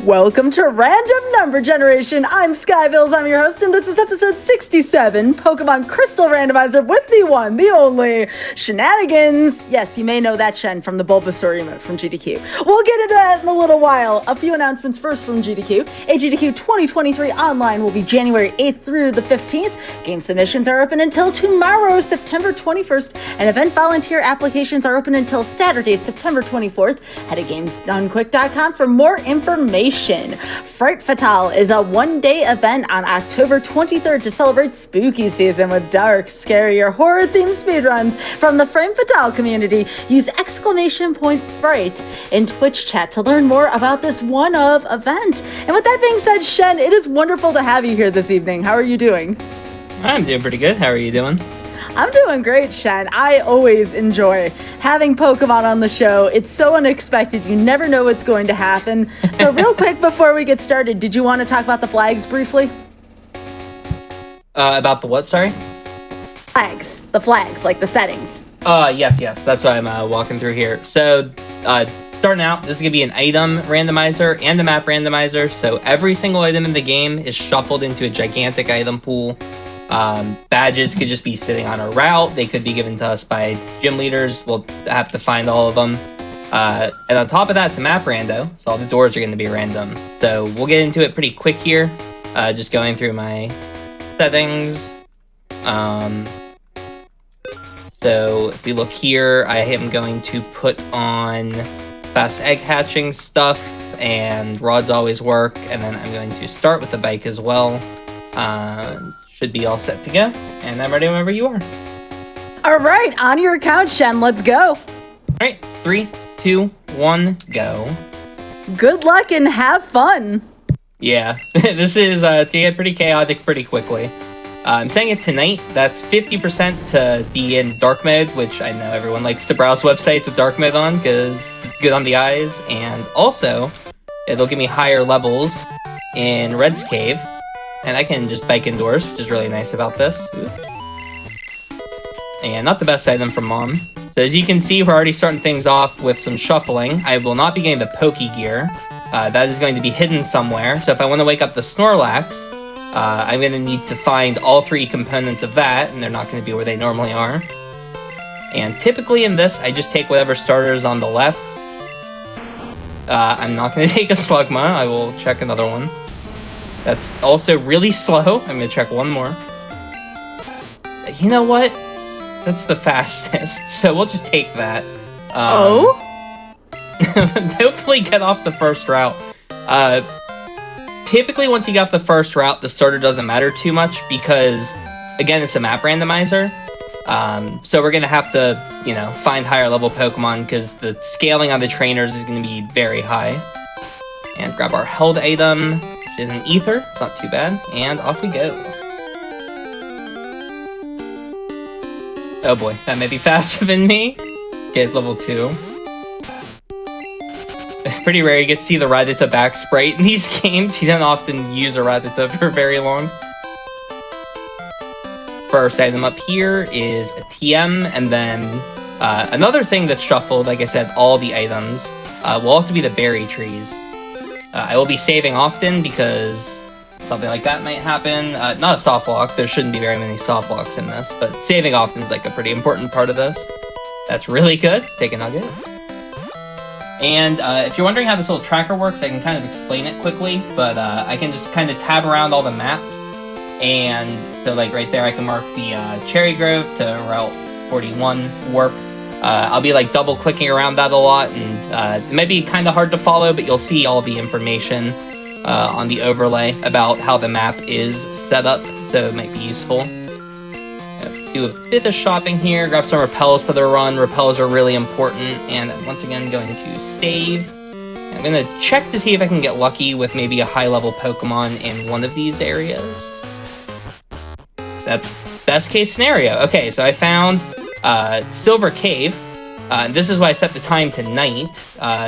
Welcome to Random Number Generation. I'm Skybilz, I'm your host, and this is episode 67, Pokemon Crystal Randomizer with the one, the only, Shenanigans. Yes, you may know that Shen from the Bulbasaur emote from GDQ. We'll get into that in a little while. A few announcements first from GDQ. A GDQ 2023 online will be January 8th through the 15th. Game submissions are open until tomorrow, September 21st, and event volunteer applications are open until Saturday, September 24th. Head to gamesdonequick.com for more information. Fright Fatale is a one-day event on October 23rd to celebrate spooky season with dark, scary, or horror-themed speedruns from the Fright Fatale community. Use !Fright in Twitch chat to learn more about this one-of event. And with that being said, Shen, it is wonderful to have you here this evening. How are you doing? I'm doing pretty good. How are you doing? I'm doing great, Shen. I always enjoy having Pokemon on the show. It's so unexpected. You never know what's going to happen. So real quick before we get started, did you want to talk about the flags briefly? About the what, sorry? Flags. The flags, like the settings. Yes. That's why I'm walking through here. So, starting out, this is going to be an item randomizer and a map randomizer. So every single item in the game is shuffled into a gigantic item pool. Badges could just be sitting on a route. They could be given to us by gym leaders. We'll have to find all of them. And on top of that, it's a map rando, so all the doors are going to be random. So we'll get into it pretty quick here. Just going through my settings. So if we look here, I am going to put on fast egg hatching stuff, and rods always work. And then I'm going to start with the bike as well. Should be all set to go, and I'm ready whenever you are. All right, on your account, Shen. Let's go. All right, 3, 2, 1, go. Good luck and have fun. Yeah, this is to get pretty chaotic pretty quickly. I'm saying it tonight. That's 50% to be in dark mode, which I know everyone likes to browse websites with dark mode on because it's good on the eyes, and also it'll give me higher levels in Red's Cave. And I can just bike indoors, which is really nice about this. Ooh. And not the best item from Mom. So as you can see, we're already starting things off with some shuffling. I will not be getting the Poke Gear. That is going to be hidden somewhere. So if I want to wake up the Snorlax, I'm going to need to find all 3 components of that, and they're not going to be where they normally are. And typically in this, I just take whatever starter is on the left. I'm not going to take a Slugma. I will check another one. That's also really slow. I'm going to check one more. You know what? That's the fastest, so we'll just take that. Hopefully get off the first route. Typically, once you get off the first route, the starter doesn't matter too much because, again, it's a map randomizer. So we're going to have to, find higher level Pokemon because the scaling on the trainers is going to be very high. And grab our held item. Is an ether, it's not too bad, and off we go. Oh boy, that may be faster than me. Okay, it's level 2. Pretty rare you get to see the Rattata back sprite in these games. You don't often use a Rattata for very long. First item up here is a TM, and then another thing that's shuffled, like I said, all the items, will also be the berry trees. I will be saving often because something like that might happen. Not a soft lock. There shouldn't be very many soft locks in this, but saving often is like a pretty important part of this. That's really good. Take a nugget. And if you're wondering how this little tracker works, I can kind of explain it quickly, but I can just kind of tab around all the maps. And so like right there, I can mark the Cherry Grove to Route 41 Warp. I'll be like double clicking around that a lot, and it might be kind of hard to follow, but you'll see all the information on the overlay about how the map is set up, so it might be useful. Do a bit of shopping here, grab some repels for the run. Repels are really important, and once again, going to save. I'm going to check to see if I can get lucky with maybe a high-level Pokemon in one of these areas. That's best case scenario. Okay, so I found Silver Cave. This is why I set the time to night.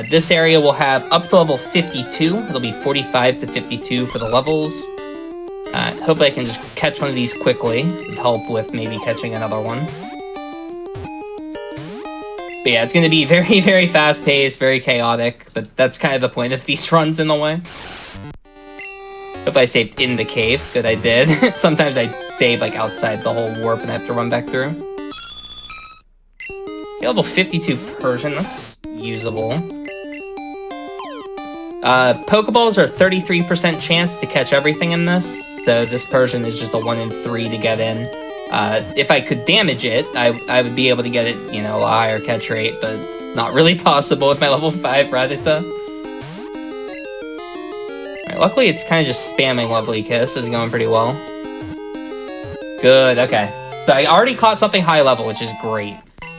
This area will have up to level 52. It'll be 45 to 52 for the levels. Hopefully I can just catch one of these quickly. It'd help with maybe catching another one. But yeah, it's going to be very, very fast-paced, very chaotic, but that's kind of the point of these runs in a way. If I saved in the cave, good, I did. Sometimes I save like outside the whole warp and I have to run back through. Level 52 Persian, that's usable. Pokeballs are 33% chance to catch everything in this, so this Persian is just a 1 in 3 to get in. If I could damage it, I would be able to get it, you know, a higher catch rate, but it's not really possible with my level 5 Rattata. Alright, luckily it's kind of just spamming Lovely Kiss, is going pretty well. Good, okay. So I already caught something high level, which is great.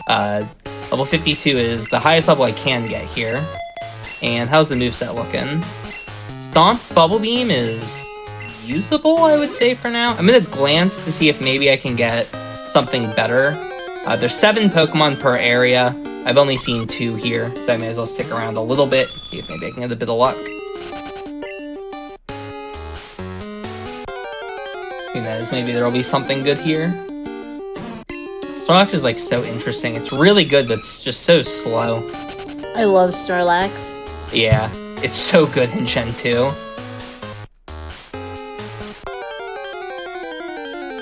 Level 52 is the highest level I can get here. And how's the moveset looking? Stomp Bubble Beam is usable, I would say, for now. I'm gonna glance to see if maybe I can get something better. There's 7 Pokemon per area. I've only seen 2 here, so I may as well stick around a little bit, see if maybe I can get a bit of luck. Who knows, maybe there'll be something good here. Snorlax is like so interesting. It's really good, but it's just so slow. I love Snorlax. Yeah, it's so good in Gen 2.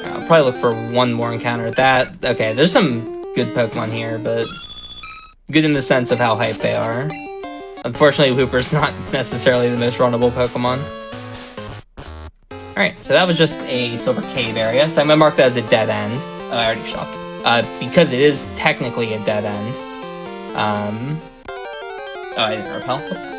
I'll probably look for one more encounter at that. Okay, there's some good Pokemon here, but good in the sense of how hyped they are. Unfortunately, Hooper's not necessarily the most runnable Pokemon. Alright, so that was just a Silver Cave area, so I'm gonna mark that as a dead end. Oh, I already shocked. Because it is technically a dead end. Oh, I didn't repel. Whoops.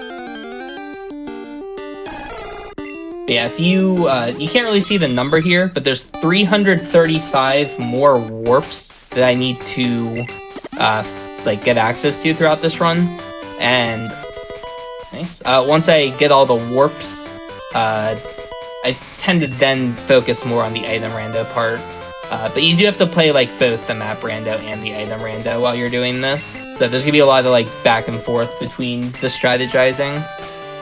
But yeah, if you can't really see the number here, but there's 335 more warps that I need to like get access to throughout this run. And nice. Once I get all the warps, I tend to then focus more on the item rando part. But you do have to play like both the map rando and the item rando while you're doing this. So there's gonna be a lot of like back and forth between the strategizing.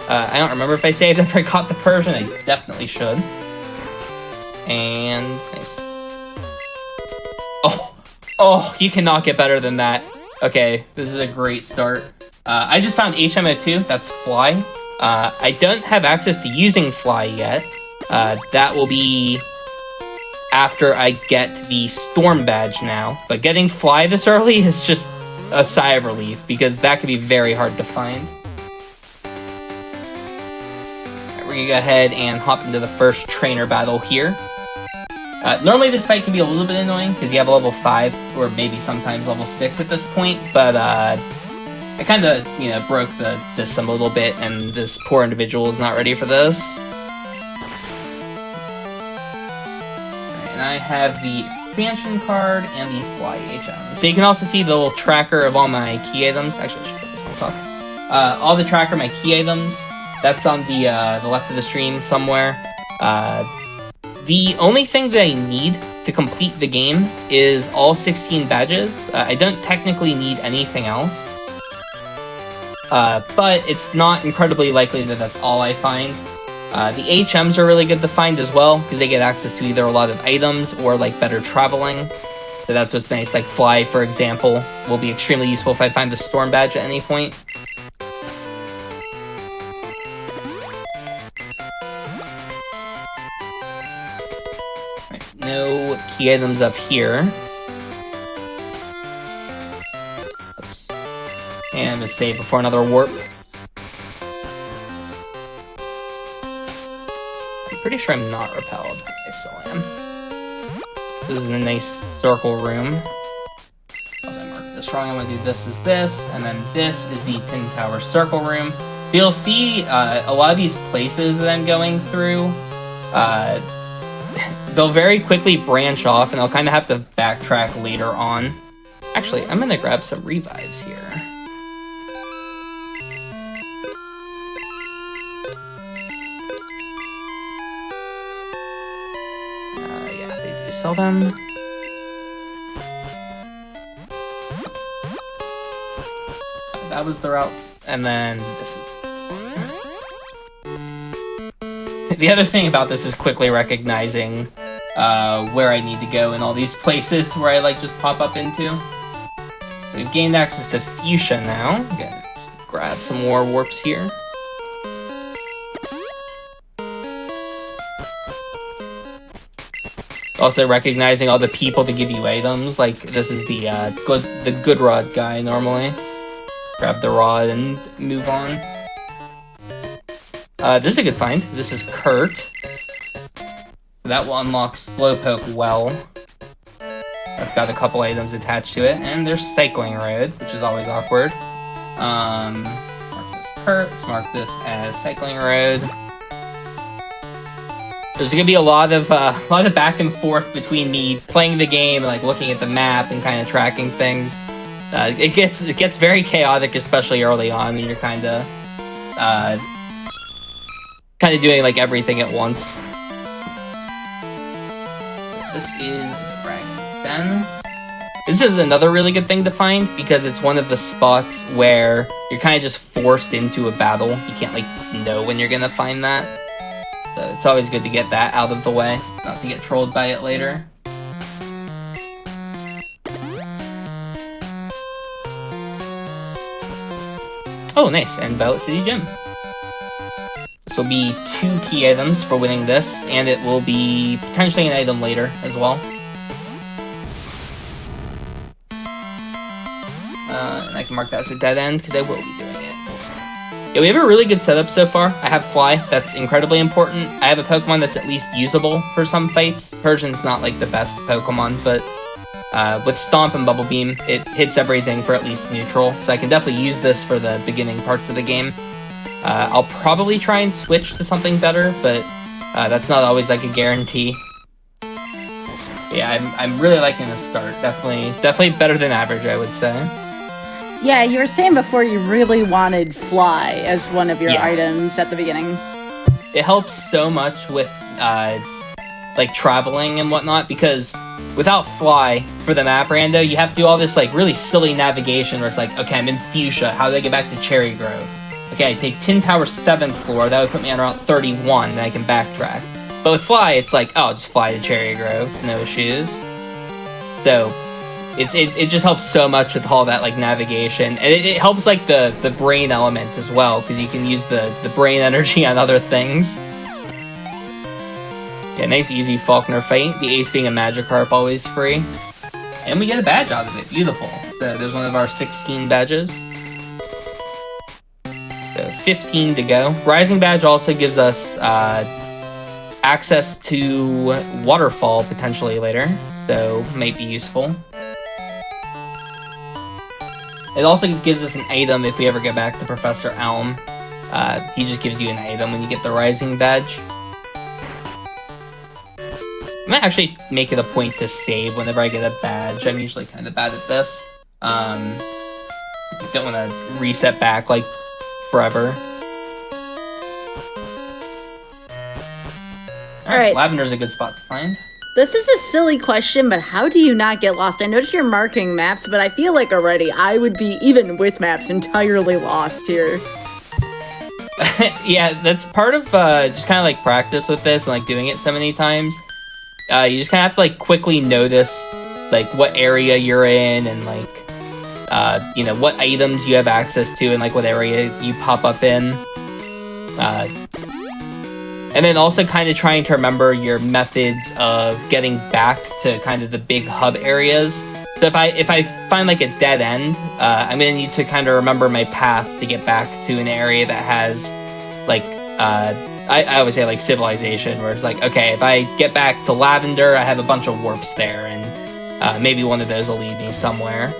I don't remember if I saved after I caught the Persian. I definitely should. And nice. Oh, you cannot get better than that. Okay, this is a great start. I just found HMO2, that's Fly. I don't have access to using Fly yet. That will be after I get the Storm Badge now. But getting Fly this early is just a sigh of relief, because that could be very hard to find. Right, we're gonna go ahead and hop into the first trainer battle here. Normally this fight can be a little bit annoying, because you have a level 5, or maybe sometimes level 6 at this point, but I kind of, you know, broke the system a little bit, and this poor individual is not ready for this. And I have the expansion card and the Fly HM. So you can also see the little tracker of all my key items. Actually, I should put this on top. All the tracker, my key items, that's on the left of the stream somewhere. The only thing that I need to complete the game is all 16 badges. I don't technically need anything else. But it's not incredibly likely that that's all I find. The HMs are really good to find as well, because they get access to either a lot of items or like better traveling. So that's what's nice. Like Fly, for example, will be extremely useful if I find the Storm Badge at any point. Right, no key items up here. Oops. And let's save before another warp. Pretty sure I'm not repelled. I still am. This is a nice circle room. I marked this wrong. I'm gonna do this as this, and then this is the Tin Tower circle room. You'll see a lot of these places that I'm going through, they'll very quickly branch off, and I'll kind of have to backtrack later on. Actually, I'm gonna grab some revives here. Sell them. That was the route, and then this is. The other thing about this is quickly recognizing where I need to go in all these places where I like just pop up into. We've gained access to Fuchsia now. Again, grab some more warps here. Also recognizing all the people that give you items, like this is the good rod guy normally. Grab the rod and move on. This is a good find. This is Kurt. So that will unlock Slowpoke well. That's got a couple items attached to it, and there's Cycling Road, which is always awkward. Mark this Kurt. Let's mark this as Cycling Road. There's gonna be a lot of back and forth between me playing the game and like looking at the map and kind of tracking things. It gets very chaotic, especially early on when you're kind of doing like everything at once. This is Dragon Den. This is another really good thing to find because it's one of the spots where you're kind of just forced into a battle. You can't like know when you're gonna find that. So it's always good to get that out of the way, not to get trolled by it later. Oh, nice, and Violet City Gym. This will be 2 key items for winning this, and it will be potentially an item later as well. And I can mark that as a dead end, because I will be doing it. Yeah, we have a really good setup so far. I have Fly, that's incredibly important. I have a Pokemon that's at least usable for some fights. Persian's not like the best Pokemon, but with Stomp and Bubble Beam, it hits everything for at least neutral. So I can definitely use this for the beginning parts of the game. I'll probably try and switch to something better, but that's not always like a guarantee. Yeah, I'm really liking this start. Definitely better than average, I would say. Yeah, you were saying before you really wanted Fly as one of your items at the beginning. It helps so much with like traveling and whatnot, because without Fly for the map rando, you have to do all this like really silly navigation where it's like, okay, I'm in Fuchsia, how do I get back to Cherry Grove? Okay, I take Tin Tower 7th floor, that would put me on Route 31, then I can backtrack. But with Fly, it's like, oh, I'll just fly to Cherry Grove, no issues. So it just helps so much with all that like navigation, and it helps like the brain element as well, because you can use the brain energy on other things. Yeah, nice easy Faulkner fight. The ace being a Magikarp, always free, and we get a badge out of it. Beautiful. So there's one of our 16 badges. So 15 to go. Rising badge also gives us access to Waterfall potentially later, so might be useful. It also gives us an item if we ever get back to Professor Elm. He just gives you an item when you get the Rising badge. I might actually make it a point to save whenever I get a badge. I'm usually kind of bad at this. Don't want to reset back like forever. Alright, Lavender's a good spot to find. This is a silly question, but how do you not get lost? I noticed you're marking maps, but I feel like already I would be, even with maps, entirely lost here. Yeah, that's part of just kind of like practice with this and like doing it so many times. You just kind of have to like quickly notice like what area you're in and like you know, what items you have access to and like what area you pop up in. And then also kind of trying to remember your methods of getting back to kind of the big hub areas. So if I find like a dead end, I'm gonna need to kind of remember my path to get back to an area that has like I always say like civilization, where it's like, okay, if I get back to Lavender, I have a bunch of warps there, and maybe one of those will lead me somewhere.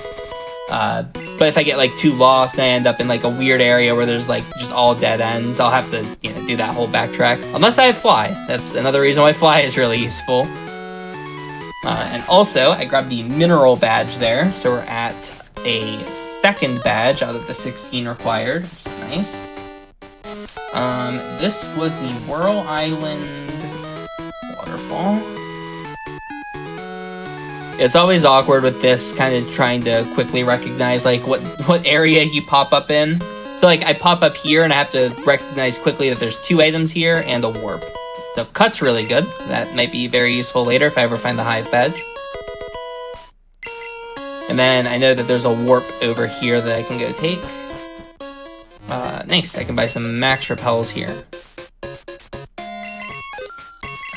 But if I get like too lost and I end up in like a weird area where there's like just all dead ends, I'll have to, you know, do that whole backtrack. Unless I have Fly. That's another reason why Fly is really useful. And also, I grabbed the Mineral badge there, so we're at a 2nd badge out of the 16 required, which is nice. This was the Whirl Island Waterfall. It's always awkward with this, kind of trying to quickly recognize like what area you pop up in. So like I pop up here and I have to recognize quickly that there's 2 items here and a warp. So Cut's really good. That might be very useful later if I ever find the Hive badge. And then I know that there's a warp over here that I can go take. Nice, I can buy some max repels here.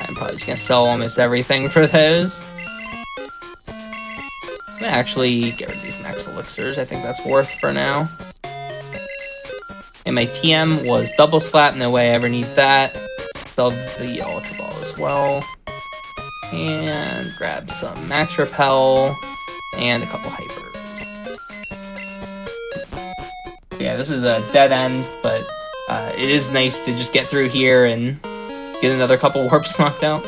I'm probably just gonna sell almost everything for those. I'm gonna actually get rid of these max elixirs. I think that's worth for now. And my TM was double slap, no way I ever need that. Sell the ultra ball as well. And grab some max repel and a couple hypers. Yeah, this is a dead end, but it is nice to just get through here and get another couple warps knocked out.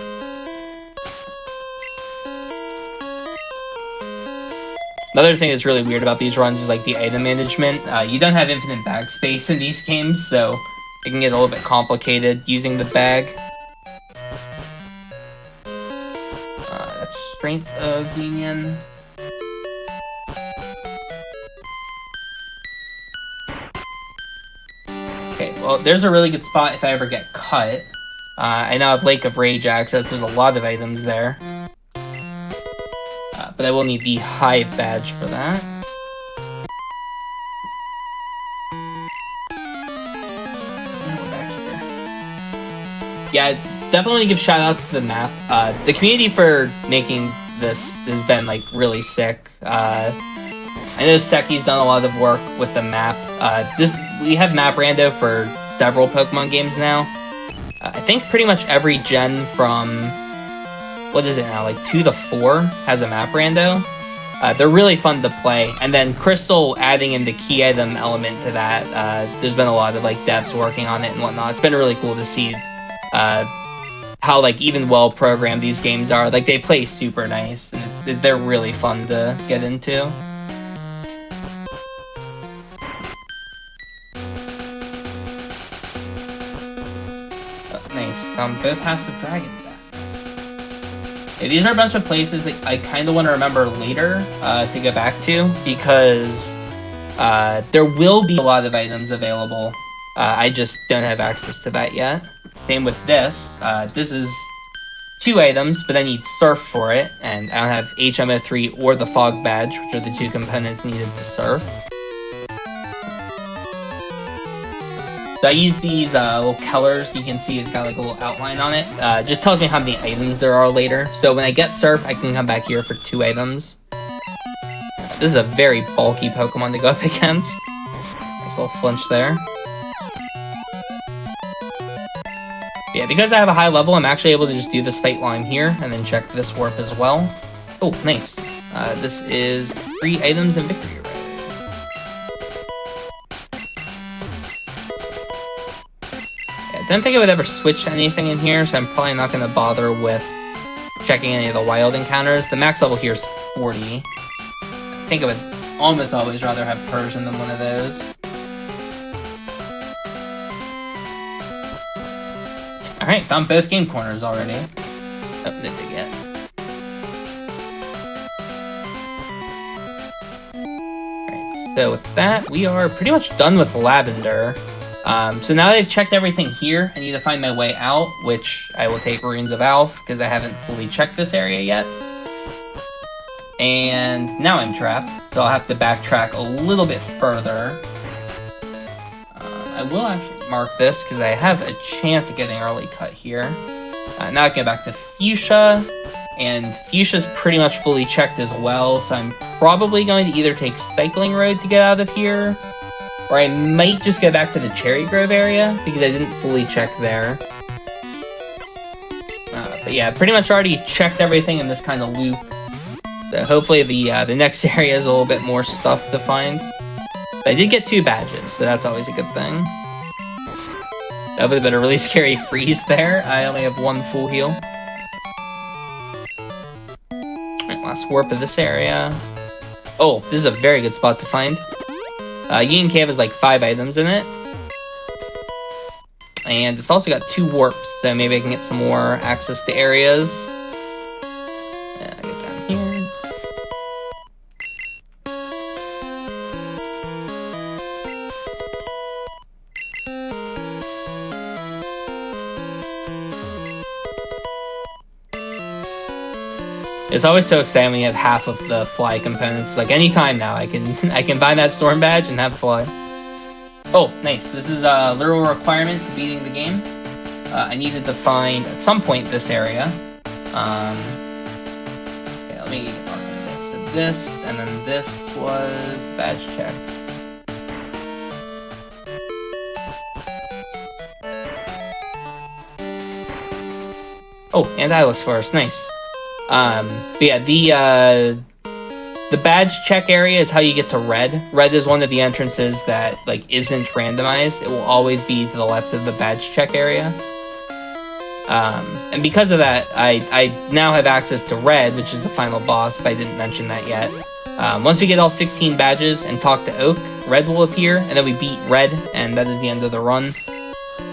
Another thing that's really weird about these runs is like the item management. You don't have infinite bag space in these games, so it can get a little bit complicated using the bag. That's Strength of Union. Okay, well, there's a really good spot if I ever get cut. I now have Lake of Rage access. There's a lot of items there. But I will need the Hive badge for that. Yeah, definitely give shout outs to the map. The community for making this has been like really sick. I know Seki's done a lot of work with the map. We have map rando for several Pokemon games now. I think pretty much every gen from, what is it now, like 2 to 4 has a map rando. They're really fun to play. And then Crystal adding in the key item element to that. There's been a lot of like devs working on it and whatnot. It's been really cool to see how like even well programmed these games are. Like they play super nice and they're really fun to get into. Nice. Both halves of Dragon back. Yeah, these are a bunch of places that I kind of want to remember later to go back to, because there will be a lot of items available. I just don't have access to that yet. Same with this. This is 2 items, but I need Surf for it, and I don't have HMO3 or the Fog Badge, which are the 2 components needed to Surf. So I use these little colors. You can see it's got like a little outline on it. Just tells me how many items there are later. So when I get Surf, I can come back here for 2 items. This is a very bulky Pokemon to go up against. Nice little flinch there. Yeah, because I have a high level, I'm actually able to just do this fight while I'm here, and then check this warp as well. Oh, nice. This is 3 items in Victory. I don't think I would ever switch anything in here, so I'm probably not going to bother with checking any of the wild encounters. The max level here is 40. I think I would almost always rather have Persian than one of those. Alright, found both game corners already. Oh, did they get? Alright, so with that, we are pretty much done with Lavender. So now that I've checked everything here, I need to find my way out, which I will take Runes of Alph, because I haven't fully checked this area yet. And now I'm trapped, so I'll have to backtrack a little bit further. I will actually mark this, because I have a chance of getting early cut here. Now I can go back to Fuchsia, and Fuchsia's pretty much fully checked as well, so I'm probably going to either take Cycling Road to get out of here, or I might just go back to the Cherry Grove area, because I didn't fully check there. But yeah, pretty much already checked everything in this kind of loop. So hopefully the next area is a little bit more stuff to find. But I did get 2 badges, so that's always a good thing. That would have been a really scary freeze there. I only have 1 full heal. Alright, last warp of this area. Oh, this is a very good spot to find. Union Cave has like 5 items in it. And it's also got 2 warps, so maybe I can get some more access to areas. Yeah, I get down here. It's always so exciting when you have half of the fly components. Like anytime now, I can buy that storm badge and have a fly. Oh, nice. This is a literal requirement to beating the game. I needed to find at some point this area. Okay, let me. So this, and then this was the badge check. Oh, and Ilex Forest, nice. But yeah, the badge check area is how you get to red. Red is one of the entrances that like isn't randomized. It will always be to the left of the badge check area. And because of that, I now have access to red, which is the final boss, if I didn't mention that yet. Once we get all 16 badges and talk to Oak, red will appear, and then we beat red, and that is the end of the run.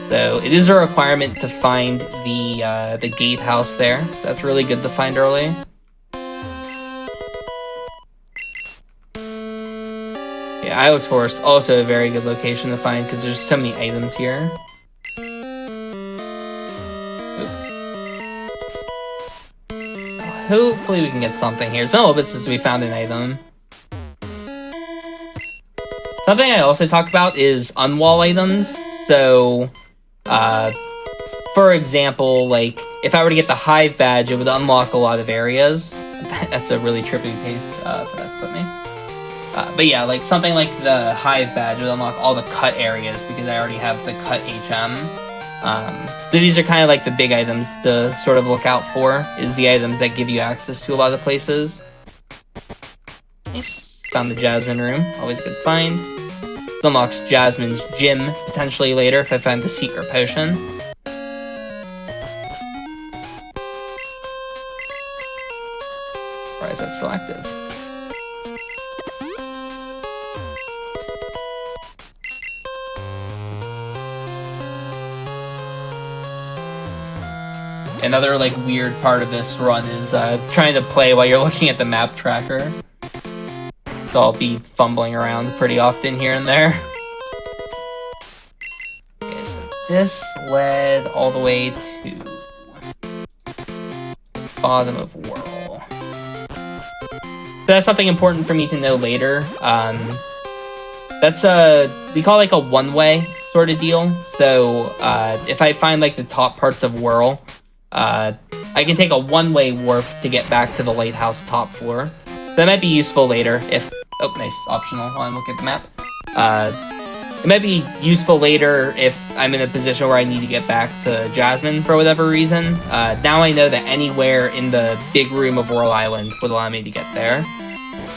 So it is a requirement to find the gatehouse there. That's really good to find early. Yeah, Ilex Forest, also a very good location to find because there's so many items here. Hopefully we can get something here. It's been a little bit since we found an item. Something I also talk about is unwall items. So, for example, like, if I were to get the Hive badge, it would unlock a lot of areas. That's a really trippy pace for that to put me. But yeah, like, something like the Hive badge would unlock all the cut areas because I already have the cut HM. So these are kind of like the big items to sort of look out for, is the items that give you access to a lot of places. Nice. Found the Jasmine room, always a good find. This unlocks Jasmine's gym, potentially later if I find the secret potion. Why is that still active? Another like weird part of this run is trying to play while you're looking at the map tracker. So I'll be fumbling around pretty often here and there. Okay, so this led all the way to bottom of Whirl. So that's something important for me to know later. That's we call it like a one-way sort of deal. So if I find like the top parts of Whirl, I can take a one-way warp to get back to the lighthouse top floor. That might be useful later if... Oh, nice. Optional while I'm looking at the map. It might be useful later if I'm in a position where I need to get back to Jasmine for whatever reason. Now I know that anywhere in the big room of Whirl Island would allow me to get there.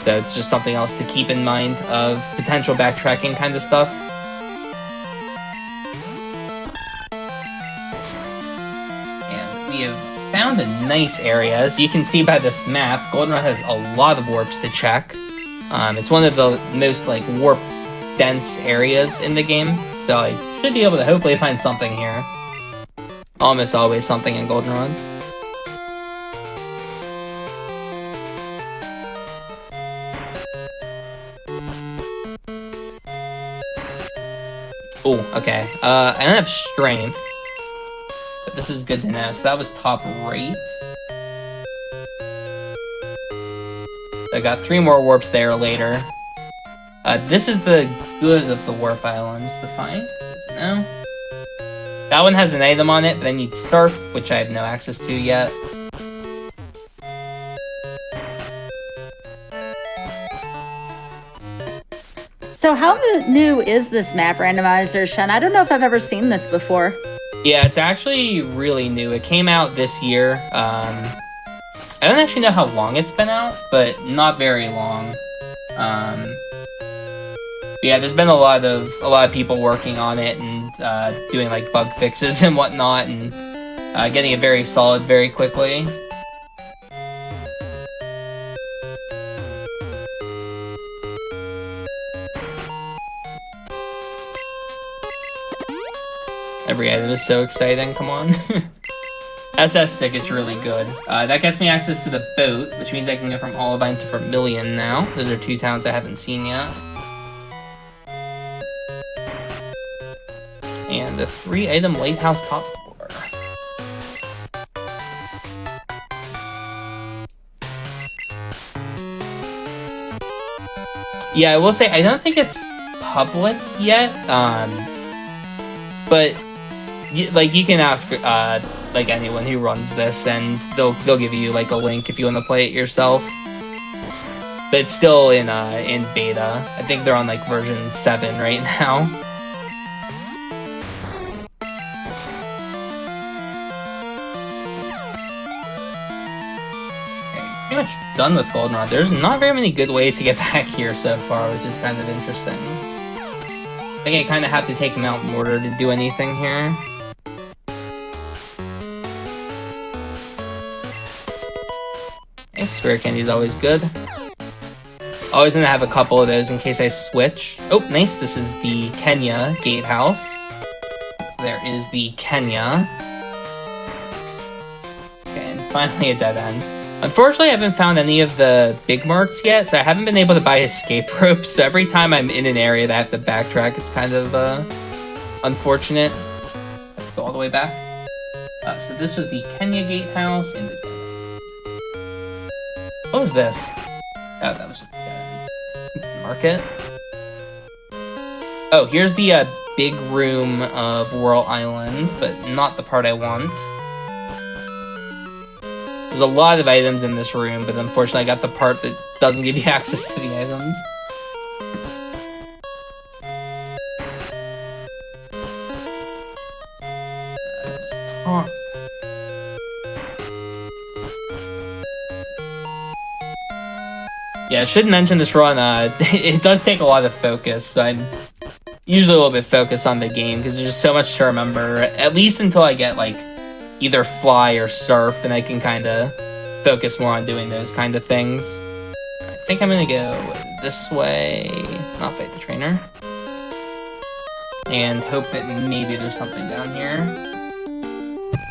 So it's just something else to keep in mind of potential backtracking kind of stuff. We have found a nice area. As you can see by this map, Goldenrod has a lot of warps to check. It's one of the most like warp dense areas in the game, so I should be able to hopefully find something here. Almost always something in Goldenrod. Oh, okay. I don't have strength. But this is good to know. So that was top right. I got 3 more warps there later. This is the good of the warp islands to find. No. That one has an item on it, but I need surf, which I have no access to yet. So how new is this map randomizer, Shen? I don't know if I've ever seen this before. Yeah, it's actually really new. It came out this year. I don't actually know how long it's been out, but not very long. Yeah, there's been a lot of people working on it and doing like bug fixes and whatnot, and getting it very solid very quickly. Every item is so exciting, come on. SS ticket's really good. That gets me access to the boat, which means I can go from Olivine to Vermilion now. Those are 2 towns I haven't seen yet. And the 3-item lighthouse top floor. Yeah, I will say, I don't think it's public yet, but, like, you can ask, like, anyone who runs this, and they'll give you, like, a link if you want to play it yourself. But it's still in beta. I think they're on, like, version 7 right now. Pretty much done with Goldenrod. There's not very many good ways to get back here so far, which is kind of interesting. I think I kind of have to take Mount Mortar to do anything here. Okay, Spirit Candy's always good. Always gonna have a couple of those in case I switch. Oh, nice. This is the Kenya Gatehouse. There is the Kenya. Okay, and finally a dead end. Unfortunately, I haven't found any of the big marks yet, so I haven't been able to buy escape ropes. So every time I'm in an area that I have to backtrack, it's kind of unfortunate. Let's go all the way back. So this was the Kenya Gatehouse. What was this? Oh, that was just the market. Oh, here's the big room of Whirl Island, but not the part I want. There's a lot of items in this room, but unfortunately I got the part that doesn't give you access to the items. Yeah, I should mention this run, it does take a lot of focus, so I'm usually a little bit focused on the game, because there's just so much to remember, at least until I get, like, either Fly or Surf, then I can kind of focus more on doing those kind of things. I think I'm going to go this way, not fight the trainer, and hope that maybe there's something down here.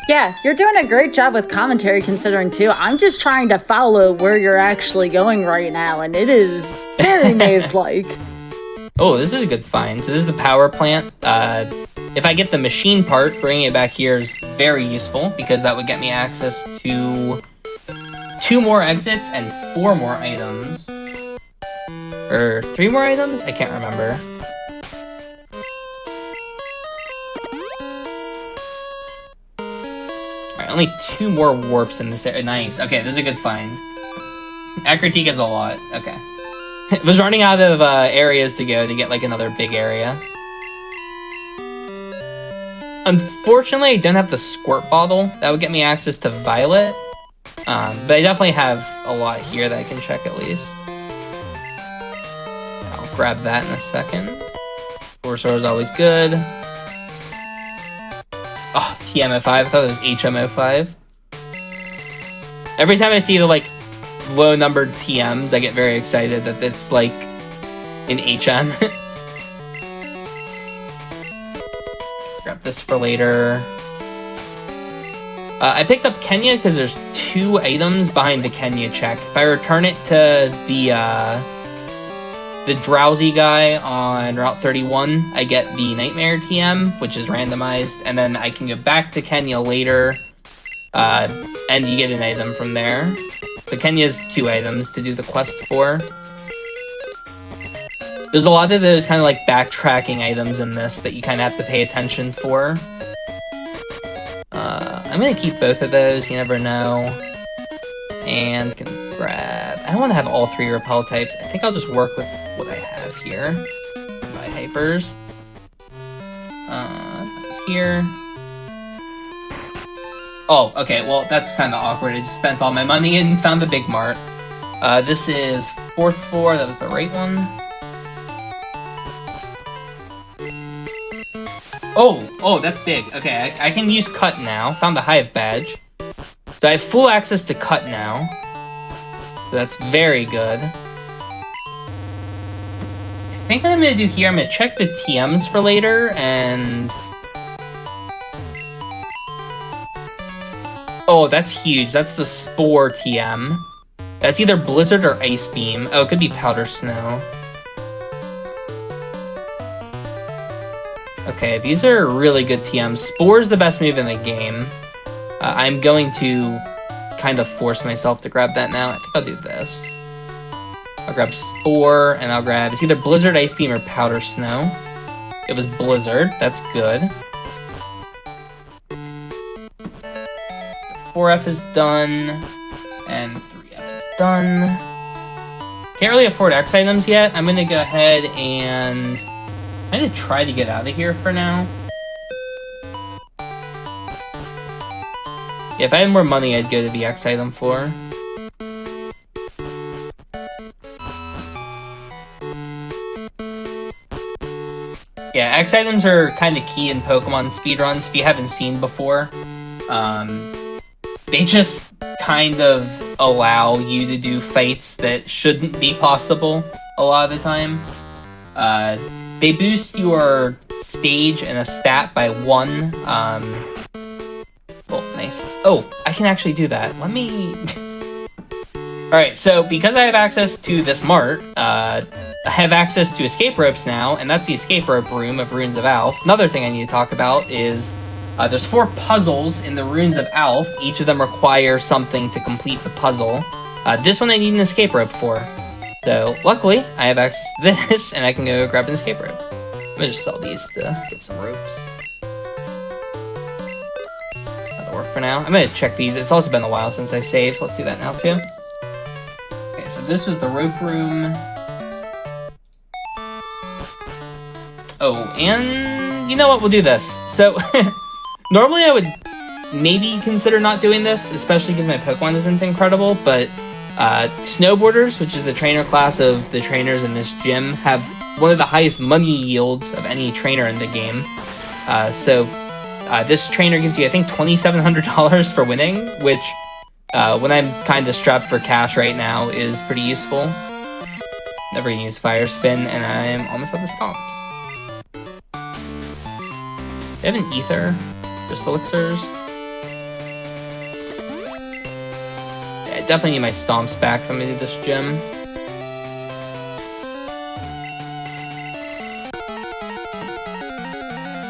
Yeah, you're doing a great job with commentary considering too. I'm just trying to follow where you're actually going right now, and it is very maze-like. Oh, this is a good find. So this is the power plant. If I get the machine part, bringing it back here is very useful, because that would get me access to 2 more exits and 4 more items. Or 3 more items? I can't remember. Alright, only 2 more warps in this area. Nice. Okay, this is a good find. Akritique is a lot. Okay. I was running out of areas to go to get, like, another big area. Unfortunately, I don't have the squirt bottle. That would get me access to Violet. But I definitely have a lot here that I can check at least. I'll grab that in a second. Corsair is always good. Oh, TMO5. I thought it was HMO5. Every time I see the, like, low-numbered TMs, I get very excited that it's, like, in HM. Grab this for later. I picked up Kenya because there's 2 items behind the Kenya check. If I return it to the drowsy guy on Route 31, I get the Nightmare TM, which is randomized, and then I can go back to Kenya later, and you get an item from there. So Kenya's 2 items to do the quest for. There's a lot of those kind of like backtracking items in this that you kind of have to pay attention for. I'm going to keep both of those, you never know. And can grab... I don't want to have all 3 repel types. I think I'll just work with what I have here. My hypers. That's here. Oh, okay, well, that's kind of awkward. I just spent all my money and found the big mart. This is 4th floor. That was the right one. Oh, that's big. Okay, I can use Cut now. Found the Hive badge. So I have full access to Cut now. So that's very good. I think what I'm going to do here, I'm going to check the TMs for later, and... Oh, that's huge. That's the Spore TM. That's either Blizzard or Ice Beam. Oh, it could be Powder Snow. Okay, these are really good TMs. Spore's the best move in the game. I'm going to kind of force myself to grab that now. I think I'll do this. I'll grab Spore, and I'll grab, it's either Blizzard, Ice Beam, or Powder Snow. It was Blizzard, that's good. 4F is done, and 3F is done. Can't really afford X items yet. I'm gonna go ahead and I'm gonna try to get out of here for now. Yeah, if I had more money, I'd go to the X item floor. Yeah, X items are kind of key in Pokemon speedruns, if you haven't seen before. They just kind of allow you to do fights that shouldn't be possible a lot of the time. They boost your stage and a stat by 1. Oh, nice. Oh, I can actually do that. Let me... Alright, so because I have access to this mart, I have access to escape ropes now, and that's the escape rope room of Runes of Alph. Another thing I need to talk about is there's 4 puzzles in the Runes of Alph. Each of them require something to complete the puzzle. This one I need an escape rope for. So, luckily, I have access to this, and I can go grab an escape rope. I'm gonna just sell these to get some ropes. That'll work for now. I'm gonna check these. It's also been a while since I saved, so let's do that now, too. Okay, so this was the rope room. Oh, and you know what? We'll do this. So, normally I would maybe consider not doing this, especially because my Pokemon isn't incredible, but snowboarders, which is the trainer class of the trainers in this gym, have one of the highest money yields of any trainer in the game. So this trainer gives you, I think, $2,700 for winning, which, when I'm kind of strapped for cash right now, is pretty useful. Never gonna use Fire Spin, and I'm almost out of stomps. Do I have an Ether? Just elixirs? Yeah, I definitely need my stomps back if I'm gonna do this gym.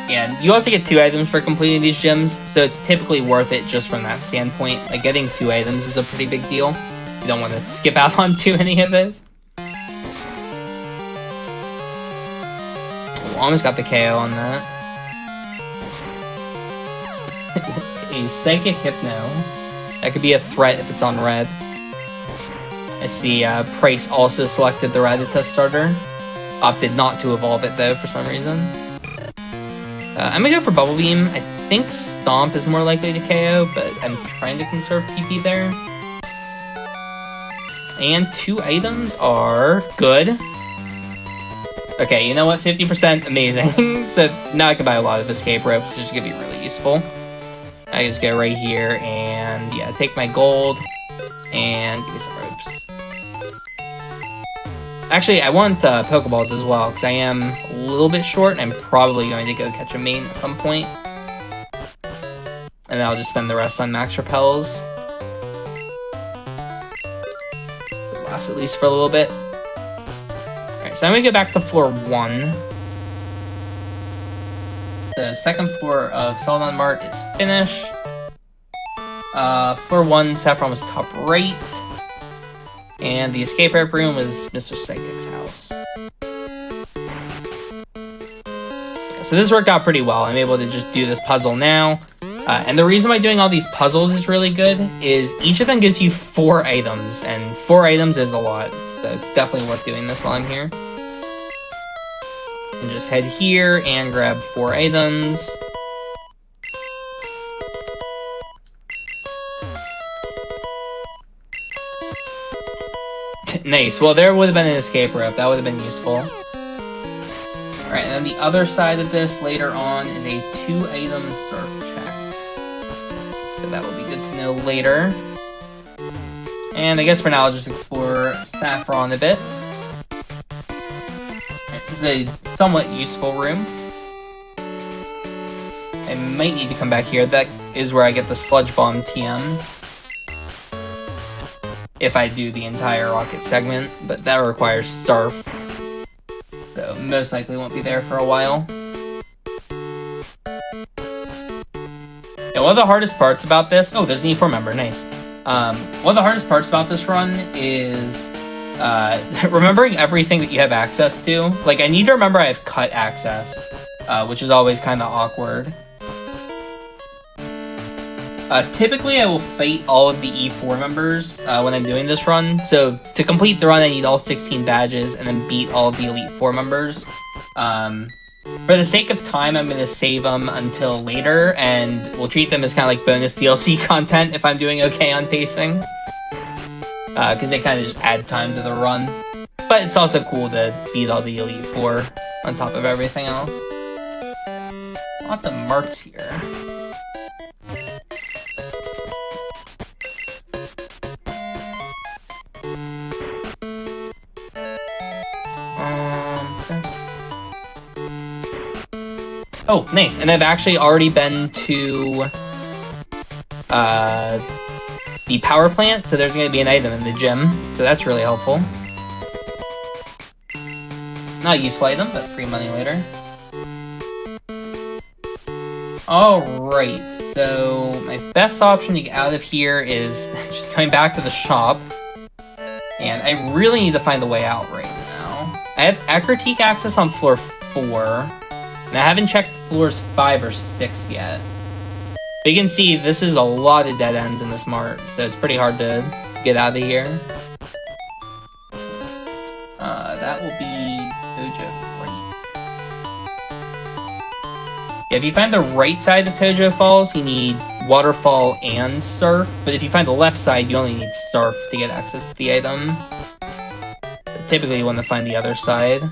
Yeah, you also get 2 items for completing these gyms, so it's typically worth it just from that standpoint. Like, getting 2 items is a pretty big deal. You don't want to skip out on too many of those. Oh, almost got the KO on that. A Psychic Hypno. That could be a threat if it's on red. I see Price also selected the Rattata starter. Opted not to evolve it though for some reason. I'm gonna go for Bubble Beam. I think Stomp is more likely to KO, but I'm trying to conserve PP there. And 2 items are good. Okay, you know what? 50%, amazing. So now I can buy a lot of escape ropes, which is gonna be really useful. I just go right here and, yeah, take my gold and give me some ropes. Actually, I want Pokeballs as well, because I am a little bit short, and I'm probably going to go catch a main at some point. And then I'll just spend the rest on Max Repels. It'll last at least for a little bit. Alright, so I'm going to go back to floor 1. The second floor of Celadon Mart is finished. Floor 1, Saffron was top right. And the escape rope room was Mr. Psychic's house. Yeah, so this worked out pretty well. I'm able to just do this puzzle now. And the reason why doing all these puzzles is really good is each of them gives you 4 items. And 4 items is a lot. So it's definitely worth doing this while I'm here. And just head here and grab 4 items. Nice. Well, there would have been an escape rope. That would have been useful. Alright, and then the other side of this later on is a 2-item surf check. So that will be good to know later. And I guess for now I'll just explore Saffron a bit. This is a somewhat useful room. I might need to come back here. That is where I get the Sludge Bomb TM. If I do the entire Rocket segment, but that requires Starf. So most likely won't be there for a while. Yeah, one of the hardest parts about this... Oh, there's an E4 member, nice. One of the hardest parts about this run is remembering everything that you have access to. Like, I need to remember I have cut access, which is always kind of awkward. Typically, I will fight all of the E4 members when I'm doing this run. So, to complete the run, I need all 16 badges and then beat all of the Elite 4 members. For the sake of time, I'm going to save them until later, and we'll treat them as kind of like bonus DLC content if I'm doing okay on pacing. Because they kind of just add time to the run. But it's also cool to beat all the Elite 4 on top of everything else. Lots of marks here. Oh, nice. And I've actually already been to the power plant, so there's going to be an item in the gym, so that's really helpful. Not a useful item, but free money later. Alright, so my best option to get out of here is just going back to the shop. And I really need to find a way out right now. I have Ecruteak access on floor 4. And I haven't checked floors 5 or 6 yet. But you can see this is a lot of dead ends in this mart, so it's pretty hard to get out of here. That will be Tojo right. Yeah, if you find the right side of Tojo Falls, you need Waterfall and Surf. But if you find the left side, you only need Surf to get access to the item. But typically you want to find the other side.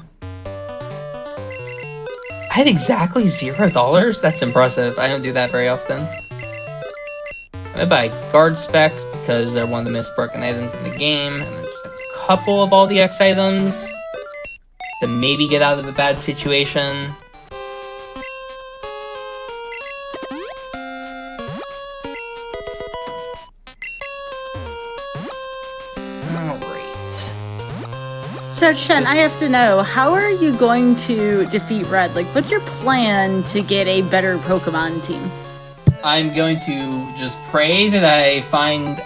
I had exactly $0? That's impressive. I don't do that very often. I'm gonna buy guard specs because they're one of the most broken items in the game. And then just a couple of all the X items to maybe get out of a bad situation. So, Shen, I have to know, how are you going to defeat Red? Like, what's your plan to get a better Pokemon team? I'm going to just pray that I find...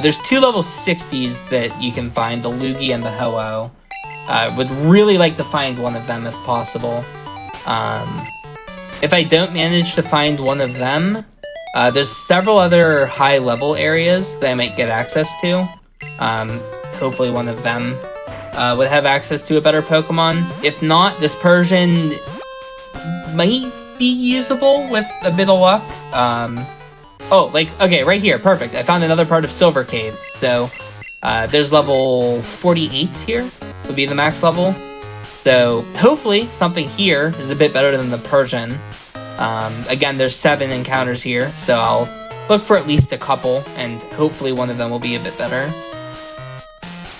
there's 2 level 60s that you can find, the Lugia and the Ho-Oh. I would really like to find one of them if possible. If I don't manage to find one of them, there's several other high-level areas that I might get access to. Hopefully one of them would have access to a better Pokemon. If not, this Persian might be usable with a bit of luck. Oh, like, okay, right here, perfect. I found another part of Silver Cave. So, there's level 48s here, would be the max level. So, hopefully, something here is a bit better than the Persian. Again, there's 7 encounters here, so I'll look for at least a couple, and hopefully one of them will be a bit better.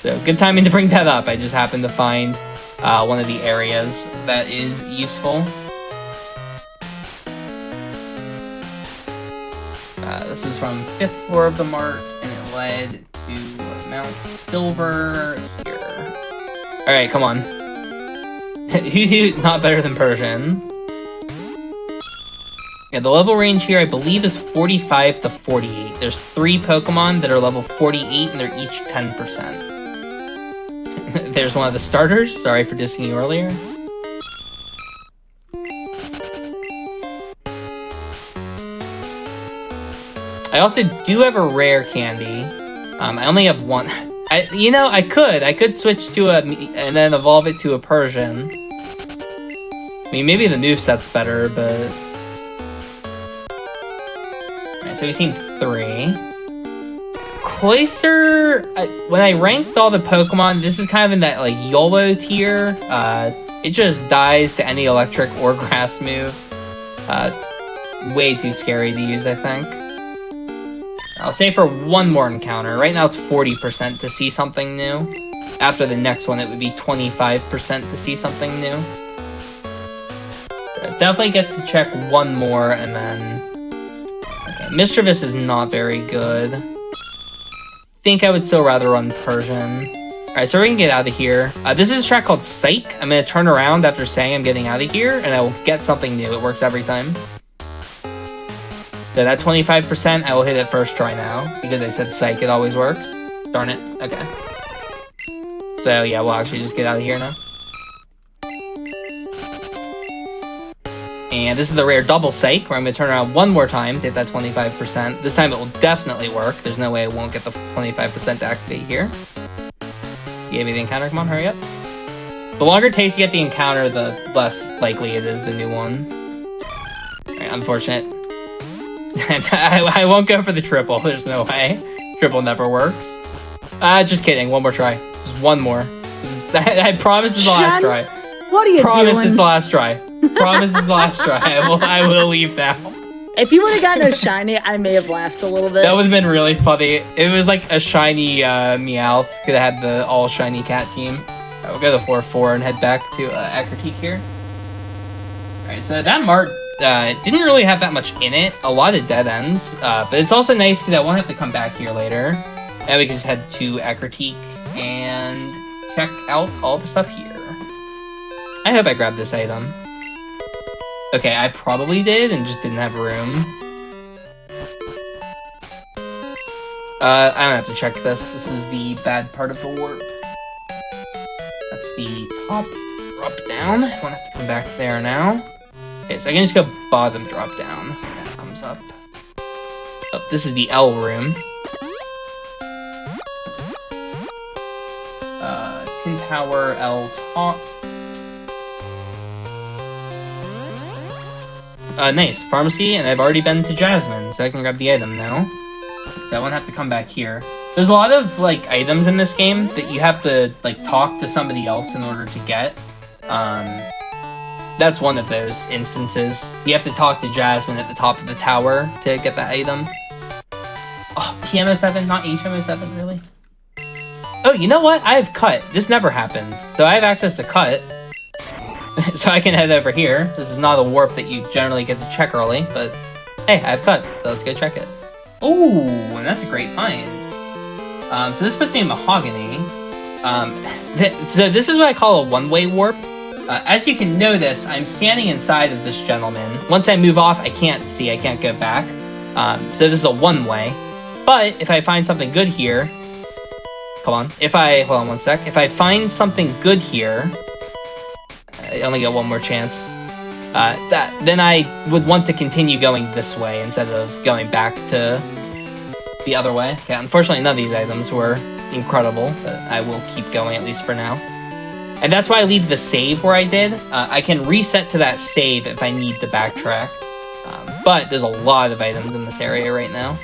So, good timing to bring that up. I just happened to find one of the areas that is useful. This is from 5th floor of the mart, and it led to Mount Silver here. Alright, come on. Not better than Persian. Yeah, the level range here, I believe, is 45 to 48. There's 3 Pokemon that are level 48, and they're each 10%. There's one of the starters. Sorry for dissing you earlier. I also do have a rare candy. I only have one. I could switch to and then evolve it to a Persian. I mean, maybe the moveset's better, but... Alright, so we've seen 3. Cloyster, when I ranked all the Pokemon, this is kind of in that, like, YOLO tier. It just dies to any electric or grass move. It's way too scary to use, I think. I'll say for one more encounter. Right now it's 40% to see something new. After the next one, it would be 25% to see something new. So definitely get to check one more, and then... Okay, Mischievous is not very good. Think I would still rather run Persian. Alright, so we're gonna get out of here. This is a track called Psych. I'm gonna turn around after saying I'm getting out of here, and I will get something new. It works every time. So that 25%, I will hit it first try now. Because I said Psych, it always works. Darn it. Okay. So yeah, we'll actually just get out of here now. And this is the rare double psych, where I'm going to turn around one more time to hit that 25%. This time it will definitely work. There's no way it won't get the 25% to activate here. You gave me the encounter. Come on, hurry up. The longer it takes to get the encounter, the less likely it is the new one. Alright, unfortunate. I won't go for the triple. There's no way. Triple never works. Just kidding. One more try. Just one more. I promise it's the last try. What are you doing? Promise it's the last try. Promise it's the last try. I will leave now. If you would have gotten a shiny, I may have laughed a little bit. That would have been really funny. It was like a shiny Meowth. Could have had the all shiny cat team. Right, we'll go to 4-4 and head back to Acritique here. Alright, so that mart didn't really have that much in it. A lot of dead ends. But it's also nice because I won't have to come back here later. And we can just head to Acritique and check out all the stuff here. I hope I grabbed this item. Okay, I probably did and just didn't have room. I don't have to check this. This is the bad part of the warp. That's the top drop down. I won't have to come back there now. Okay, so I can just go bottom drop down. That comes up. Oh, this is the L room. Tin Tower, L top. Nice. Pharmacy, and I've already been to Jasmine, so I can grab the item now. So I won't have to come back here. There's a lot of, like, items in this game that you have to, like, talk to somebody else in order to get. That's one of those instances. You have to talk to Jasmine at the top of the tower to get that item. Oh, TM07, not HM07, really? Oh, you know what? I have Cut. This never happens. So I have access to Cut. So I can head over here. This is not a warp that you generally get to check early, but hey, I have Cut, so let's go check it. Ooh, and that's a great find. So this puts me in Mahogany. So this is what I call a one-way warp. As you can notice, I'm standing inside of this gentleman. Once I move off, I can't see, I can't go back. So this is a one-way. But if I find something good here, come on. Hold on one sec. If I find something good here, I only get one more chance. Then I would want to continue going this way instead of going back to the other way. Okay, unfortunately, none of these items were incredible, but I will keep going at least for now. And that's why I leave the save where I did. I can reset to that save if I need to backtrack. But there's a lot of items in this area right now.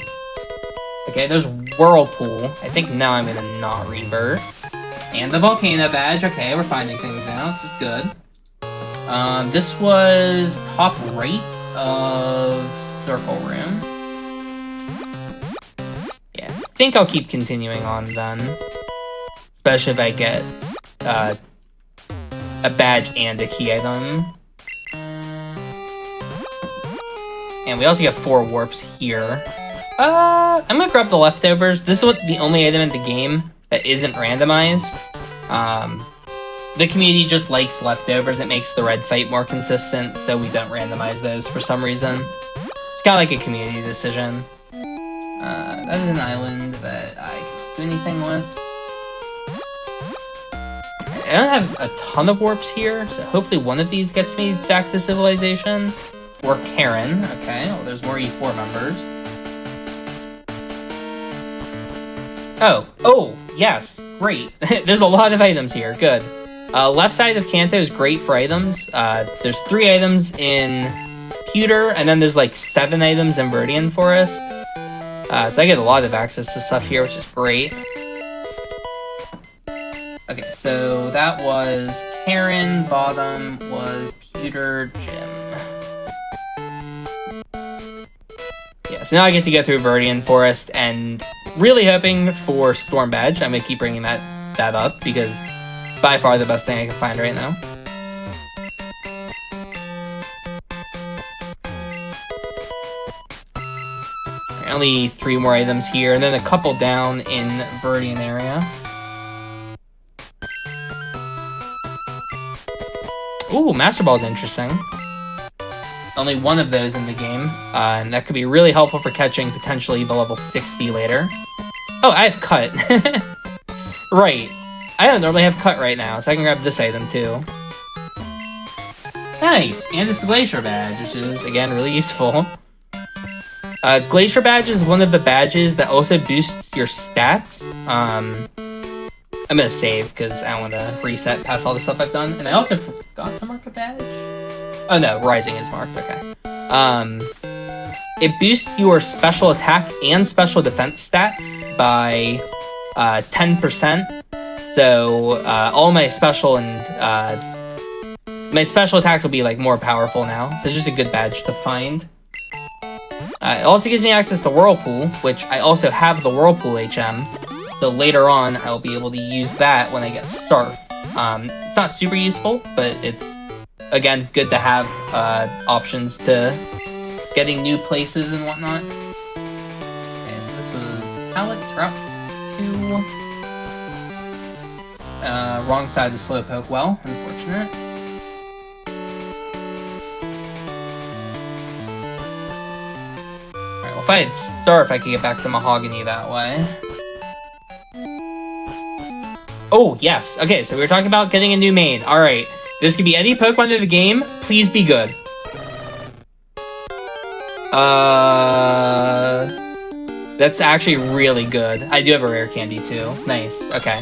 Okay, there's Whirlpool. I think now I'm gonna not revert. And the Volcano badge. Okay, we're finding things now. This is good. This was top right of Circle Room. Yeah, I think I'll keep continuing on then. Especially if I get a badge and a key item. And we also get 4 warps here. I'm gonna grab the leftovers. This is the only item in the game that isn't randomized. The community just likes leftovers. It makes the red fight more consistent, so we don't randomize those for some reason. It's kind of like a community decision. That is an island that I can do anything with. I don't have a ton of warps here, so hopefully one of these gets me back to Civilization. Or Karen. Okay, well, there's more E4 members. Oh, yes, great. There's a lot of items here, good. Left side of Kanto is great for items. There's 3 items in Pewter, and then there's like 7 items in Viridian Forest. So I get a lot of access to stuff here, which is great. Okay, so that was Karen, bottom was Pewter, Gym. Yeah, so now I get to go through Viridian Forest, and really hoping for Storm Badge. I'm going to keep bringing that up, because by far the best thing I can find right now. Only 3 more items here, and then a couple down in Viridian area. Ooh, Master Ball is interesting. Only 1 of those in the game, and that could be really helpful for catching potentially the level 60 later. Oh, I have Cut. Right. I don't normally have cut right now, so I can grab this item too. Nice! And it's the Glacier Badge, which is, again, really useful. Glacier Badge is one of the badges that also boosts your stats. I'm gonna save, because I want to reset past all the stuff I've done. And I also forgot to mark a badge. Oh no, Rising is marked, okay. It boosts your special attack and special defense stats by 10%. So all my special and my special attacks will be like more powerful now. So just a good badge to find. It also gives me access to Whirlpool, which I also have the Whirlpool HM. So later on, I'll be able to use that when I get Surf. It's not super useful, but it's, again, good to have options to getting new places and whatnot. Okay, so this was Palette Route 2. Wrong side of the Slowpoke well, unfortunate. Alright, well if I had Surf, I could get back to Mahogany that way. Oh, yes. Okay, so we were talking about getting a new main. Alright, this could be any Pokemon in the game. Please be good. That's actually really good. I do have a rare candy too. Nice. Okay.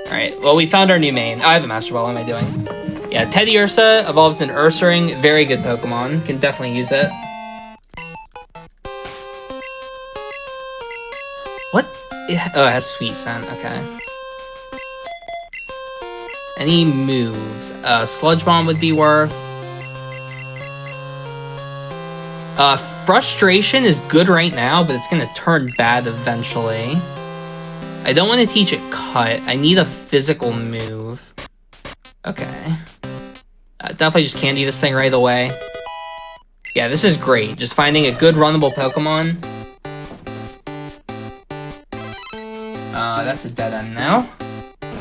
Alright, well we found our new main. I have a Master Ball, what am I doing? Yeah, Teddy Ursa evolves into Ursaring. Very good Pokemon. Can definitely use it. What? Oh, it has Sweet Scent. Okay. Any moves? Sludge Bomb would be worth. Frustration is good right now, but it's gonna turn bad eventually. I don't want to teach it Cut. I need a physical move. Okay. Definitely just candy this thing right away. Yeah, this is great. Just finding a good runnable Pokemon. That's a dead end now.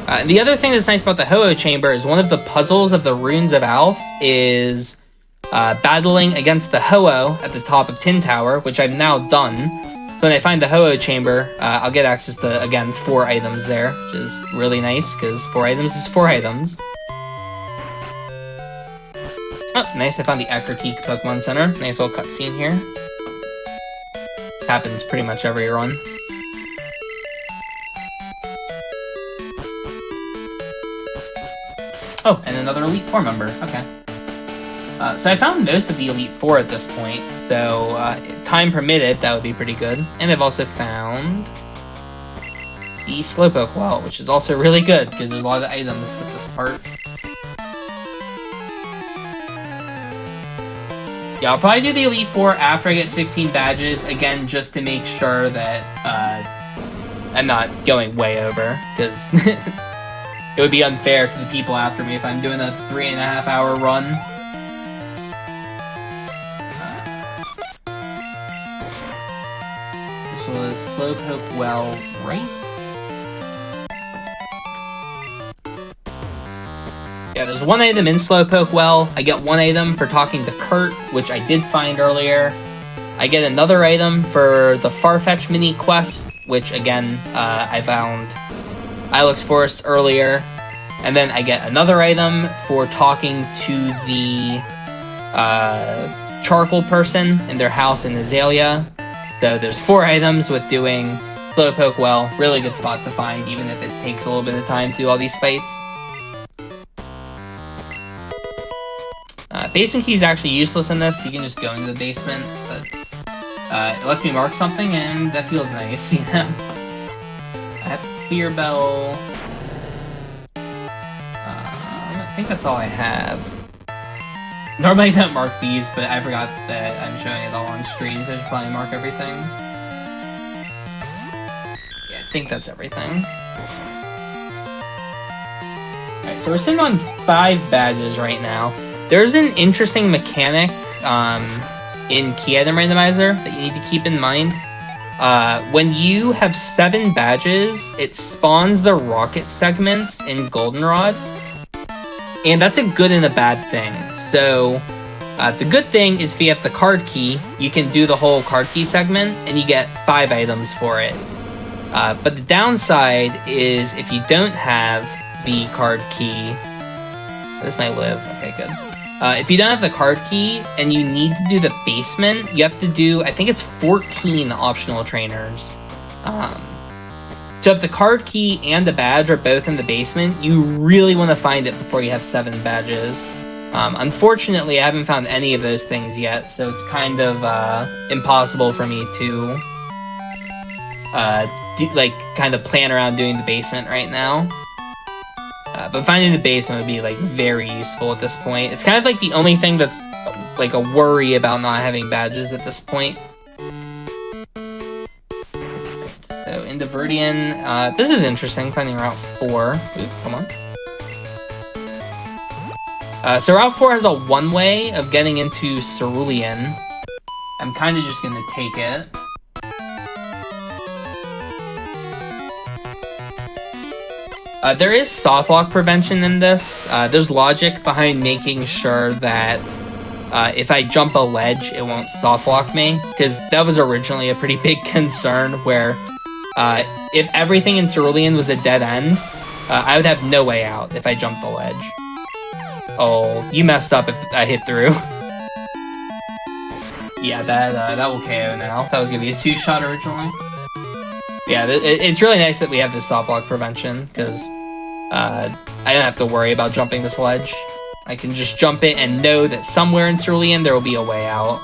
And the other thing that's nice about the Ho-Oh Chamber is one of the puzzles of the Runes of Alph is battling against the Ho-Oh at the top of Tin Tower, which I've now done. So when I find the Ho-Oh Chamber, I'll get access to, again, 4 items there, which is really nice, because 4 items is 4 items. Oh, nice, I found the Acropeak Pokemon Center. Nice little cutscene here. Happens pretty much every run. Oh, and another Elite Four member. Okay. So I found most of the Elite Four at this point, so time permitted, that would be pretty good. And I've also found the Slowpoke Well, which is also really good, because there's a lot of items with this part. Yeah, I'll probably do the Elite Four after I get 16 badges, again, just to make sure that I'm not going way over, because it would be unfair to the people after me if I'm doing a 3.5 hour run. This was Slowpoke Well, right? Yeah, there's 1 item in Slowpoke Well. I get 1 item for talking to Kurt, which I did find earlier. I get another item for the Farfetch mini quest, which again, I found Ilex Forest earlier. And then I get another item for talking to the charcoal person in their house in Azalea. So there's 4 items with doing Slowpoke Well. Really good spot to find, even if it takes a little bit of time to do all these fights. Basement key is actually useless in this. You can just go into the basement, but it lets me mark something, and that feels nice, you know? I have Clear Bell. I think that's all I have. Normally I don't mark these, but I forgot that I'm showing it all on stream, so I should probably mark everything. Yeah, I think that's everything. Alright, so we're sitting on 5 badges right now. There's an interesting mechanic in Key Item Randomizer that you need to keep in mind. When you have 7 badges, it spawns the rocket segments in Goldenrod. And that's a good and a bad thing. So, the good thing is if you have the card key, you can do the whole card key segment, and you get 5 items for it. But the downside is if you don't have the card key... This might live. Okay, good. If you don't have the card key and you need to do the basement, you have to do, I think it's 14 optional trainers. So if the card key and the badge are both in the basement, you really want to find it before you have 7 badges. Unfortunately, I haven't found any of those things yet, so it's kind of impossible for me to kind of plan around doing the basement right now. But finding the basement would be like very useful at this point. It's kind of like the only thing that's like a worry about not having badges at this point. So into Verdian, this is interesting, finding Route 4. Ooh, come on. So Route 4 has a one-way of getting into Cerulean. I'm kind of just gonna take it. There is softlock prevention in this. There's logic behind making sure that if I jump a ledge, it won't softlock me, because that was originally a pretty big concern where if everything in Cerulean was a dead end, I would have no way out if I jumped the ledge. Oh, you messed up if I hit through. Yeah, that will KO now. That was gonna be a 2-shot originally. Yeah, it's really nice that we have this softlock prevention, because I don't have to worry about jumping this ledge. I can just jump it and know that somewhere in Cerulean there will be a way out.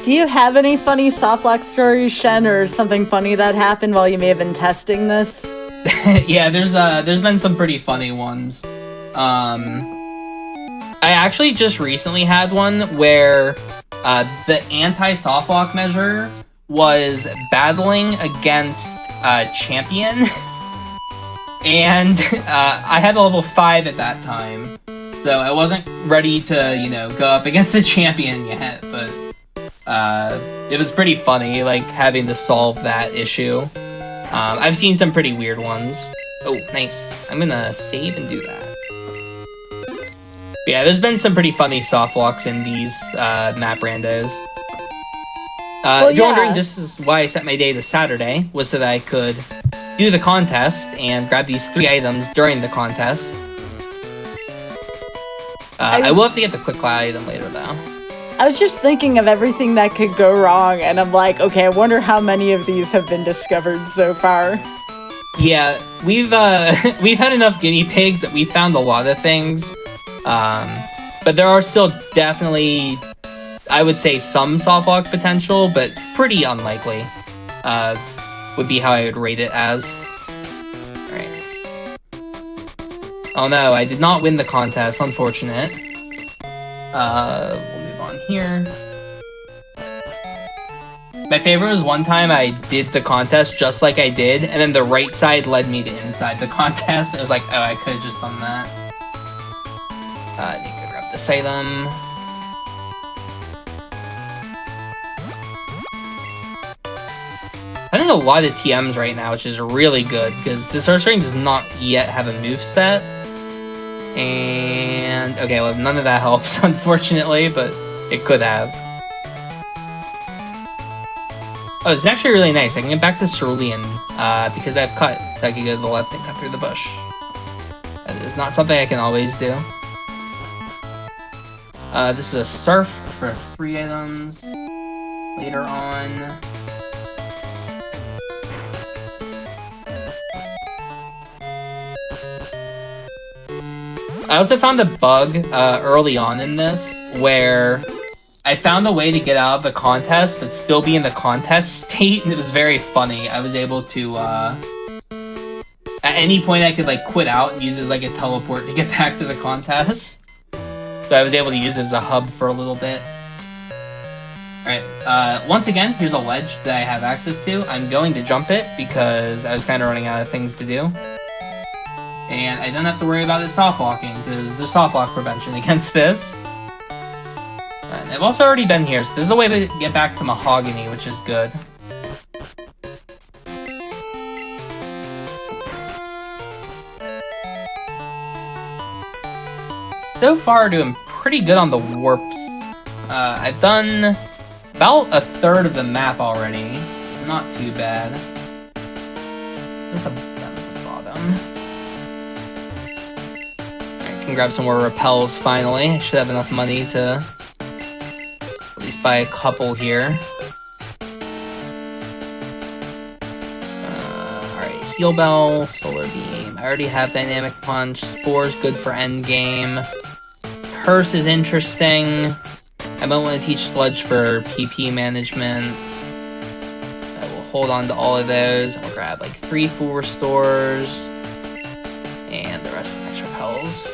Do you have any funny softlock stories, Shen, or something funny that happened while you may have been testing this? Yeah, there's been some pretty funny ones. I actually just recently had one where the anti-softlock measure was battling against Champion, and I had a level 5 at that time, so I wasn't ready to, go up against the Champion yet, but it was pretty funny, like, having to solve that issue. I've seen some pretty weird ones. Oh, nice. I'm gonna save and do that. But yeah, there's been some pretty funny softlocks in these map randos. If you're wondering, this is why I set my day to Saturday, was so that I could do the contest and grab these 3 items during the contest. I will have to get the quick cloud item later, though. I was just thinking of everything that could go wrong, and I'm like, okay, I wonder how many of these have been discovered so far. Yeah, we've had enough guinea pigs that we found a lot of things, but there are still definitely, I would say, some softlock potential, but pretty unlikely, would be how I would rate it as. Alright. Oh no, I did not win the contest, unfortunate. We'll move on here. My favorite was one time I did the contest just like I did, and then the right side led me to inside the contest. It was like, oh, I could have just done that. I need to grab this item. I think a lot of TMs right now, which is really good, because this Earthring does not yet have a moveset. And, okay, well, none of that helps, unfortunately, but it could have. Oh, it's actually really nice. I can get back to Cerulean, because I have cut, so I can go to the left and cut through the bush. That is not something I can always do. This is a Surf for 3 items. Later on. I also found a bug early on in this where I found a way to get out of the contest but still be in the contest state, and it was very funny. I was able to, at any point I could like quit out and use it as like a teleport to get back to the contest. So I was able to use it as a hub for a little bit. Alright, once again, here's a ledge that I have access to. I'm going to jump it because I was kind of running out of things to do. And I don't have to worry about it soft-locking, because there's soft-lock prevention against this. And I've also already been here, so this is a way to get back to Mahogany, which is good. So far, doing pretty good on the warps. I've done about a third of the map already. not too bad. Just down at the bottom. Alright, can grab some more repels finally. I should have enough money to at least buy a couple here. Alright, Heal Bell, Solar Beam. I already have Dynamic Punch. Spore's good for endgame. Curse is interesting. I might want to teach Sludge for PP management. I will hold on to all of those. I'll grab like 3 full restores and the rest of the extra repels.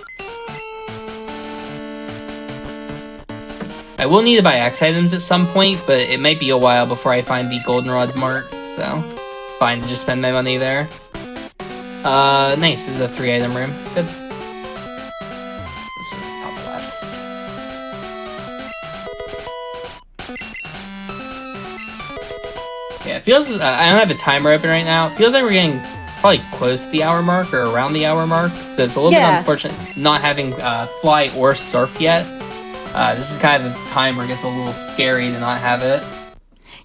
I will need to buy X items at some point, but it might be a while before I find the Goldenrod Mart, so fine to just spend my money there. Nice. This is a 3-item room. Good. This one's top left. Yeah, it feels... I don't have a timer open right now. It feels like we're getting probably close to the hour mark or around the hour mark. So it's a little bit unfortunate not having Fly or Surf yet. This is kind of the time where it gets a little scary to not have it.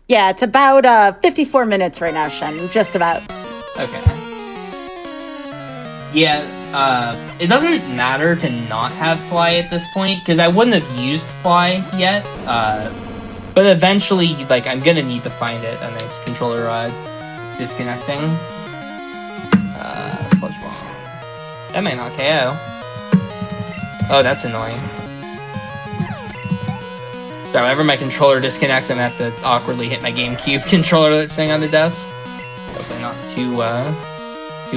Yeah, it's about 54 minutes right now, Shen. Just about. Okay. Yeah, it doesn't matter to not have Fly at this point, because I wouldn't have used Fly yet. But eventually, like, I'm gonna need to find it. A nice controller rod. Disconnecting. Sludge Bomb. That might not KO. Oh, that's annoying. So whenever my controller disconnects, I'm gonna have to awkwardly hit my GameCube controller that's sitting on the desk. Hopefully not too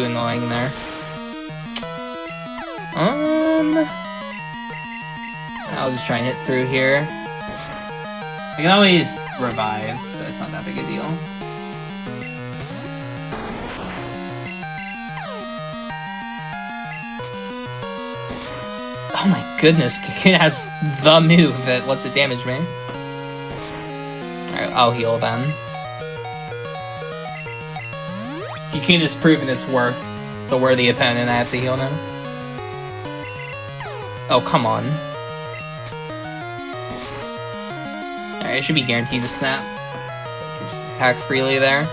annoying there. I'll just try and hit through here. I can always revive, so it's not that big a deal. Oh my goodness, Cocoon has the move that lets it damage me. Alright, I'll heal then. Cocoon has proven its worth. The worthy opponent, I have to heal now. Oh, come on. Alright, I should be guaranteed to snap. Attack freely there.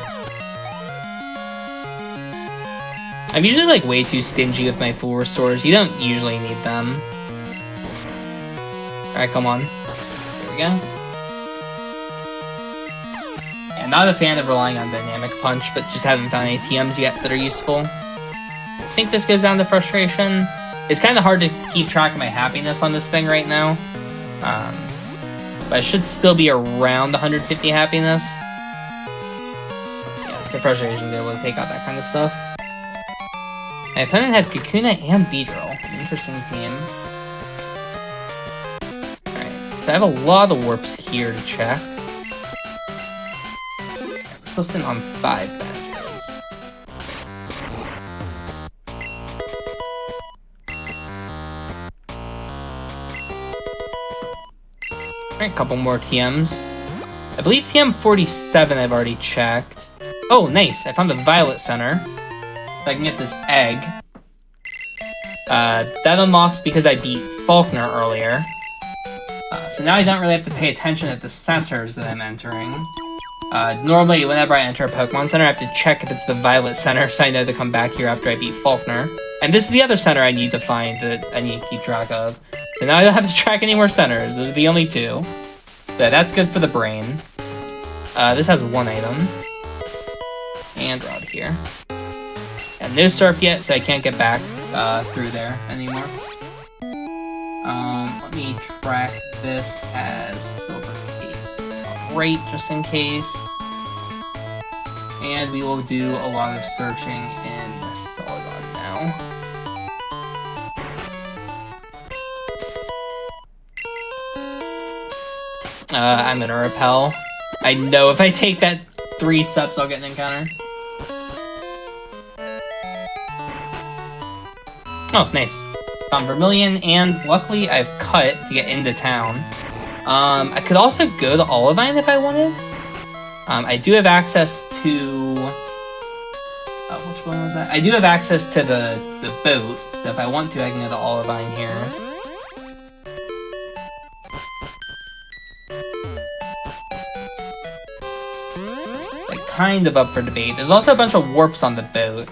I'm usually like way too stingy with my full restores. You don't usually need them. Alright, come on. There we go. Yeah, not a fan of relying on Dynamic Punch, but just haven't found any TMs yet that are useful. I think this goes down to frustration. It's kind of hard to keep track of my happiness on this thing right now. But I should still be around 150 happiness. Yeah, it's a frustration to be able to take out that kind of stuff. My opponent had Kakuna and Beedrill. Interesting team. Alright, so I have a lot of warps here to check. We're posting on 5 badges. Alright, a couple more TMs. I believe TM 47 I've already checked. Oh, nice! I found the Violet Center. I can get this egg. That unlocks because I beat Faulkner earlier. So now I don't really have to pay attention at the centers that I'm entering. Normally, whenever I enter a Pokemon Center, I have to check if it's the Violet Center, so I know to come back here after I beat Faulkner. And this is the other center I need to find that I need to keep track of. So now I don't have to track any more centers. Those are the only 2. So that's good for the brain. This has 1 item. And Rod here. And no Surf yet, so I can't get back through there anymore. Let me track this as Silver Cape. Right, just in case. And we will do a lot of searching in Celadon now. I'm gonna repel. I know if I take that 3 steps, I'll get an encounter. Oh, nice. Found Vermilion, and luckily I've cut to get into town. I could also go to Olivine if I wanted. I do have access to... which one was that? I do have access to the boat, so if I want to, I can go to Olivine here. Like, kind of up for debate. There's also a bunch of warps on the boat.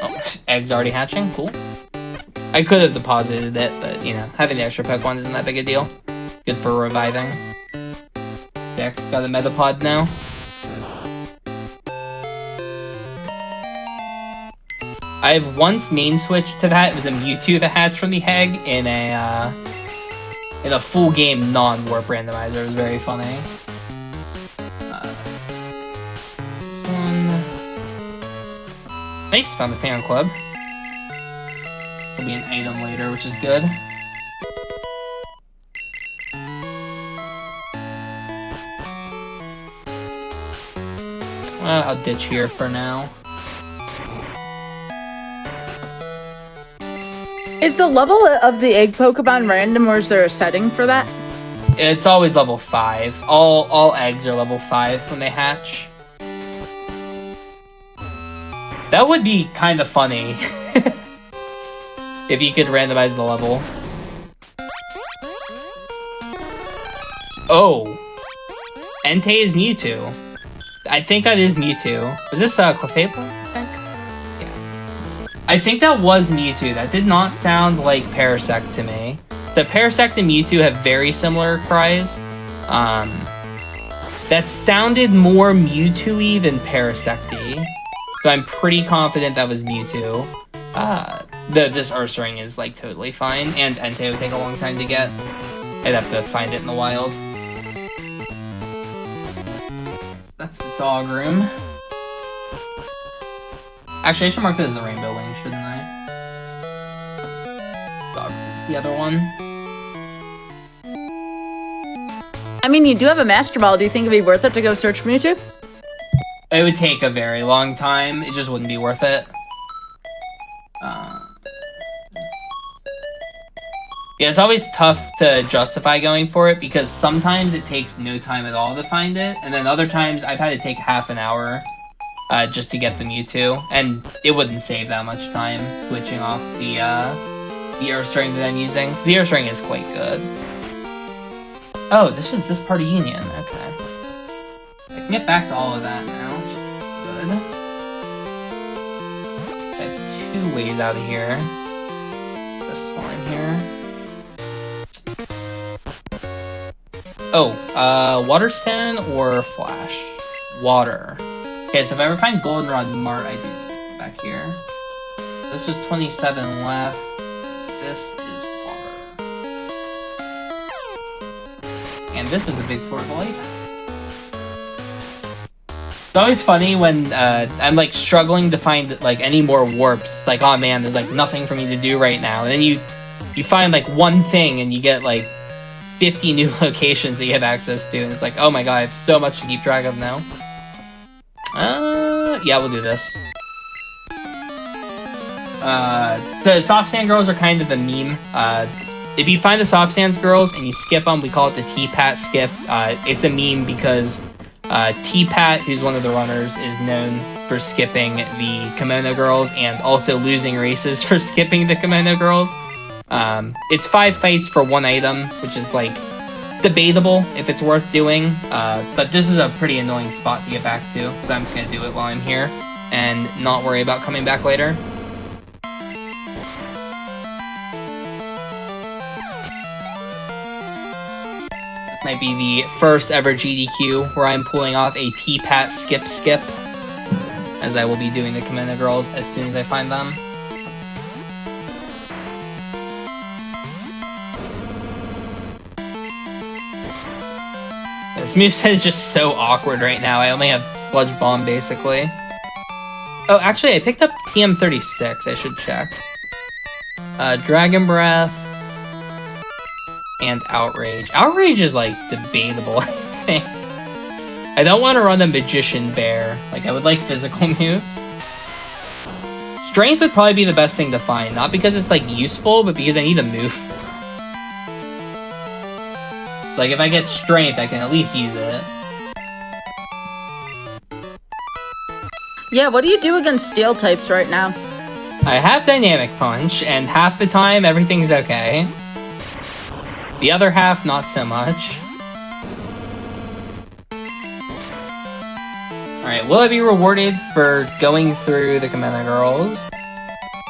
Oh, eggs already hatching? Cool. I could have deposited it, but, you know, having the extra Pokemon isn't that big a deal. Good for reviving. Deck, got a Metapod now. I've once main switched to that. It was a Mewtwo that hatched from the egg in a full game non-warp randomizer. It was very funny. This one. Nice, found the fan club. Will be an item later, which is good. I'll ditch here for now. Is the level of the egg Pokemon random, or is there a setting for that? It's always level 5. All eggs are level 5 when they hatch. That would be kind of funny. If you could randomize the level. Oh. Entei is Mewtwo. I think that is Mewtwo. Was this Clefable, I think? Yeah. I think that was Mewtwo. That did not sound like Parasect to me. The Parasect and Mewtwo have very similar cries. That sounded more Mewtwo-y than Parasect-y. So I'm pretty confident that was Mewtwo. This Ursaring is like totally fine, and Entei would take a long time to get. I'd have to find it in the wild. That's the dog room. Actually, I should mark this as the rainbow wing, shouldn't I? Dog room, the other one. I mean, you do have a Master Ball. Do you think it'd be worth it to go search for Mewtwo? It would take a very long time. It just wouldn't be worth it. Yeah, it's always tough to justify going for it because sometimes it takes no time at all to find it, and then other times I've had to take half an hour just to get the Mewtwo, and it wouldn't save that much time switching off the Ursaring that I'm using. The Ursaring is quite good. Oh, this was this part of Union. Okay. I can get back to all of that now, which is good. I have 2 ways out of here. This one here. Oh, Waterstone or Flash? Water. Okay, so if I ever find Goldenrod Mart, I do back here. This was 27 left. This is water. And this is the big Fort Light. It's always funny when I'm like struggling to find like any more warps. It's like, oh man, there's like nothing for me to do right now. And then you find like one thing and you get like 50 new locations that you have access to, and it's like, oh my god, I have so much to keep track of now. Yeah, we'll do this. The Soft Sand Girls are kind of a meme. If you find the Soft Sand Girls and you skip them, we call it the T-Pat skip. It's a meme because T-Pat, who's one of the runners, is known for skipping the Kimono Girls and also losing races for skipping the Kimono Girls. It's 5 fights for 1 item, which is like debatable if it's worth doing, but this is a pretty annoying spot to get back to, so I'm just gonna do it while I'm here and not worry about coming back later. This might be the first ever GDQ where I'm pulling off a T-Pat skip, as I will be doing the Kimono Girls as soon as I find them. This moveset is just so awkward right now. I only have Sludge Bomb, basically. Oh, actually, I picked up TM36. I should check. Dragon Breath. And Outrage. Outrage is, like, debatable, I think. I don't want to run a Magician Bear. Like, I would like physical moves. Strength would probably be the best thing to find. Not because it's, like, useful, but because I need a move. Like, if I get Strength, I can at least use it. Yeah, what do you do against Steel types right now? I have Dynamic Punch, and half the time, everything's okay. The other half, not so much. Alright, will I be rewarded for going through the Kimono Girls?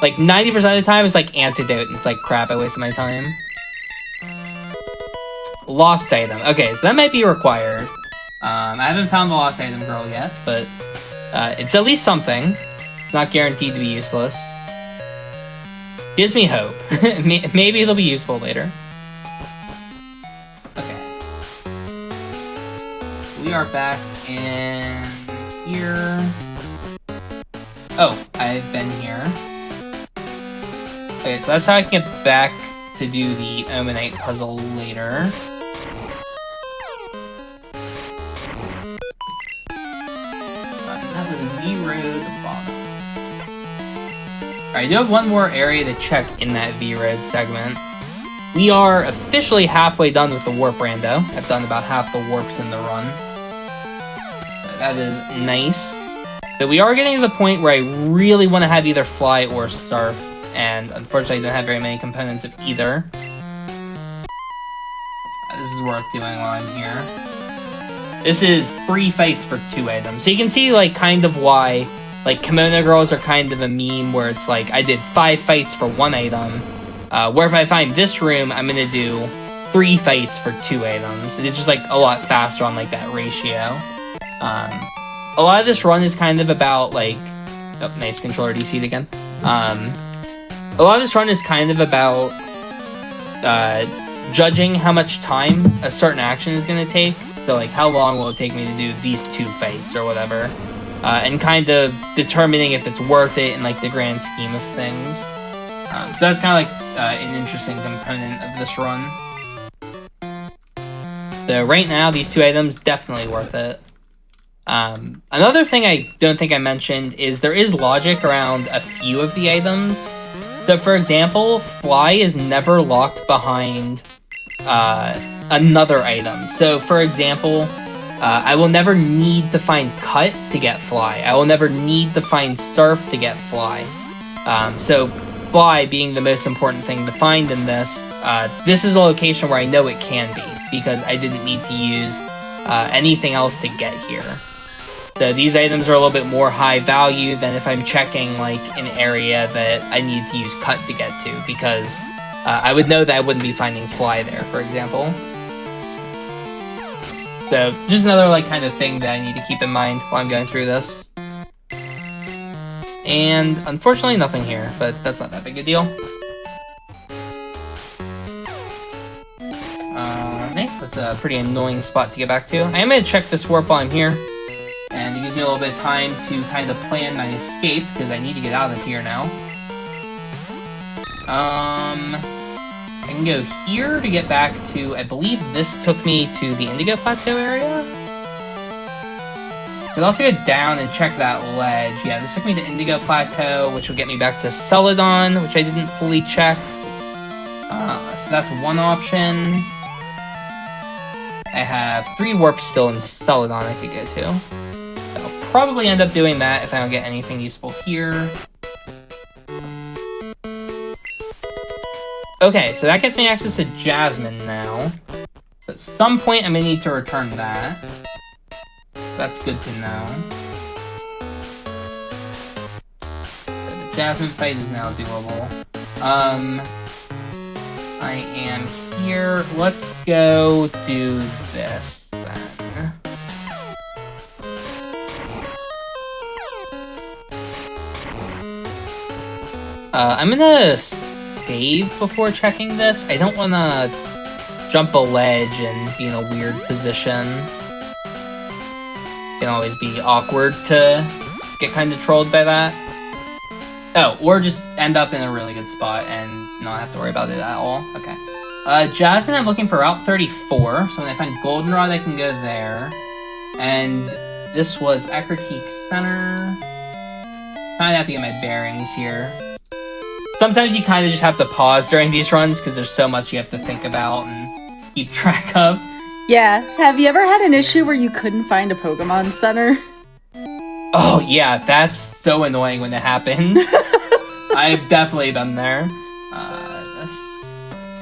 Like, 90% of the time, it's like antidote, and it's like, crap, I wasted my time. Lost item. Okay, so that might be required. I haven't found the lost item girl yet, but it's at least something. Not guaranteed to be useless. Gives me hope. Maybe it'll be useful later. Okay. We are back in here. Oh, I've been here. Okay, so that's how I can get back to do the Omanite puzzle later. That was V-Road at the bottom. Alright, I do have one more area to check in that V-Road segment. We are officially halfway done with the warp rando. I've done about half the warps in the run. That is nice. But we are getting to the point where I really want to have either Fly or Surf, and unfortunately I don't have very many components of either. This is worth doing while I'm here. This is 3 fights for 2 items. So you can see, like, kind of why, like, Kimono Girls are kind of a meme where it's like, I did 5 fights for 1 item, where if I find this room, I'm gonna do 3 fights for 2 items. It's just, like, a lot faster on, like, that ratio. A lot of this run is kind of about, like... Oh, nice controller DC'd again. A lot of this run is kind of about judging how much time a certain action is going to take. So, like, how long will it take me to do these 2 fights or whatever. And kind of determining if it's worth it in, like, the grand scheme of things. So that's kind of, like, an interesting component of this run. So right now, these 2 items, definitely worth it. Another thing I don't think I mentioned is there is logic around a few of the items. So, for example, Fly is never locked behind another item. So, for example, I will never need to find Cut to get Fly. I will never need to find Surf to get Fly. So, Fly being the most important thing to find in this, this is a location where I know it can be, because I didn't need to use anything else to get here. So these items are a little bit more high value than if I'm checking, like, an area that I need to use Cut to get to, because I would know that I wouldn't be finding Fly there, for example. So, just another, like, kind of thing that I need to keep in mind while I'm going through this. And, unfortunately, nothing here, but that's not that big a deal. Nice, that's a pretty annoying spot to get back to. I am going to check this warp while I'm here. And it gives me a little bit of time to kind of plan my escape, because I need to get out of here now. I can go here to get back to, I believe this took me to the Indigo Plateau area? I'll also go down and check that ledge. Yeah, this took me to Indigo Plateau, which will get me back to Celadon, which I didn't fully check. So that's one option. I have 3 warps still in Celadon I could go to. I'll probably end up doing that if I don't get anything useful here. Okay, so that gets me access to Jasmine now. So at some point, I'm going to need to return that. That's good to know. So the Jasmine fight is now doable. I am here. Let's go do this then. I'm gonna save before checking this. I don't want to jump a ledge and be in a weird position. It can always be awkward to get kind of trolled by that. Oh, or just end up in a really good spot and not have to worry about it at all. Okay. Jasmine, I'm looking for Route 34. So when I find Goldenrod, I can go there. And this was Acrotique Center. Kind of have to get my bearings here. Sometimes you kind of just have to pause during these runs because there's so much you have to think about and keep track of. Yeah. Have you ever had an issue where you couldn't find a Pokemon Center? Oh, yeah. That's so annoying when it happened. I've definitely been there.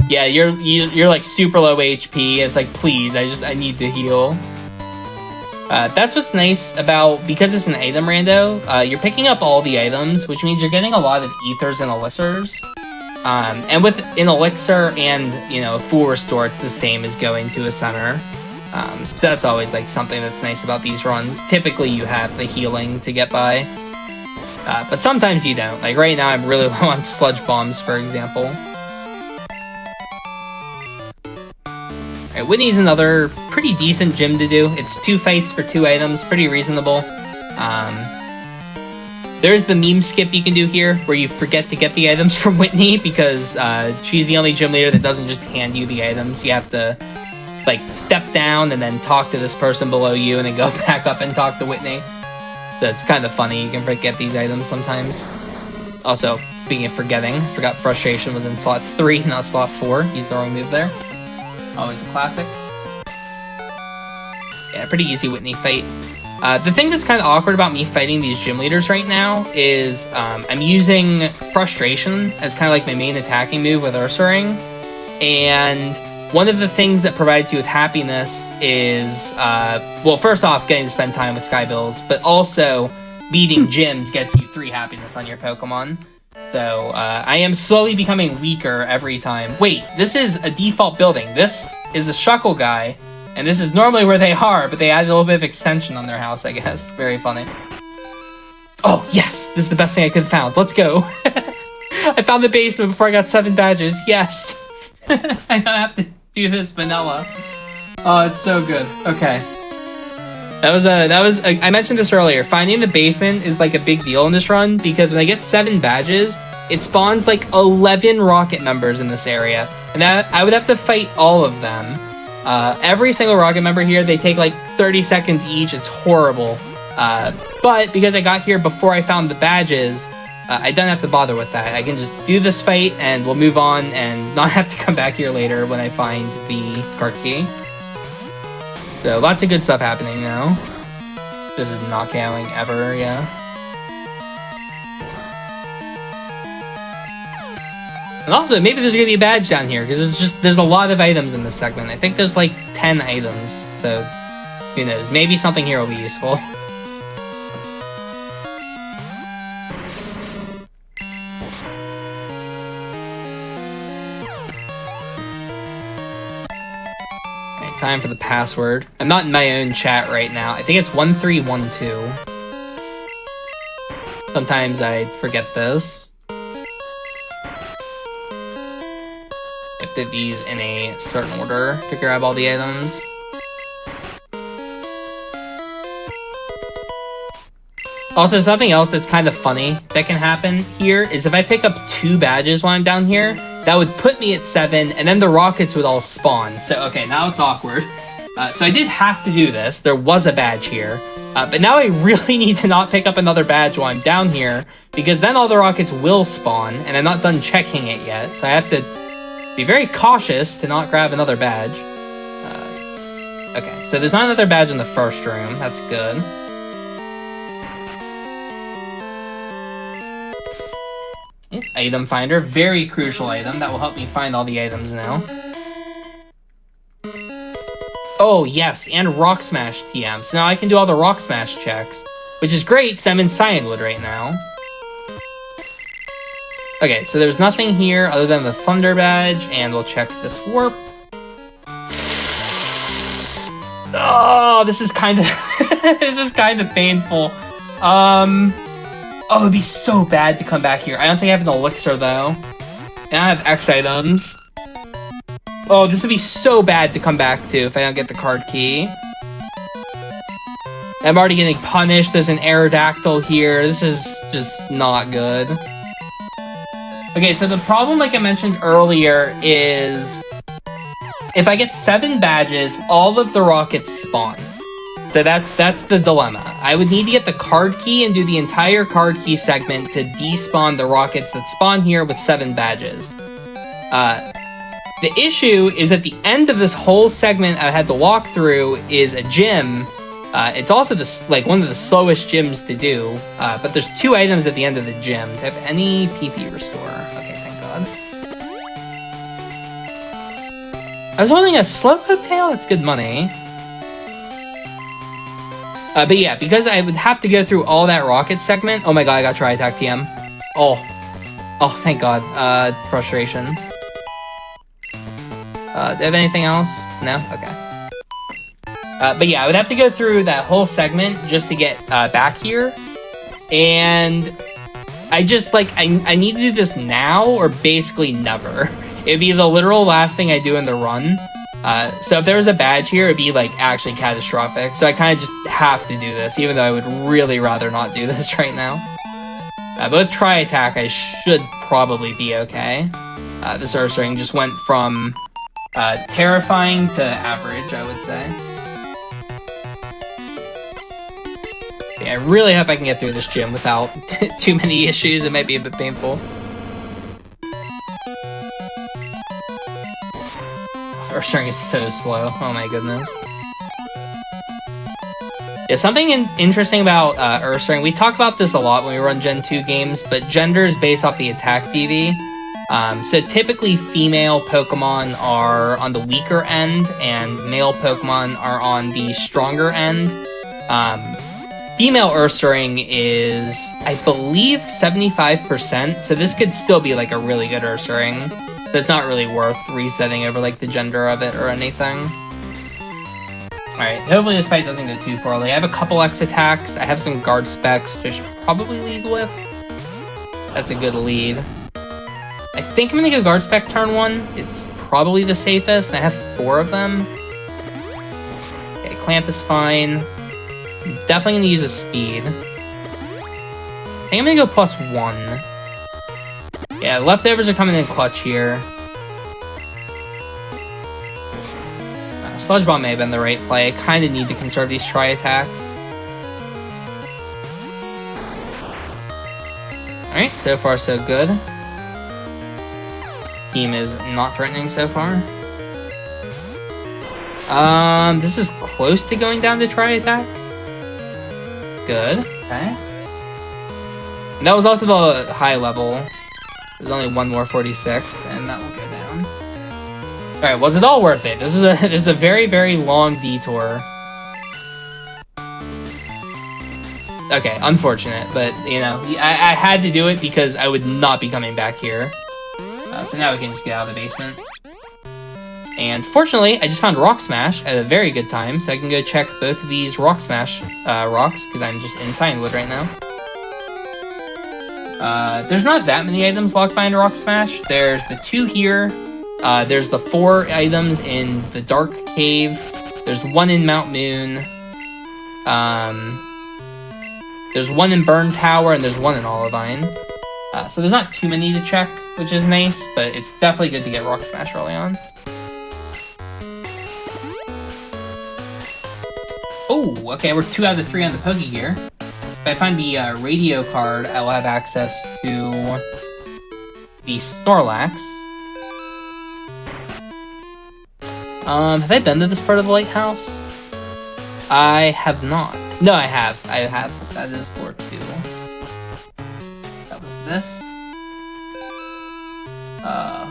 Yeah, you're like super low HP. It's like, please, I need to heal. That's what's nice about, because it's an item rando, you're picking up all the items, which means you're getting a lot of ethers and elixirs. And with an elixir and, you know, full restore, it's the same as going to a center. So that's always like something that's nice about these runs. Typically you have the healing to get by. But sometimes you don't. Like right now I'm really low on sludge bombs, for example. Alright, Whitney's another pretty decent gym to do. It's 2 fights for 2 items, pretty reasonable. There's the meme skip you can do here, where you forget to get the items from Whitney, because she's the only gym leader that doesn't just hand you the items. You have to, like, step down and then talk to this person below you, and then go back up and talk to Whitney. So it's kind of funny, you can forget these items sometimes. Also, speaking of forgetting, I forgot Frustration was in slot 3, not slot 4. Used the wrong move there. Always a classic. Yeah, pretty easy Whitney fight. The thing that's kind of awkward about me fighting these gym leaders right now is I'm using Frustration as kind of like my main attacking move with Ursaring. And one of the things that provides you with happiness is, well, first off, getting to spend time with Skybilz, but also beating gyms gets you 3 happiness on your Pokemon. So I am slowly becoming weaker every time. Wait, this is a default building. This is the Shuckle guy. And this is normally where they are, but they added a little bit of extension on their house, I guess. Very funny. Oh, yes! This is the best thing I could have found. Let's go! I found the basement before I got 7 badges. Yes! I don't have to do this vanilla. Oh, it's so good. Okay. I mentioned this earlier. Finding the basement is like a big deal in this run, because when I get 7 badges, it spawns like 11 rocket members in this area. And I would have to fight all of them. Every single rocket member here, they take like 30 seconds each. It's horrible. But because I got here before I found the badges, I don't have to bother with that. I can just do this fight and we'll move on and not have to come back here later when I find the card key. So lots of good stuff happening now. This is not going ever, yeah. And also, maybe there's gonna be a badge down here, because there's a lot of items in this segment. I think there's like 10 items, so who knows? Maybe something here will be useful. Alright, time for the password. I'm not in my own chat right now. I think it's 1312. Sometimes I forget this. These in a certain order to grab all the items. Also, something else that's kind of funny that can happen here is if I pick up 2 badges while I'm down here, that would put me at 7, and then the rockets would all spawn. So, okay, now it's awkward. So I did have to do this. There was a badge here. But now I really need to not pick up another badge while I'm down here, because then all the rockets will spawn, and I'm not done checking it yet. So I have to be very cautious to not grab another badge. Okay, so there's not another badge in the first room. That's good. Item finder, very crucial item. That will help me find all the items now. Oh, yes, and Rock Smash TM. So now I can do all the Rock Smash checks, which is great because I'm in Cyanwood right now. Okay, so there's nothing here other than the Thunder Badge, and we'll check this warp. Oh, this is kind of this is kind of painful. Oh, it'd be so bad to come back here. I don't think I have an elixir though, and I have X items. Oh, this would be so bad to come back to if I don't get the card key. I'm already getting punished. There's an Aerodactyl here. This is just not good. Okay, so the problem, like I mentioned earlier, is if I get 7 badges, all of the rockets spawn. So that's the dilemma. I would need to get the card key and do the entire card key segment to despawn the rockets that spawn here with 7 badges. The issue is at the end of this whole segment I had to walk through is a gym. It's also one of the slowest gyms to do, but there's 2 items at the end of the gym. Do I have any PP restore? Okay, thank God. I was holding a Slowpoke tail? That's good money. But yeah, because I would have to go through all that rocket segment. Oh my god, I got Tri-Attack TM. Oh, thank god. Frustration. Do I have anything else? No? Okay. But yeah, I would have to go through that whole segment just to get back here. And I just, like, I need to do this now or basically never. It'd be the literal last thing I do in the run. So if there was a badge here, it'd be, like, actually catastrophic. So I kind of just have to do this, even though I would really rather not do this right now. Both Tri-Attack, I should probably be okay. This Ursaring just went from terrifying to average, I would say. Yeah, I really hope I can get through this gym without too many issues. It might be a bit painful. Ursaring is so slow. Oh my goodness. Yeah, something interesting about Ursaring, we talk about this a lot when we run Gen 2 games, but gender is based off the attack PV. So typically female Pokemon are on the weaker end, and male Pokemon are on the stronger end. Female Ursaring is, I believe, 75%, so this could still be like a really good Ursaring. So it's not really worth resetting over like the gender of it or anything. Alright, hopefully this fight doesn't go too poorly. I have a couple X attacks, I have some guard specs, which I should probably lead with. That's a good lead. I think I'm gonna go guard spec turn 1. It's probably the safest, and I have 4 of them. Okay, clamp is fine. I'm definitely gonna use a speed. I think I'm gonna go +1. Yeah, leftovers are coming in clutch here. Sludge Bomb may have been the right play. I kind of need to conserve these Tri-Attacks. Alright, so far so good. Team is not threatening so far. This is close to going down to Tri-Attack. Good. Okay. And that was also the high level. There's only one more 46, and that will go down. Alright, was it all worth it? This is a very, very long detour. Okay, unfortunate, but, you know, I had to do it because I would not be coming back here. So now we can just get out of the basement. And fortunately, I just found Rock Smash at a very good time, so I can go check both of these Rock Smash rocks, because I'm just in Signwood right now. There's not that many items locked behind Rock Smash. There's the 2 here. There's the 4 items in the Dark Cave. There's 1 in Mount Moon. There's 1 in Burn Tower, and there's 1 in Olivine. So there's not too many to check, which is nice, but it's definitely good to get Rock Smash early on. Oh, okay, we're 2 out of 3 on the Pokegear. If I find the radio card, I will have access to the Snorlax. Have I been to this part of the lighthouse? I have not. No, I have. I have. That is floor 2. That was this.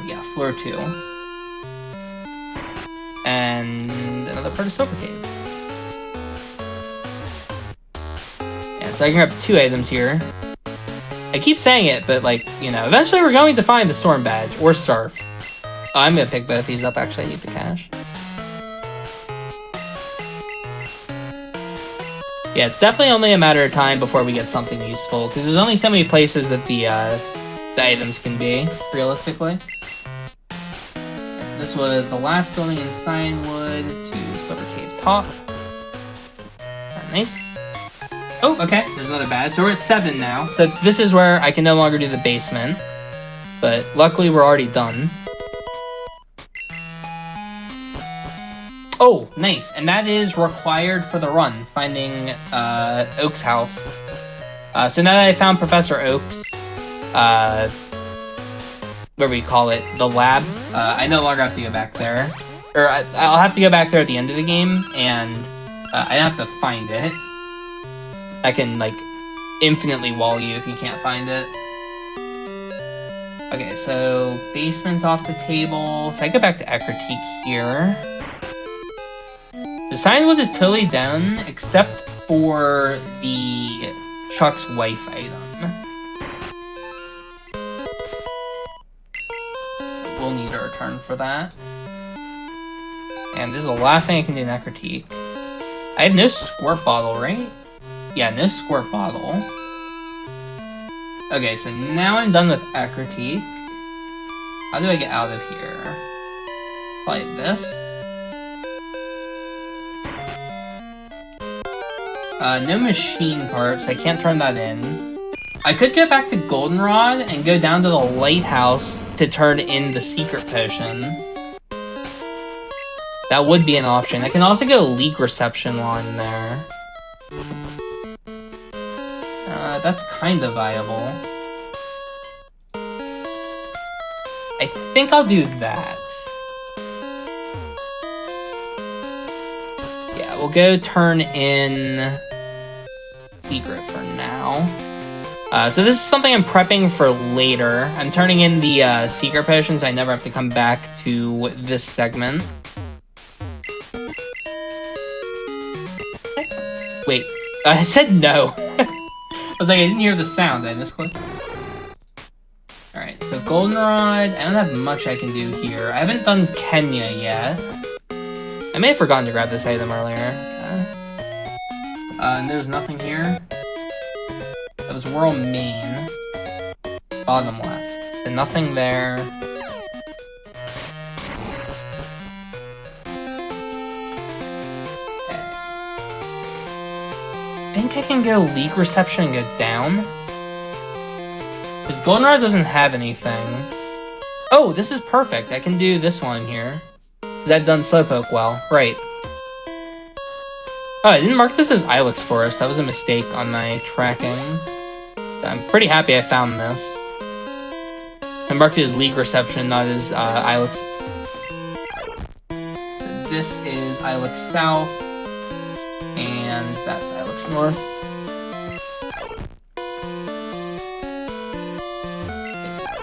Yeah, floor 2. And another part of Silver Cave. So I can grab 2 items here. I keep saying it, but like, you know, eventually we're going to find the Storm Badge, or Surf. Oh, I'm gonna pick both these up, actually I need the cash. Yeah, it's definitely only a matter of time before we get something useful, because there's only so many places that the items can be, realistically. So this was the last building in Signwood to Silver Cave Top. Very nice. Oh, okay, there's another badge. So we're at 7 now. So this is where I can no longer do the basement. But luckily we're already done. Oh, nice. And that is required for the run, finding Oak's house. So now that I found Professor Oak's, what do we call it? The lab. I no longer have to go back there. Or I'll have to go back there at the end of the game, and I don't have to find it. I can, like, infinitely wall you if you can't find it. Okay, so basement's off the table. So I go back to Ekritique here. The Signwood is totally done, except for the Chuck's wife item. We'll need a return for that. And this is the last thing I can do in Ekritique. I have no squirt bottle, right? Yeah, no squirt bottle. Okay, so now I'm done with Ekritique. How do I get out of here? Like this. No machine parts, I can't turn that in. I could go back to Goldenrod and go down to the lighthouse to turn in the secret potion. That would be an option. I can also go leak reception while I'm there. That's kind of viable. I think I'll do that. Yeah, we'll go turn in secret for now. So this is something I'm prepping for later. I'm turning in the secret potions. I never have to come back to this segment. Wait, I said no. I was like, I didn't hear the sound. Did I misclick? Alright, so Goldenrod. I don't have much I can do here. I haven't done Kenya yet. I may have forgotten to grab this item earlier. And there's nothing here. That was World Main. Bottom left. So nothing there. I think I can go leak reception and go down. Because Goldenrod doesn't have anything. Oh, this is perfect. I can do this one here. Because I've done Slowpoke well. Right. Oh, I didn't mark this as Ilex Forest. That was a mistake on my tracking. I'm pretty happy I found this. I marked it as leak reception, not as Ilex. This is Ilex South. And that's Ilex North.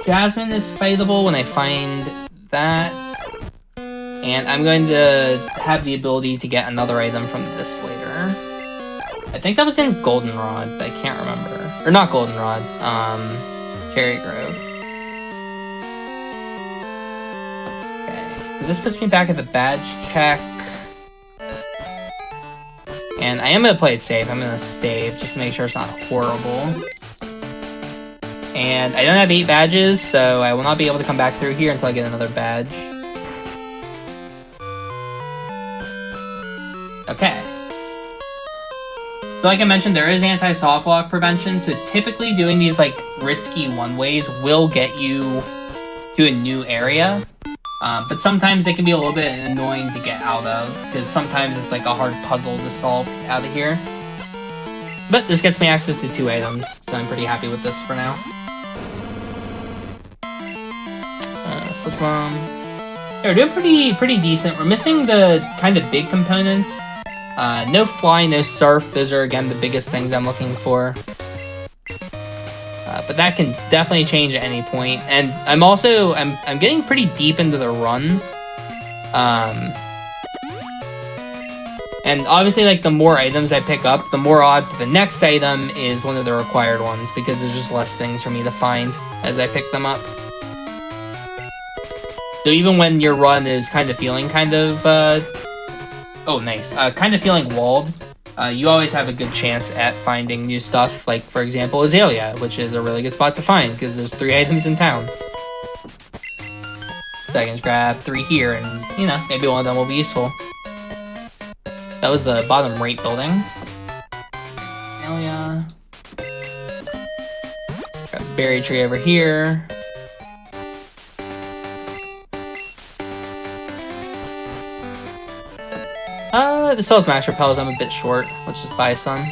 Jasmine is fightable when I find that. And I'm going to have the ability to get another item from this later. I think that was in Goldenrod, but I can't remember. Or not Goldenrod, Cherry Grove. Okay, so this puts me back at the badge check. And I am going to play it safe. I'm going to save just to make sure it's not horrible. And I don't have 8 badges, so I will not be able to come back through here until I get another badge. Okay. So like I mentioned, there is anti-soft lock prevention, so typically doing these like risky one-ways will get you to a new area. But sometimes they can be a little bit annoying to get out of, because sometimes it's like a hard puzzle to solve to get out of here. But this gets me access to 2 items, so I'm pretty happy with this for now. Switch bomb. Yeah, we're doing pretty decent. We're missing the kind of big components. No fly, no surf. Those are again the biggest things I'm looking for. But that can definitely change at any point. And I'm also I'm getting pretty deep into the run. And obviously, like, the more items I pick up, the more odds that the next item is one of the required ones, because there's just less things for me to find as I pick them up. So even when your run is kind of feeling kind of feeling walled, you always have a good chance at finding new stuff, like, for example, Azalea, which is a really good spot to find, because there's 3 items in town. So I can just grab 3 here, and, you know, maybe one of them will be useful. That was the bottom right building. Azalea. Got the berry tree over here. This sells max repels. I'm a bit short. Let's just buy some.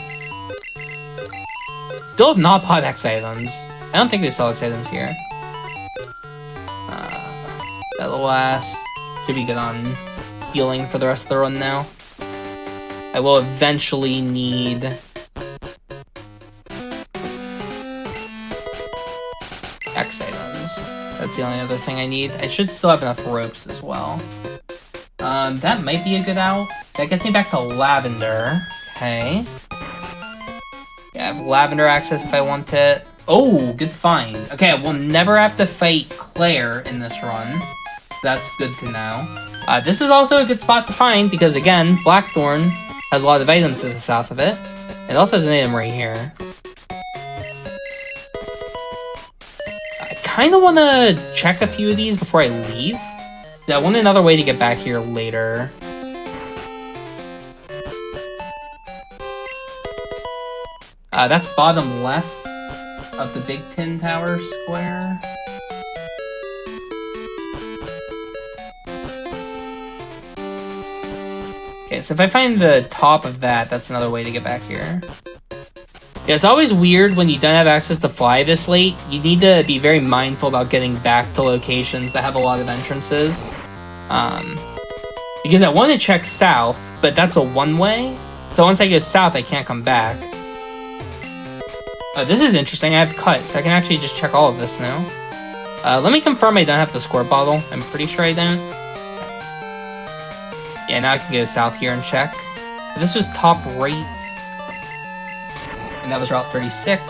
Still have not bought X items. I don't think they sell X items here. That'll last. Should be good on healing for the rest of the run now. I will eventually need X items. That's the only other thing I need. I should still have enough ropes as well. That might be a good out. That gets me back to Lavender. Okay. Yeah, I have Lavender access if I want it. Oh, good find. Okay, I will never have to fight Claire in this run. That's good to know. This is also a good spot to find because, again, Blackthorn has a lot of items to the south of it. It also has an item right here. I kind of want to check a few of these before I leave. I want another way to get back here later. That's bottom left of the Big Tin Tower square. Okay, so if I find the top of that, that's another way to get back here. Yeah, it's always weird when you don't have access to fly this late. You need to be very mindful about getting back to locations that have a lot of entrances. Because I want to check south, but that's a one-way. So once I go south, I can't come back. This is interesting. I have cut, so I can actually just check all of this now. Let me confirm I don't have the squirt bottle. I'm pretty sure I don't. Yeah, now I can go south here and check. This was top right. And that was Route 36.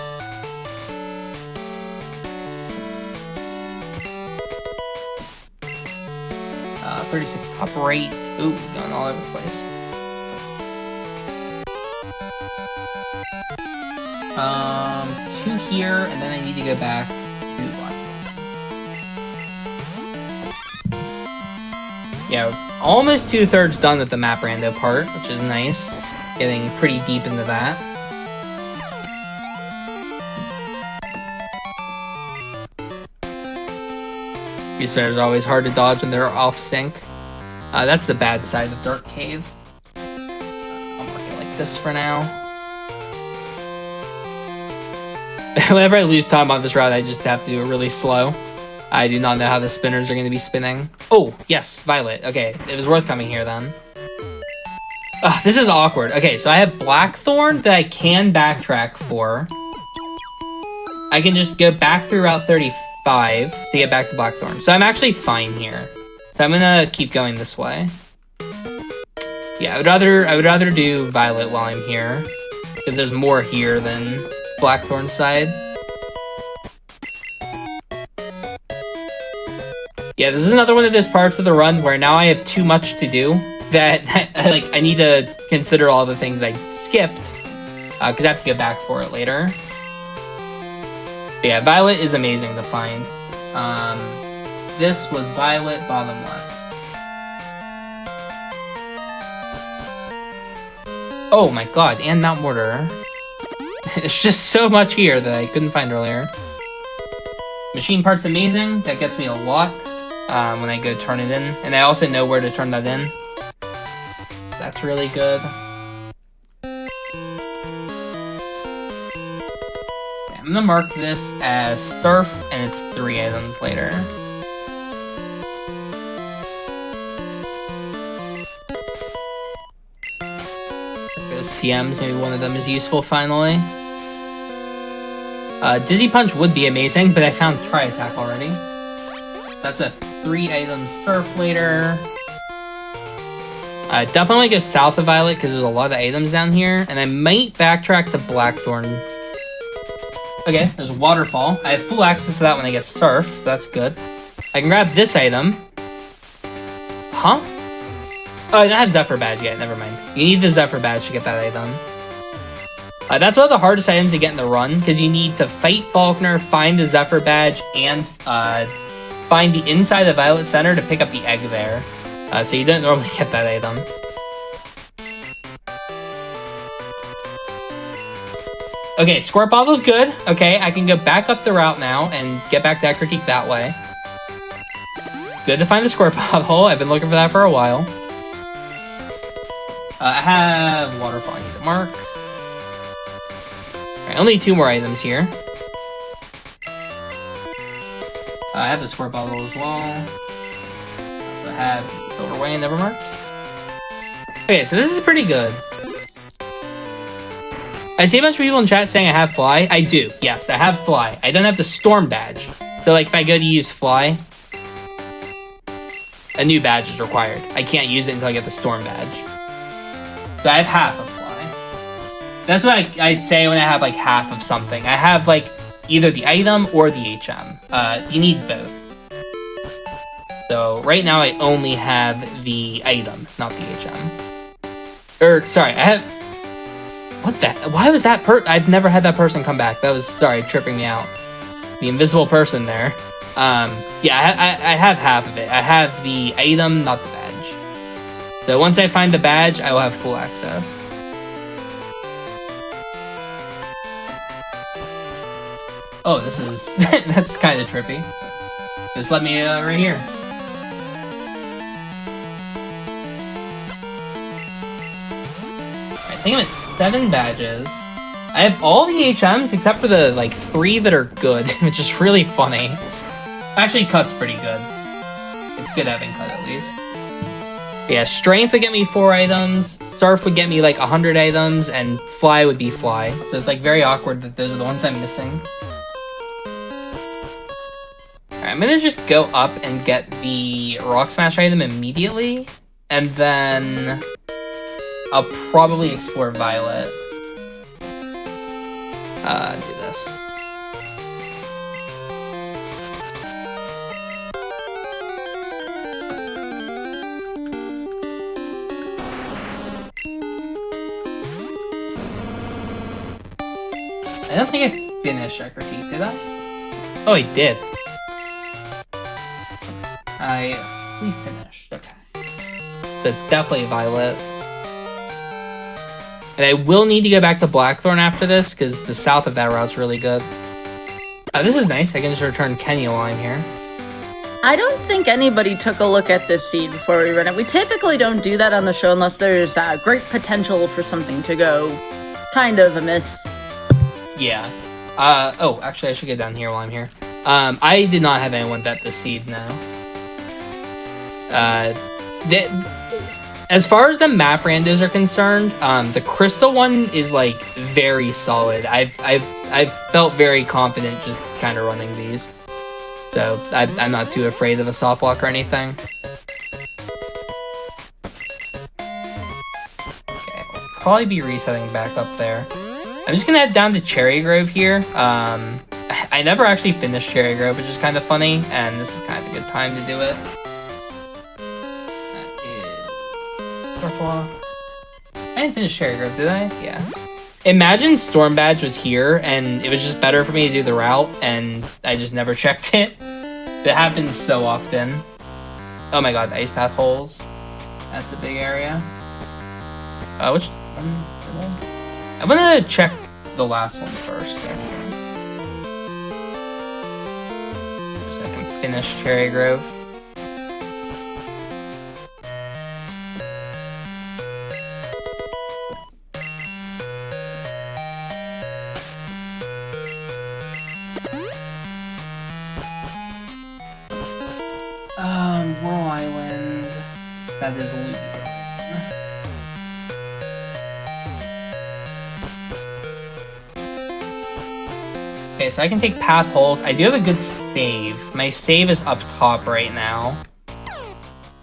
Uh, 36 top right. Ooh, going all over the place. Two here, and then I need to go back to one. Yeah, almost 2/3 done with the map rando part, which is nice. Getting pretty deep into that. These spinners are always hard to dodge when they're off sync. That's the bad side of Dark Cave. I'll mark it like this for now. Whenever I lose time on this route, I just have to do it really slow. I do not know how the spinners are going to be spinning. Oh, yes, Violet. Okay, it was worth coming here then. Ugh, this is awkward. Okay, so I have Blackthorn that I can backtrack for. I can just go back through Route 35 to get back to Blackthorn. So I'm actually fine here. So I'm gonna keep going this way. Yeah, I would rather do Violet while I'm here, because there's more here than Blackthorn side. Yeah, this is another one of those parts of the run where now I have too much to do that like I need to consider all the things I skipped because I have to go back for it later. But yeah, Violet is amazing to find. This was Violet bottom left. Oh my god, and Mount Mortar. There's just so much here that I couldn't find earlier. Machine part's amazing. That gets me a lot when I go turn it in. And I also know where to turn that in. That's really good. Okay, I'm gonna mark this as Surf, and it's 3 items later. Those TMs, maybe one of them is useful finally. Dizzy Punch would be amazing, but I found Tri Attack already. That's a 3 item Surf later. Definitely go south of Violet because there's a lot of items down here, and I might backtrack to Blackthorn. Okay, there's a waterfall. I have full access to that when I get Surf, so that's good. I can grab this item. Huh? Oh, I don't have Zephyr Badge yet, never mind. You need the Zephyr Badge to get that item. That's one of the hardest items to get in the run, because you need to fight Faulkner, find the Zephyr Badge, and find the inside of Violet Center to pick up the egg there. So you don't normally get that item. Okay, Squirt Bottle's good. Okay, I can go back up the route now and get back to Ecruteak that way. Good to find the Squirt Bottle. I've been looking for that for a while. I have Waterfall I need to mark. Alright, only 2 more items here. I have the Squirt Bottle as well. I have Silver Wayne, never marked. Okay, so this is pretty good. I see a bunch of people in chat saying I have Fly. I do, yes, I have Fly. I don't have the Storm Badge. So like if I go to use fly, a new badge is required. I can't use it until I get the storm badge. So I have half of fly. That's what I say when I have like half of something. I have like either the item or the HM. You need both. So right now I only have the item, not the HM. Sorry, I have... What the... Why was that I've never had that person come back. That was, sorry, tripping me out. The invisible person there. Yeah, I have half of it. I have the item, not the badge. So once I find the badge, I will have full access. Oh, this is... that's kind of trippy. Just let me right here. I think I'm at 7 badges. I have all the HMs except for the, like, 3 that are good, which is really funny. Actually, Cut's pretty good. It's good having Cut, at least. Yeah, Strength would get me 4 items, Surf would get me, like, 100 items, and Fly would be Fly. So it's, like, very awkward that those are the ones I'm missing. Alright, I'm gonna just go up and get the Rock Smash item immediately, and then... I'll probably explore Violet. Do this. I don't think I finished Check Repeat, did I? Oh, I did. We finished, okay. So it's definitely Violet. And I will need to go back to Blackthorn after this, because the south of that route's really good. This is nice. I can just return Kenya while I'm here. I don't think anybody took a look at this seed before we run it. We typically don't do that on the show unless there's great potential for something to go kind of amiss. Yeah. Oh, actually, I should get down here while I'm here. I did not have anyone bet this seed now. As far as the map randos are concerned, the crystal one is like very solid. I've felt very confident just kind of running these, so I'm not too afraid of a soft lock or anything. Okay, I'll probably be resetting back up there. I'm just gonna head down to Cherry Grove here. I never actually finished Cherry Grove, which is kind of funny, and this is kind of a good time to do it. I didn't finish Cherry Grove, did I? Yeah. Imagine Storm Badge was here, and it was just better for me to do the route, and I just never checked it. That happens so often. Oh my god, the Ice Path holes. That's a big area. Which one? I'm gonna check the last one first. So I can finish Cherry Grove. Whirl Island. That is loot. Okay, so I can take path holes. I do have a good save. My save is up top right now. So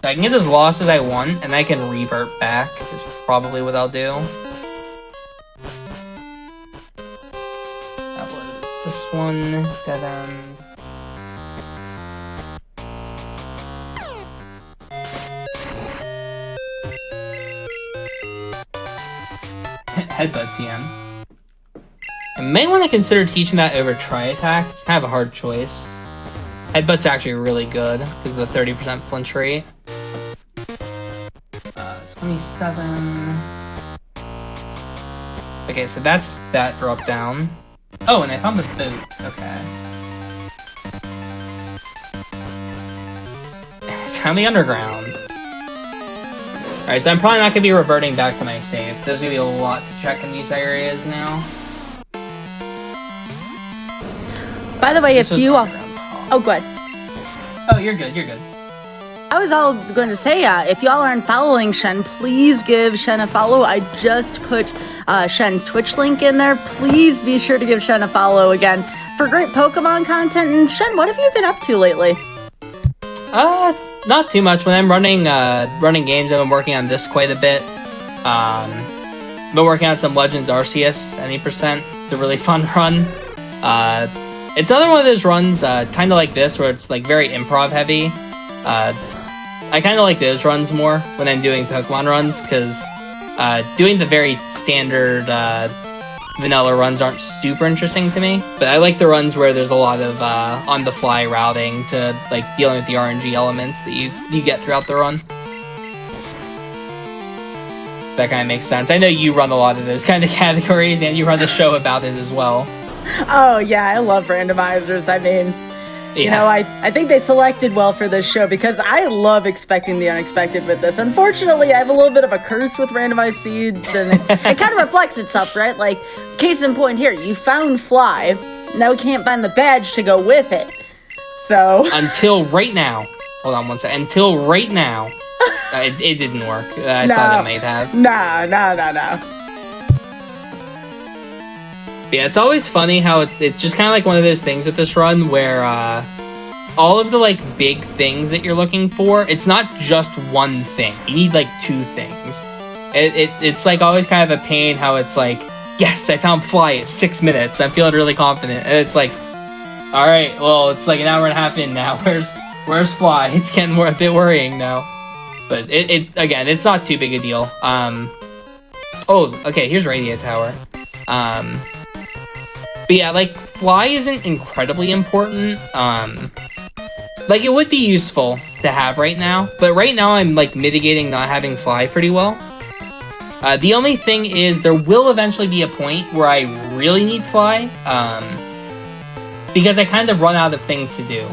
I can get as lost as I want, and I can revert back, is probably what I'll do. That was this one, dead end. Headbutt TM. I may want to consider teaching that over Tri-Attack. It's kind of a hard choice. Headbutt's actually really good because of the 30% flinch rate. 27. Okay, so that's that drop down. Oh, and I found the boat. Okay. I found the underground. Alright, so I'm probably not going to be reverting back to my save. There's going to be a lot to check in these areas now. By the way, if you all... Oh, go ahead. Oh, you're good, you're good. I was all going to say, if y'all aren't following Shen, please give Shen a follow. I just put Shen's Twitch link in there. Please be sure to give Shen a follow again. for great Pokemon content. And Shen, what have you been up to lately? Not too much. When I'm running games, I've been working on this quite a bit. Been working on some Legends Arceus, any percent. It's a really fun run. It's another one of those runs, kind of like this, where it's like very improv heavy. I kind of like those runs more when I'm doing Pokemon runs, because doing the very standard vanilla runs aren't super interesting to me. But I like the runs where there's a lot of on-the-fly routing to like dealing with the RNG elements that you get throughout the run. That kind of makes sense. I know you run a lot of those kind of categories, and you run the show about it as well. Oh yeah, I love randomizers. I mean, you know, I think they selected well for this show, because I love expecting the unexpected with this. Unfortunately, I have a little bit of a curse with randomized seeds, and it kind of reflects itself, right? Like, case in point here, you found Fly, now we can't find the badge to go with it. So... Until right now. Hold on one second. Until right now. It didn't work. I thought it might have. No. Yeah, it's always funny how it's just kind of like one of those things with this run where all of the like big things that you're looking for, it's not just one thing. You need like two things. It's like always kind of a pain how it's like, yes, I found Fly at 6 minutes. I'm feeling really confident. And it's like, all right, well, it's like an hour and a half in now. Where's Fly? It's getting a bit worrying now. But again, it's not too big a deal. Oh, okay, here's Radio Tower. But yeah, like, Fly isn't incredibly important. Like, it would be useful to have right now, but right now I'm, like, mitigating not having Fly pretty well. The only thing is, there will eventually be a point where I really need Fly, because I kind of run out of things to do.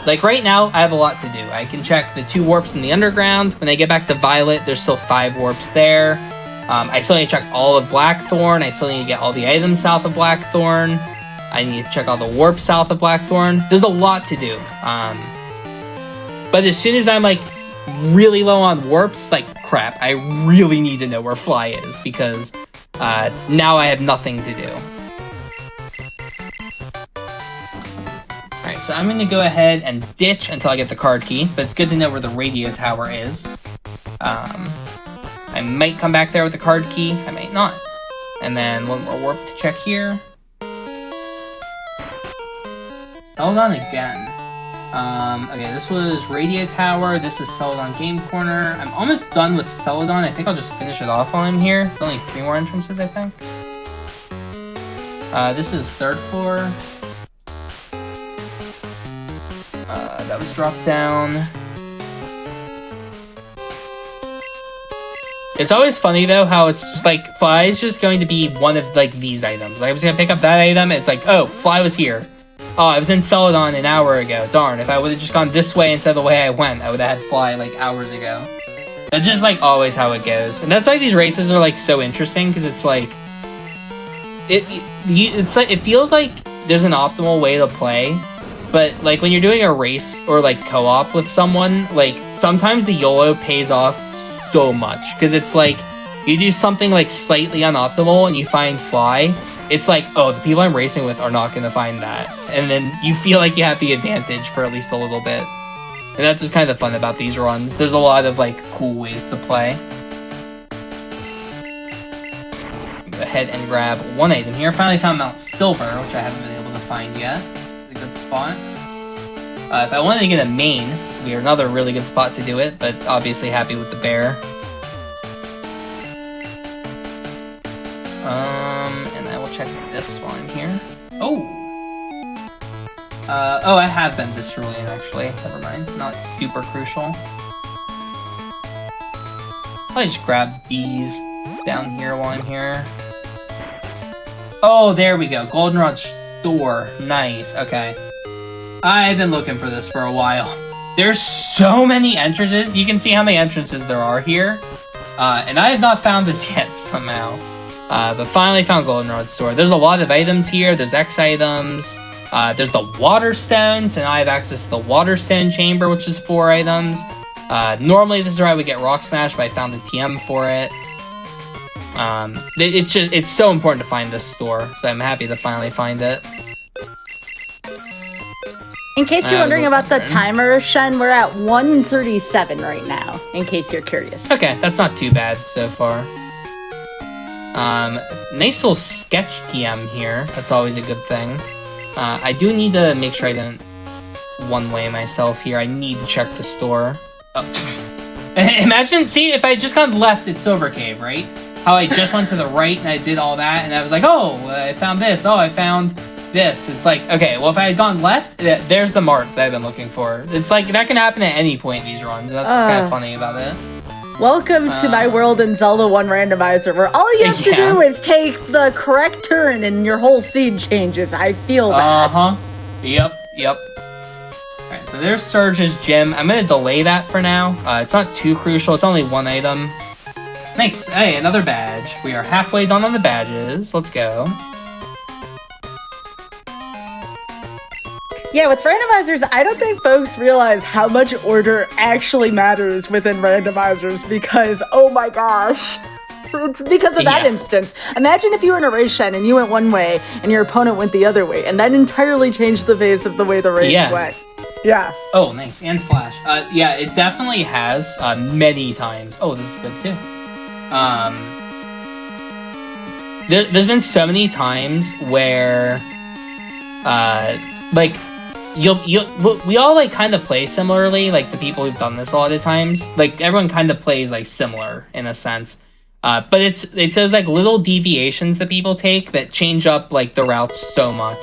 Like, right now, I have a lot to do. I can check the 2 warps in the underground. When I get back to Violet, there's still 5 warps there. I still need to check all of Blackthorn. I still need to get all the items south of Blackthorn. I need to check all the warps south of Blackthorn. There's a lot to do. But as soon as I'm, like, really low on warps, like, crap, I really need to know where Fly is, because now I have nothing to do. Alright, so I'm going to go ahead and ditch until I get the card key, but it's good to know where the radio tower is. I might come back there with the card key, I might not. And then one more warp to check here. Celadon again. Okay, this was Radio Tower, this is Celadon Game Corner. I'm almost done with Celadon, I think I'll just finish it off while I'm here. There's only 3 more entrances, I think. This is 3rd floor. That was dropped down. It's always funny, though, how it's just, like, Fly is just going to be one of, like, these items. Like, I was gonna pick up that item, and it's like, oh, Fly was here. Oh, I was in Celadon an hour ago. Darn, if I would've just gone this way instead of the way I went, I would've had Fly, like, hours ago. That's just, like, always how it goes. And that's why these races are, like, so interesting, because it's, like... It's like, it feels like there's an optimal way to play, but, like, when you're doing a race or, like, co-op with someone, like, sometimes the YOLO pays off so much, because it's like, you do something, like, slightly unoptimal and you find Fly, it's like, oh, the people I'm racing with are not going to find that. And then you feel like you have the advantage for at least a little bit. And that's just kind of fun about these runs. There's a lot of, like, cool ways to play. Go ahead and grab one item here. Finally found Mount Silver, which I haven't been able to find yet. It's a good spot. If I wanted to get a main, this would be another really good spot to do it, but obviously happy with the bear. And I will check this while I'm here. Oh! Oh, I have been to Cerulean, actually. Never mind. Not super crucial. I'll just grab these down here while I'm here. Oh, there we go. Goldenrod store. Nice. Okay. I've been looking for this for a while. There's so many entrances. You can see how many entrances there are here. And I have not found this yet somehow. But finally found Goldenrod store. There's a lot of items here. There's X items. There's the Water Stone, so now I have access to the Water Stone Chamber, which is 4 items. Normally this is where I would get Rock Smash, but I found the TM for it. It's so important to find this store, so I'm happy to finally find it. In case you're wondering about the timer, Shen, we're at 1:37 right now, in case you're curious. Okay, that's not too bad so far. Nice little sketch TM here. That's always a good thing. I do need to make sure I didn't one-way myself here. I need to check the store. Oh. Imagine, see, if I had just gone left at Silver Cave, right? How I just went to the right and I did all that, and I was like, oh, I found this. Oh, I found this. It's like, okay, well, if I had gone left, there's the mark that I've been looking for. It's like, that can happen at any point in these runs. That's kind of funny about it. Welcome to my world in Zelda 1 Randomizer, where all you have to do is take the correct turn and your whole scene changes. I feel that. Uh-huh. Yep. Alright, so there's Surge's gym. I'm going to delay that for now. It's not too crucial. It's only one item. Nice. Hey, another badge. We are halfway done on the badges. Let's go. Yeah, with randomizers, I don't think folks realize how much order actually matters within randomizers because, oh my gosh, it's because of that instance. Imagine if you were in a race, Shen, and you went one way and your opponent went the other way, and that entirely changed the face of the way the race went. Yeah. Oh, nice. And flash. Yeah, it definitely has many times. Oh, this is good too. There's been so many times where, like, we all like kind of play similarly, like the people who've done this a lot of times, like everyone kind of plays like similar in a sense, but it's those like little deviations that people take that change up like the routes so much.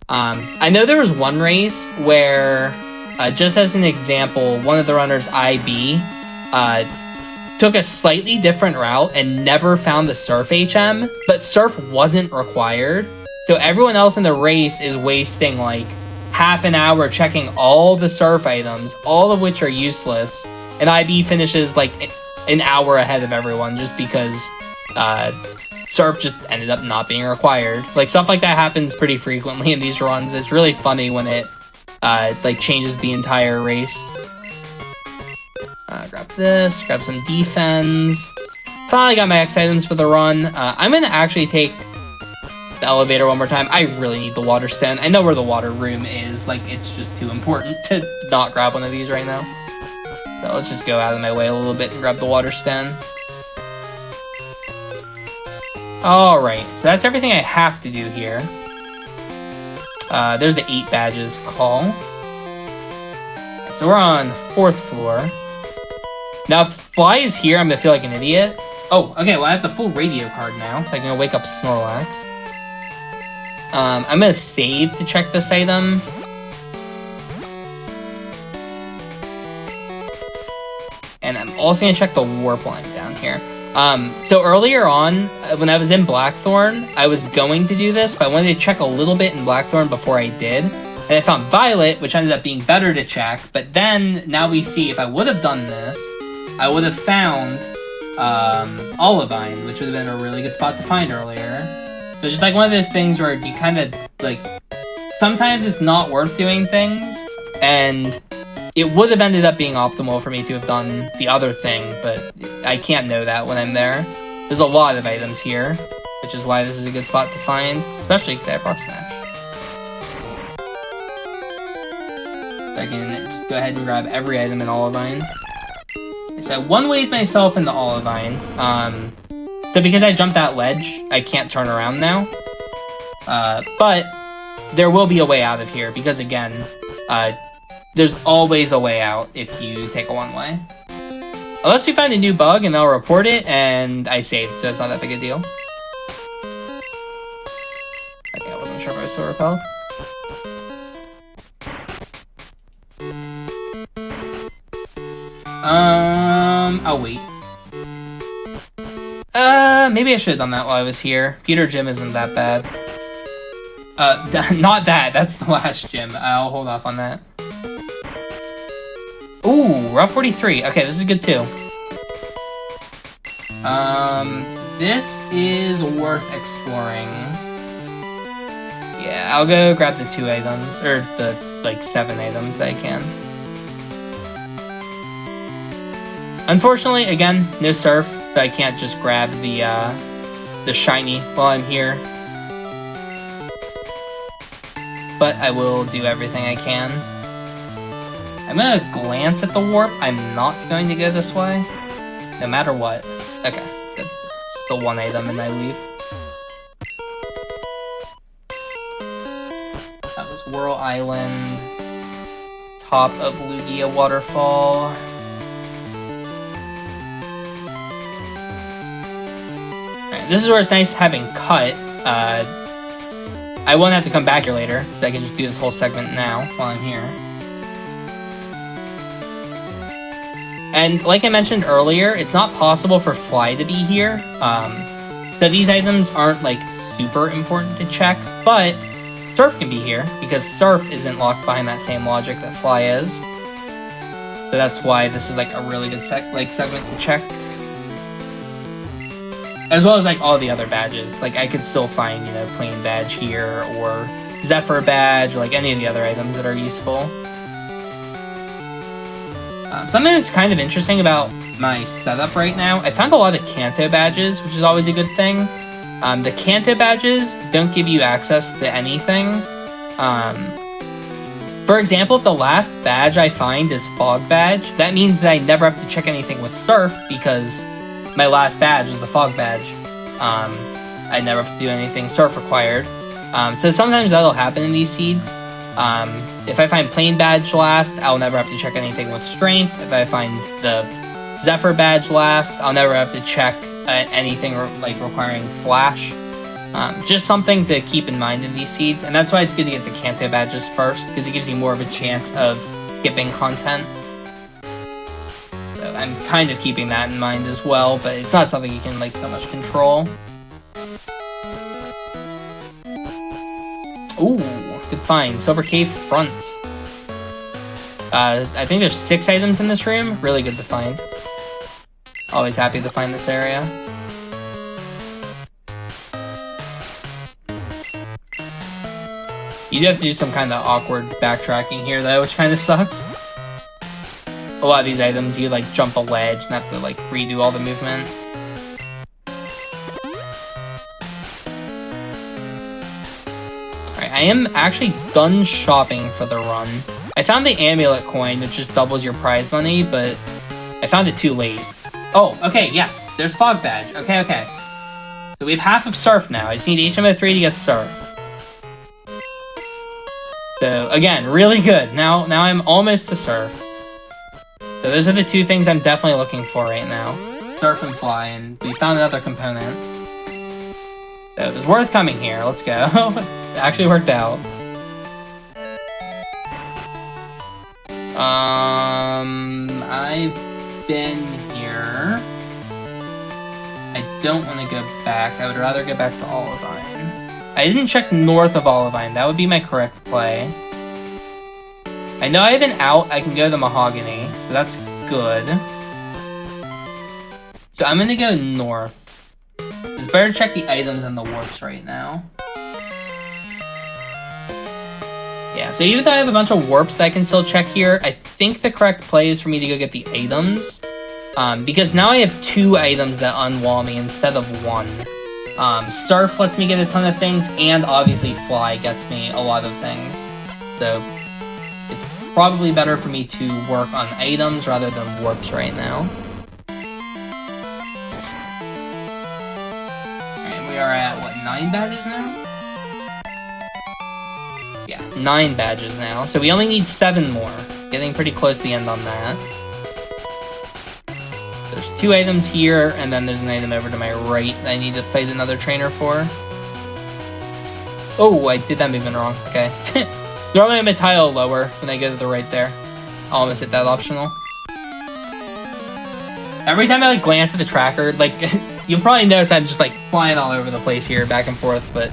I know there was one race where, just as an example, one of the runners, IB, took a slightly different route and never found the Surf HM, but Surf wasn't required, so everyone else in the race is wasting like half an hour checking all the Surf items, all of which are useless, and IB finishes like an hour ahead of everyone just because Surf just ended up not being required. Like, stuff like that happens pretty frequently in these runs. It's really funny when it like changes the entire race. Grab this, grab some defense. Finally got my X items for the run. I'm gonna actually take the elevator one more time. I really need the water stand. I know where the water room is. Like, it's just too important to not grab one of these right now. So let's just go out of my way a little bit and grab the water stand. Alright, so that's everything I have to do here. There's the 8 badges call. So we're on 4th floor. Now, if Fly is here, I'm gonna feel like an idiot. Oh, okay, well I have the full radio card now, so I can wake up Snorlax. I'm gonna save to check this item. And I'm also gonna check the warp line down here. So earlier on, when I was in Blackthorn, I was going to do this, but I wanted to check a little bit in Blackthorn before I did. And I found Violet, which ended up being better to check, but then, now we see, if I would have done this, I would have found Olivine, which would have been a really good spot to find earlier. So it's just like one of those things where you kind of, like, sometimes it's not worth doing things, and it would have ended up being optimal for me to have done the other thing, but I can't know that when I'm there. There's a lot of items here, which is why this is a good spot to find, especially because I have Rock Smash. So I can just go ahead and grab every item in Olivine. So I one-wayed myself into Olivine. So because I jumped that ledge, I can't turn around now. But there will be a way out of here, because again, there's always a way out if you take a one-way. Unless we find a new bug and I'll report it, and I saved, so it's not that big a deal. Okay, I wasn't sure if I was still repelled. I'll wait. Maybe I should have done that while I was here. Peter Gym isn't that bad. Not that. That's the last gym. I'll hold off on that. Ooh, Route 43. Okay, this is good too. This is worth exploring. Yeah, I'll go grab the 2 items, or the, like, 7 items that I can. Unfortunately, again, no Surf, so I can't just grab the shiny while I'm here. But I will do everything I can. I'm gonna glance at the warp. I'm not going to go this way, no matter what. Okay, good. Just the one item and I leave. That was Whirl Island. Top of Lugia Waterfall. Alright, this is where it's nice having cut. I won't have to come back here later, so I can just do this whole segment now while I'm here. And like I mentioned earlier, it's not possible for Fly to be here. So these items aren't like super important to check, but Surf can be here because Surf isn't locked behind that same logic that Fly is. So that's why this is like a really good segment to check. As well as like all the other badges. Like I could still find, you know, Plain badge here or Zephyr badge or like any of the other items that are useful. Something that's kind of interesting about my setup right now, I found a lot of Kanto badges, which is always a good thing. The Kanto badges don't give you access to anything. For example, if the last badge I find is Fog badge, that means that I never have to check anything with Surf because my last badge is the Fog badge. I never have to do anything Surf required. So sometimes that'll happen in these seeds. If I find Plain badge last, I'll never have to check anything with Strength. If I find the Zephyr badge last, I'll never have to check anything like requiring Flash. Just something to keep in mind in these seeds, and that's why it's good to get the Kanto badges first, because it gives you more of a chance of skipping content. So I'm kind of keeping that in mind as well, but it's not something you can like so much control. Ooh, good find. Silver Cave front. I think there's 6 items in this room. Really good to find. Always happy to find this area. You do have to do some kind of awkward backtracking here though, which kind of sucks. A lot of these items, you like jump a ledge and have to like redo all the movement. Alright, I am actually done shopping for the run. I found the amulet coin, which just doubles your prize money, but I found it too late. Oh, okay, yes, there's Fog badge. Okay. So we have half of Surf now. I just need HMO 3 to get Surf. So again, really good. Now I'm almost to Surf. So those are the 2 things I'm definitely looking for right now. Surf and Fly, and we found another component. So it was worth coming here. Let's go. It actually worked out. I've been here. I don't want to go back. I would rather go back to Olivine. I didn't check north of Olivine. That would be my correct play. I know I have an out. I can go to Mahogany, so that's good. So I'm gonna go north. It's better to check the items and the warps right now. Yeah, so even though I have a bunch of warps that I can still check here, I think the correct play is for me to go get the items. Because now I have 2 items that unwall me instead of 1. Surf lets me get a ton of things, and obviously Fly gets me a lot of things. So it's probably better for me to work on items rather than warps right now. Alright, we are at, what, 9 badges now? Yeah, 9 badges now. So we only need 7 more. Getting pretty close to the end on that. There's 2 items here, and then there's an item over to my right that I need to fight another trainer for. Oh, I did that movement wrong. Okay. Normally I'm a tile lower when I go to the right there. I'll almost hit that optional. Every time I like glance at the tracker, like, you'll probably notice I'm just like flying all over the place here, back and forth, but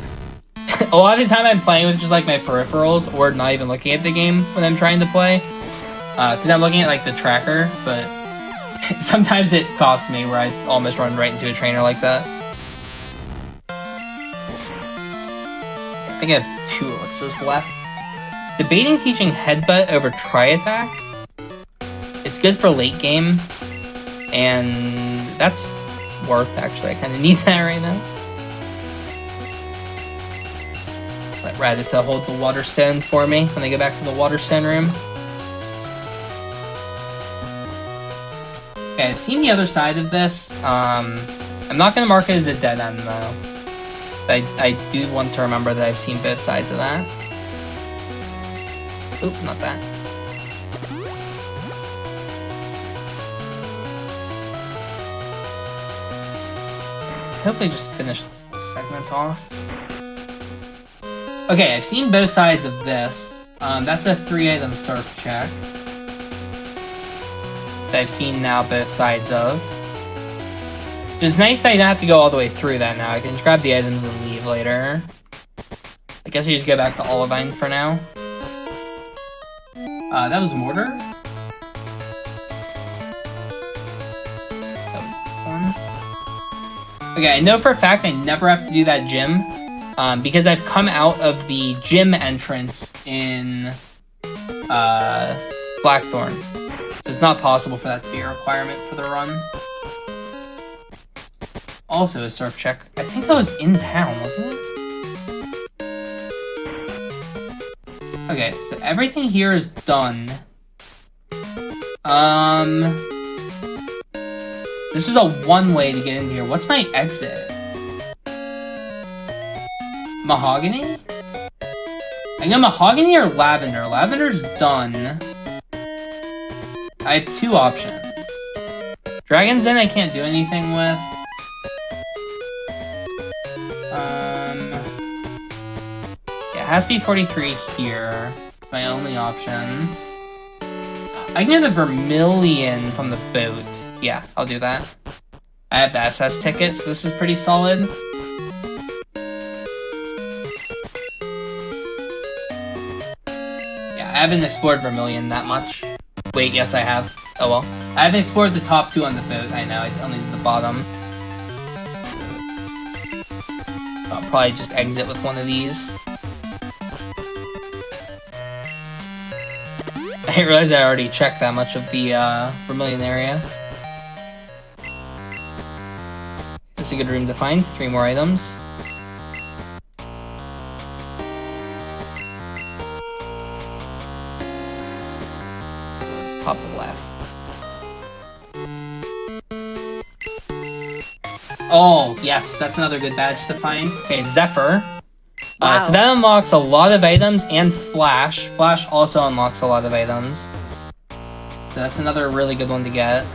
a lot of the time I'm playing with just like my peripherals or not even looking at the game when I'm trying to play. Because I'm looking at like the tracker, but sometimes it costs me where I almost run right into a trainer like that. I think I have 2 elixirs left. Debating teaching Headbutt over Tri-Attack. It's good for late game, and that's worth actually. I kind of need that right now. Let Raditza hold the Waterstone for me when I go back to the Waterstone room. Okay, I've seen the other side of this. I'm not gonna mark it as a dead end though. I do want to remember that I've seen both sides of that. Oop, not that. Hopefully just finish this whole segment off. Okay, I've seen both sides of this. That's a 3-item surf check. That I've seen now both sides of. Which is nice that I don't have to go all the way through that now. I can just grab the items and leave later. I guess we just go back to Olivine for now. That was Mortar. That was this one. Okay, I know for a fact I never have to do that gym. Because I've come out of the gym entrance in Blackthorn. So it's not possible for that to be a requirement for the run. Also a surf check. I think that was in town, wasn't it? Okay, so everything here is done. This is a one-way to get in here. What's my exit? Mahogany? I know Mahogany or Lavender. Lavender's done. I have two options. Dragon's Den I can't do anything with. Yeah, it has to be 43 here. My only option. I can get the Vermilion from the boat. Yeah, I'll do that. I have the SS ticket, so this is pretty solid. Yeah, I haven't explored Vermilion that much. Wait, yes I have. Oh well. I haven't explored the top two on the boat, I know, I only did the bottom. I'll probably just exit with one of these. I didn't realize I already checked that much of the Vermilion area. It's a good room to find. 3 more items. Top left. Oh, yes, that's another good badge to find. Okay, Zephyr. Wow. So that unlocks a lot of items, and Flash. Flash also unlocks a lot of items. So that's another really good one to get.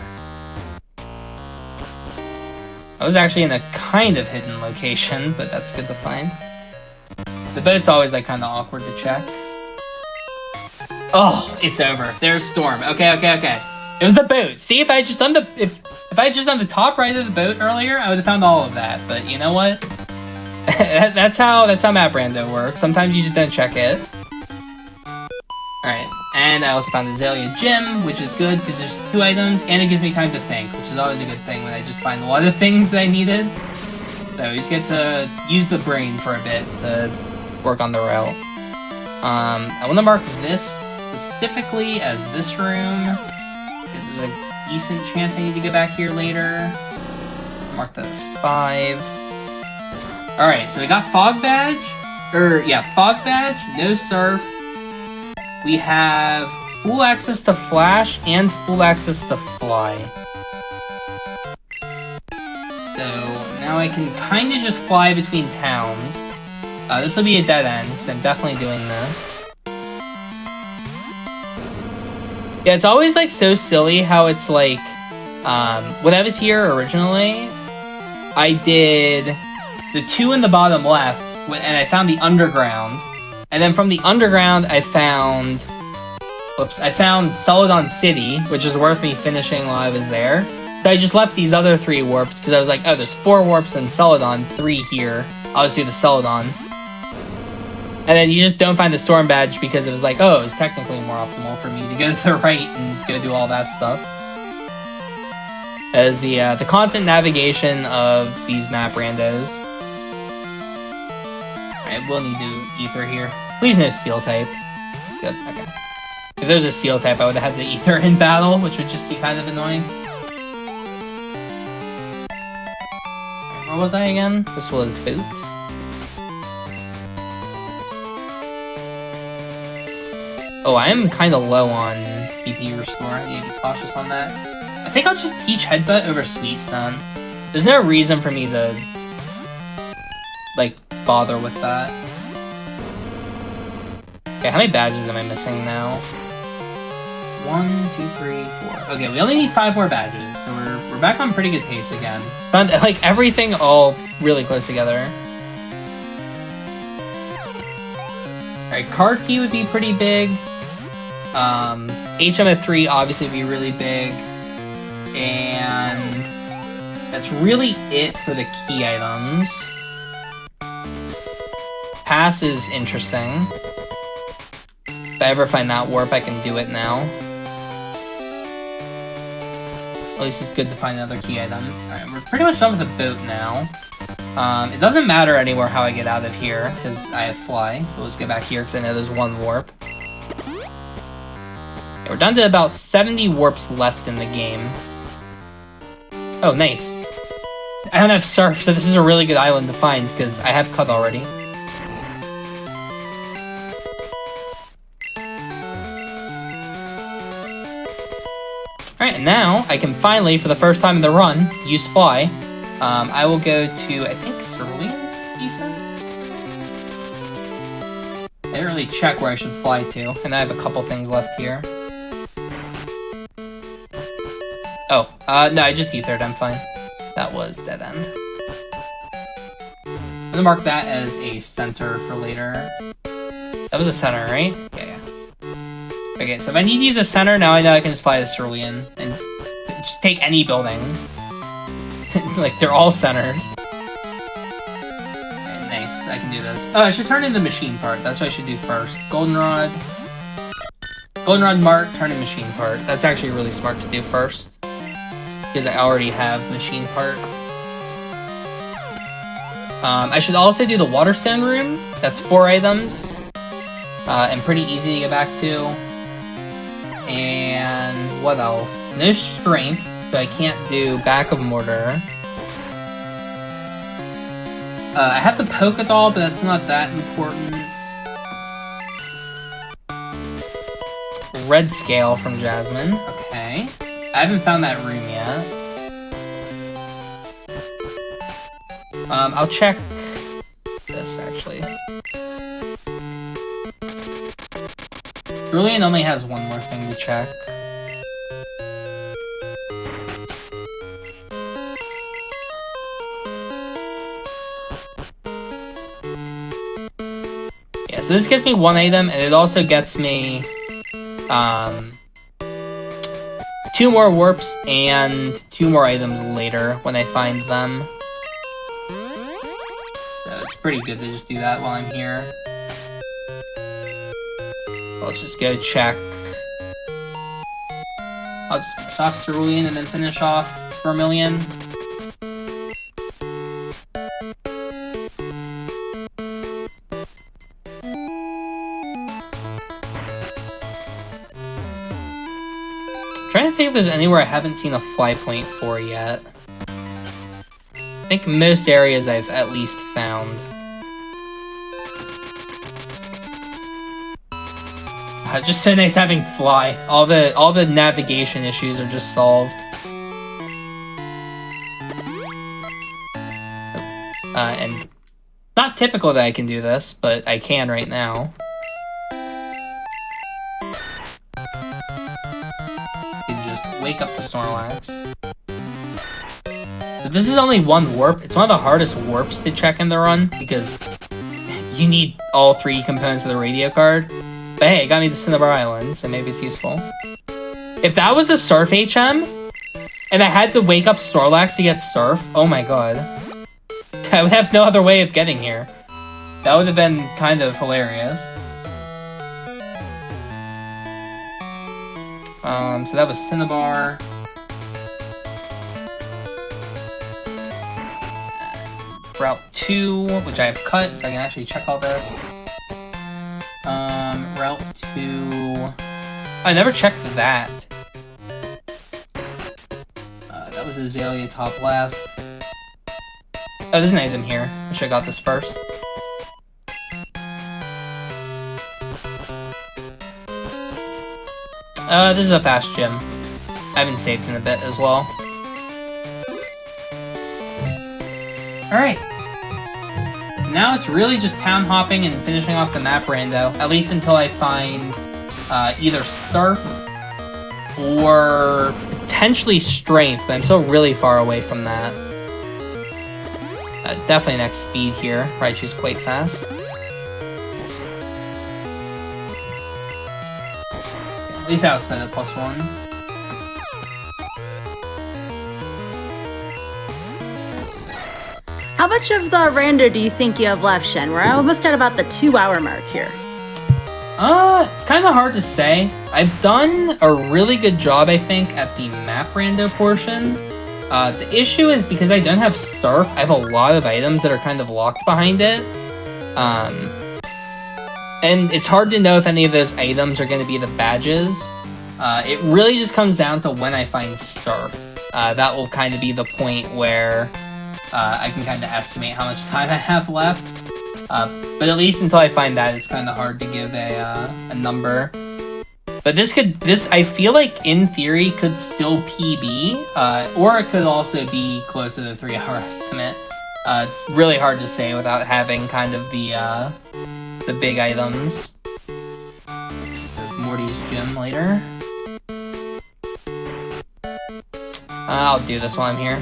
I was actually in a kind of hidden location, but that's good to find. The boat's always like kind of awkward to check. Oh, it's over. There's Storm. Okay. It was the boat. See, if I just done the if I had just done the top right of the boat earlier, I would have found all of that. But you know what? that's how map rando works. Sometimes you just don't check it. Alright, and I also found the Azalea Gym, which is good because there's 2 items, and it gives me time to think, which is always a good thing when I just find a lot of things that I needed. So you just get to use the brain for a bit to work on the route. I want to mark this specifically as this room, because there's a decent chance I need to get back here later. Mark that as 5. Alright, so we got Fog Badge. Fog Badge, no surf. We have full access to Flash and full access to Fly. So now I can kind of just fly between towns. This will be a dead end, because I'm definitely doing this. Yeah, it's always like so silly how it's like, when I was here originally, I did the 2 in the bottom left, and I found the underground. And then from the underground, I found Celadon City, which is worth me finishing while I was there. So I just left these other 3 warps, because I was like, oh, there's 4 warps in Celadon, 3 here. I'll just do the Celadon. And then you just don't find the Storm Badge, because it was like, oh, it's technically more optimal for me to go to the right and go do all that stuff. As the constant navigation of these map randos. I will need to ether here. Please no steel type. Good, okay. If there's a steel type, I would have had the ether in battle, which would just be kind of annoying. Where was I again? This was boot. Oh, I am kind of low on BP restore. I need to be cautious on that. I think I'll just teach Headbutt over Sweet Stone. There's no reason for me to, like, bother with that. Okay, how many badges am I missing now? 1, 2, 3, 4. Okay, we only need 5 more badges, so we're back on pretty good pace again. Found, like, everything all really close together. Alright, card key would be pretty big. HM3 obviously would be really big. And that's really it for the key items. Pass is interesting. If I ever find that warp, I can do it now. At least it's good to find another key item. Alright, we're pretty much done with the boat now. It doesn't matter anymore how I get out of here, because I have fly. So let's get back here, because I know there's 1 warp. Okay, we're down to about 70 warps left in the game. Oh, nice. I don't have surf, so this is a really good island to find, because I have cut already. Alright, and now I can finally, for the first time in the run, use fly. I will go to, I think, Cerulean's decent? I didn't really check where I should fly to, and I have a couple things left here. Oh, no, I just ethered, I'm fine. That was dead end. I'm gonna mark that as a center for later. That was a center, right? Yeah. Okay, so if I need to use a center, now I know I can just fly the Cerulean and just take any building. Like, they're all centers. Okay, nice, I can do this. Oh, I should turn in the machine part. That's what I should do first. Goldenrod. Goldenrod mark, turn in machine part. That's actually really smart to do first. Because I already have machine part. I should also do the Waterstone room. That's 4 items. And pretty easy to get back to. And what else? No strength, so I can't do back of mortar. I have the Pokédoll, but that's not that important. Red scale from Jasmine. Okay. I haven't found that room yet. I'll check this, actually. Cerulean only has 1 more thing to check. Yeah, so this gets me 1 item, and it also gets me 2 more warps and 2 more items later when I find them. So it's pretty good to just do that while I'm here. Let's just go check. I'll just finish off Cerulean and then finish off Vermilion. Trying to think if there's anywhere I haven't seen a fly point for yet. I think most areas I've at least found. Just so nice having fly. All the navigation issues are just solved. And not typical that I can do this, but I can right now. You can just wake up the Snorlax. But this is only 1 warp. It's one of the hardest warps to check in the run because you need all 3 components of the radio card. But hey, it got me to Cinnabar Island, so maybe it's useful. If that was a Surf HM, and I had to wake up Snorlax to get Surf, oh my god. I would have no other way of getting here. That would have been kind of hilarious. So that was Cinnabar. Route 2, which I have cut, so I can actually check all this. Route 2... I never checked that. That was Azalea top left. Oh, there's an item here. I should have got this first. This is a fast gym. I haven't saved in a bit as well. Alright. Now it's really just town hopping and finishing off the map rando, at least until I find either Surf or potentially Strength, but I'm still really far away from that. Definitely next Speed here, Raichu's quite fast. At least I outspeed at +1. How much of the rando do you think you have left, Shen? We're almost at about the 2-hour mark here. It's kind of hard to say. I've done a really good job, I think, at the map rando portion. The issue is because I don't have Surf, I have a lot of items that are kind of locked behind it. And it's hard to know if any of those items are going to be the badges. It really just comes down to when I find Surf. That will kind of be the point where I can kind of estimate how much time I have left. But at least until I find that, it's kind of hard to give a number. But this, I feel like, in theory, could still PB, or it could also be close to the 3-hour estimate. It's really hard to say without having kind of the big items. Morty's gym later. I'll do this while I'm here.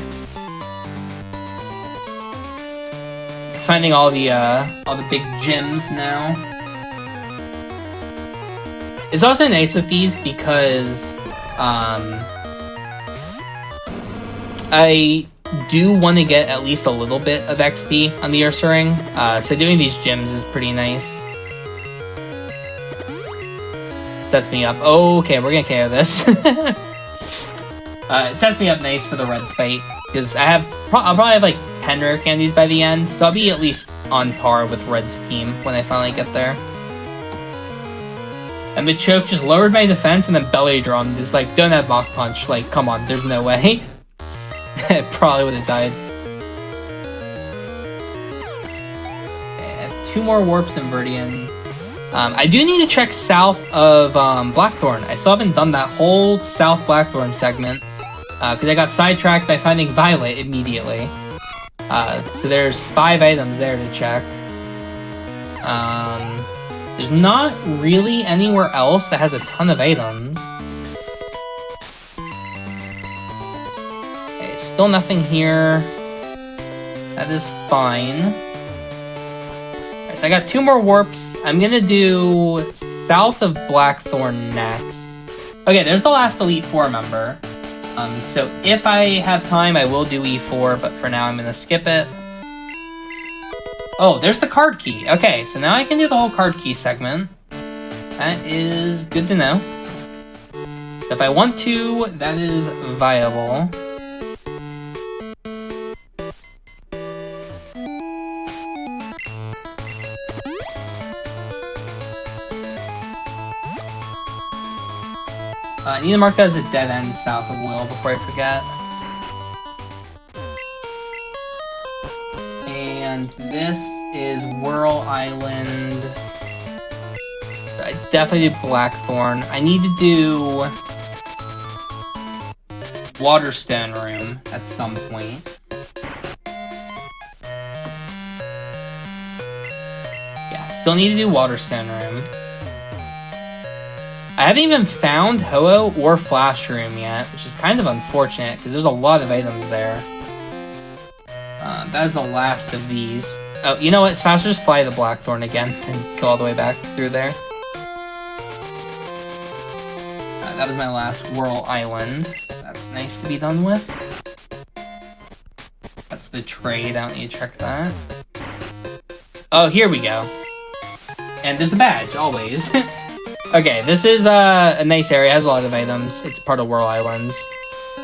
Finding all the big gyms now. It's also nice with these because I do want to get at least a little bit of XP on the Ursaring, so doing these gyms is pretty nice. Sets me up. Oh, okay, we're gonna KO this. It sets me up nice for the red fight because I'll probably have like 10 rare candies by the end, so I'll be at least on par with Red's team when I finally get there. And Machoke just lowered my defense and then belly drummed. It's like, don't have Mach Punch. Like, come on, there's no way. I probably would have died. Okay, I have 2 more warps in Viridian. I do need to check south of Blackthorn. I still haven't done that whole South Blackthorn segment because I got sidetracked by finding Violet immediately. So there's 5 items there to check. There's not really anywhere else that has a ton of items. Okay, still nothing here. That is fine. Alright, so I got 2 more warps. I'm gonna do south of Blackthorn next. Okay, there's the last Elite Four member. So if I have time, I will do E4, but for now I'm gonna skip it. Oh, there's the card key. Okay, so now I can do the whole card key segment. That is good to know. So if I want to, that is viable. I need to mark that as a dead end south of Will before I forget. And this is Whirl Island. I definitely did Blackthorn. I need to do Waterstone Room at some point. Yeah, still need to do Waterstone Room. I haven't even found Ho-Oh or Flash Room yet, which is kind of unfortunate because there's a lot of items there. That is the last of these. Oh, you know what? It's faster just fly the Blackthorn again and go all the way back through there. That was my last Whirl Island. That's nice to be done with. That's the trade. I don't need to check that. Oh, here we go. And there's the badge, always. Okay, this is a nice area. It has a lot of items. It's part of Whirl Islands.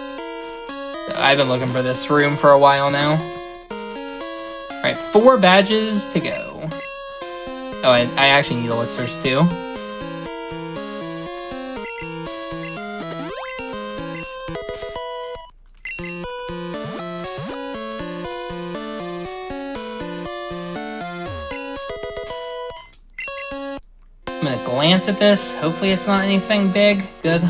So I've been looking for this room for a while now. Alright, 4 badges to go. Oh, I actually need elixirs too. I'm gonna glance at this. Hopefully it's not anything big. Good.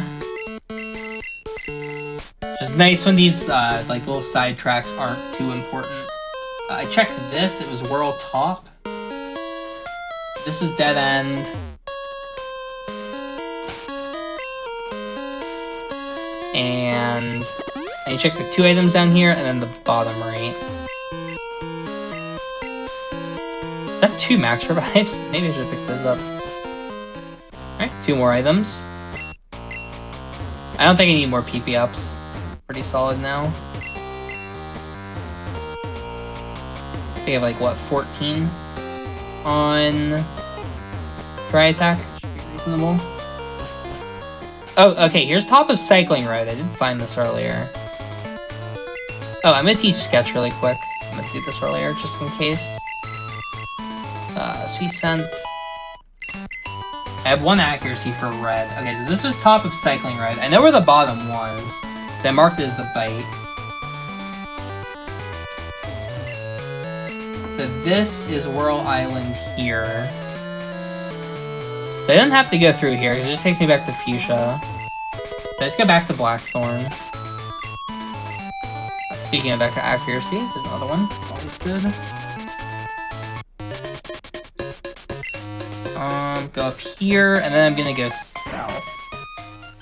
nice when these like little side tracks aren't too important. I checked this, it was world top. This is dead end. And you check the 2 items down here, and then the bottom right. Is that 2 max revives? Maybe I should pick those up. Alright, 2 more items. I don't think I need more PP ups. Pretty solid now. I think I have like, what, 14 on dry attack? Should be reasonable. Oh, okay, here's top of cycling road. I didn't find this earlier. Oh, I'm gonna teach sketch really quick. I'm gonna do this earlier, just in case. Sweet scent. I have 1 accuracy for red. Okay, so this was top of cycling road. I know where the bottom was. That marked as the bite. So this is Whirl Island here. So I don't have to go through here, because it just takes me back to Fuchsia. So let's go back to Blackthorn. Speaking of accuracy, there's another one. Always good. Go up here, and then I'm gonna go south.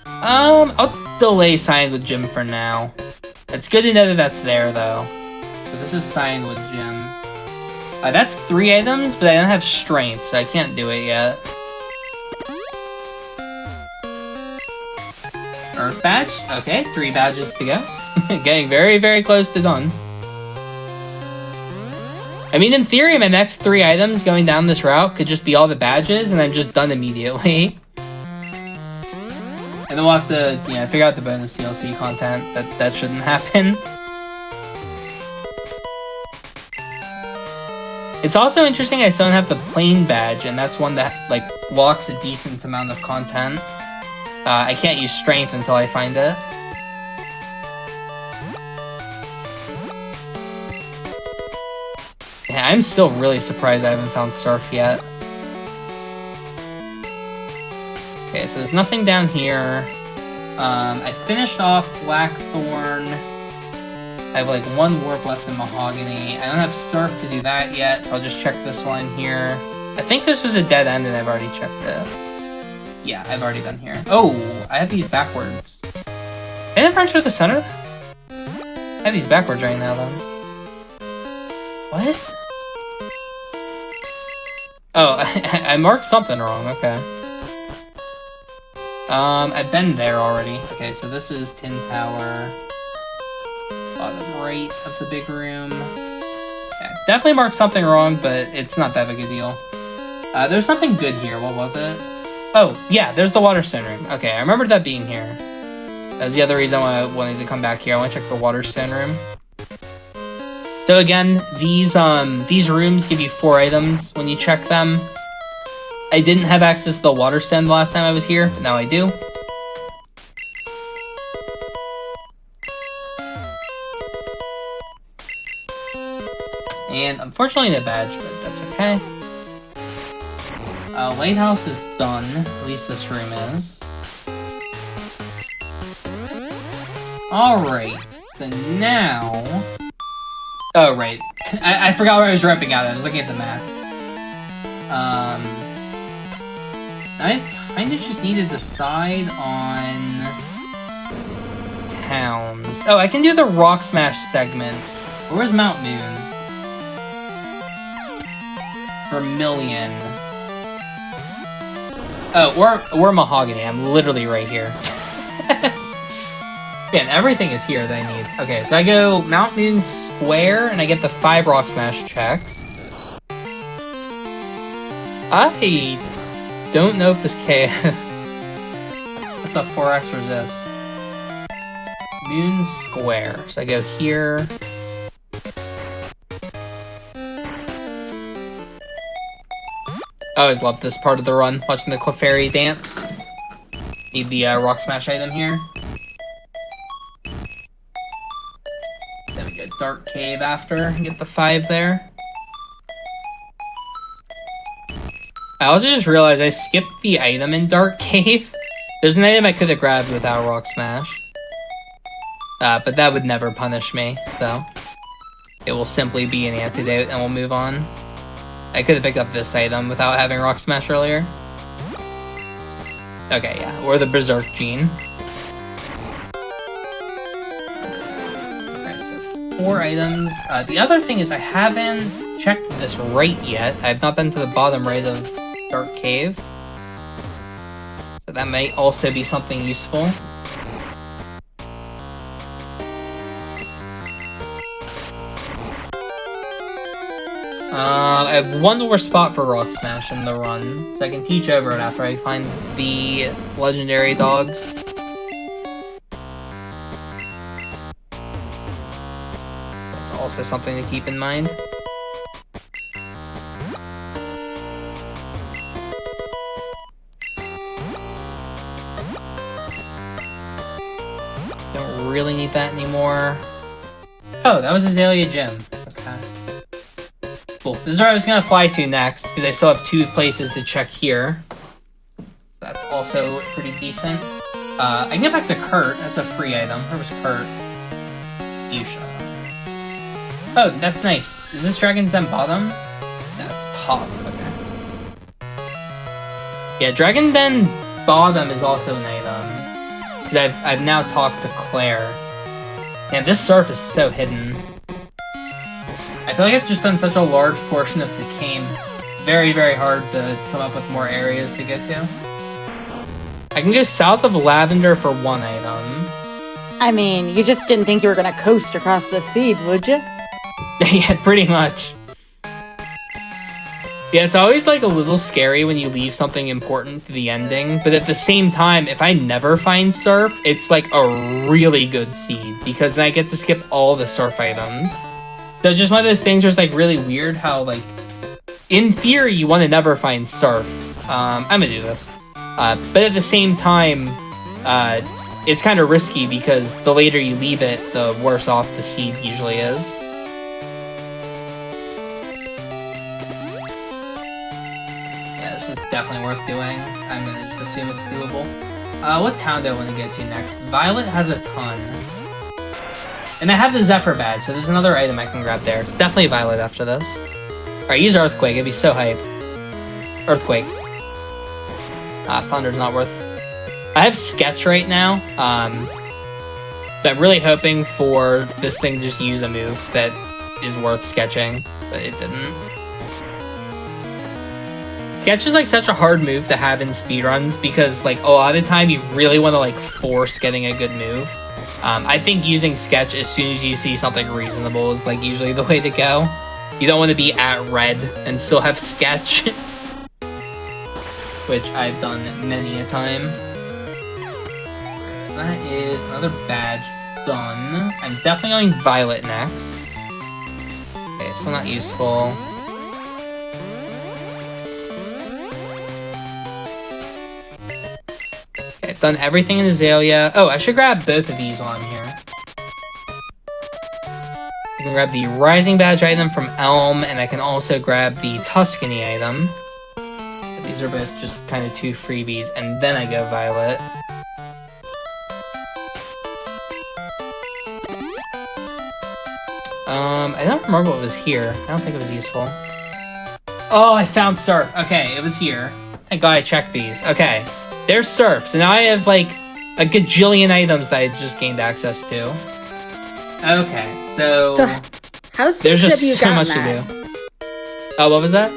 I'll delay Signed with Jim for now. It's good to know that that's there, though. So this is Signed with Jim. That's 3 items, but I don't have Strength, so I can't do it yet. Earth badge? Okay, 3 badges to go. Getting very, very close to done. I mean, in theory, my next 3 items going down this route could just be all the badges, and I'm just done immediately. And then we'll have to, you know, figure out the bonus DLC content. That shouldn't happen. It's also interesting I still don't have the plain badge, and that's one that, like, locks a decent amount of content. I can't use Strength until I find it. Yeah, I'm still really surprised I haven't found Surf yet. Okay, so there's nothing down here. I finished off Blackthorn. I have like 1 warp left in Mahogany. I don't have Surf to do that yet, so I'll just check this one in here. I think this was a dead end and I've already checked it. Yeah, I've already been here. Oh, I have these backwards. Did I never enter the center? I have these backwards right now, then. What? Oh, I marked something wrong, okay. I've been there already. Okay, so this is Tin Tower. Bottom right of the big room. Yeah, definitely marked something wrong, but it's not that big a deal. There's something good here. What was it? Oh, yeah, there's the Waterstone room. Okay, I remembered that being here. That was the other reason why I wanted to come back here. I want to check the Waterstone room. So again, these rooms give you 4 items when you check them. I didn't have access to the Waterstone the last time I was here, but now I do. And unfortunately no badge, but that's okay. Lighthouse is done. At least this room is. Alright, so now... Oh, right. I forgot where I was repping out. I was looking at the map. I kind of just need to decide on towns. Oh, I can do the Rock Smash segment. Where's Mount Moon? Vermilion. Oh, or Mahogany. I'm literally right here. Man, everything is here that I need. Okay, so I go Mount Moon Square, and I get the 5 Rock Smash checks. I don't know if this KS. What's up, 4x resist? Moon Square. So I go here. I always love this part of the run, watching the Clefairy dance. Need the Rock Smash item here. Then we go Dark Cave after, and get the 5 there. I also just realized I skipped the item in Dark Cave. There's an item I could have grabbed without Rock Smash. but that would never punish me, so it will simply be an antidote and we'll move on. I could have picked up this item without having Rock Smash earlier. Okay, yeah, or the Berserk Gene. Alright, so 4 items. The other thing is I haven't checked this right yet. I've not been to the bottom right of Dark Cave. So that might also be something useful. I have one more spot for Rock Smash in the run, so I can teach over it after I find the legendary dogs. That's also something to keep in mind. Don't really need that anymore. Oh, that was Azalea Gym. Okay. Cool. This is where I was gonna fly to next, because I still have 2 places to check here. That's also pretty decent. I can get back to Kurt. That's a free item. Where was Kurt? You shut up. Oh, that's nice. Is this Dragon's Den bottom? That's top. Okay. Yeah, Dragon Den bottom is also an item. Because I've now talked to Claire. Yeah, this surf is so hidden. I feel like I've just done such a large portion of the game. Very, very hard to come up with more areas to get to. I can go south of Lavender for 1 item. I mean, you just didn't think you were gonna coast across the sea, would you? Yeah, pretty much. Yeah, it's always like a little scary when you leave something important to the ending, but at the same time, if I never find surf, it's like a really good seed, because then I get to skip all the surf items. So just one of those things where it's like really weird how, like, in theory you want to never find surf. I'm gonna do this. But at the same time, it's kind of risky because the later you leave it, the worse off the seed usually is. Yeah, this is definitely worth doing. I'm gonna just assume it's doable. What town do I want to go to next? Violet has a ton. And I have the Zephyr badge, so there's another item I can grab there. It's definitely Violet after this. Alright, use Earthquake. It'd be so hype. Earthquake. Thunder's not worth... I have Sketch right now. But I'm really hoping for this thing to just use a move that is worth sketching, but it didn't. Sketch is like such a hard move to have in speedruns because like a lot of the time you really want to like force getting a good move. I think using Sketch as soon as you see something reasonable is like usually the way to go. You don't want to be at red and still have Sketch. Which I've done many a time. That is another badge done. I'm definitely going Violet next. Okay, still not useful. Okay, I've done everything in Azalea. Oh, I should grab both of these while I'm here. I can grab the Rising Badge item from Elm, and I can also grab the Tuscany item. These are both just kind of 2 freebies, and then I go Violet. I don't remember what was here. I don't think it was useful. Oh, I found Surf. Okay, it was here. Thank God I checked these. Okay, there's Surf. So now I have, like, a gajillion items that I just gained access to. Okay, so how soon there's just have you so gotten much that? to do. Oh, what was that?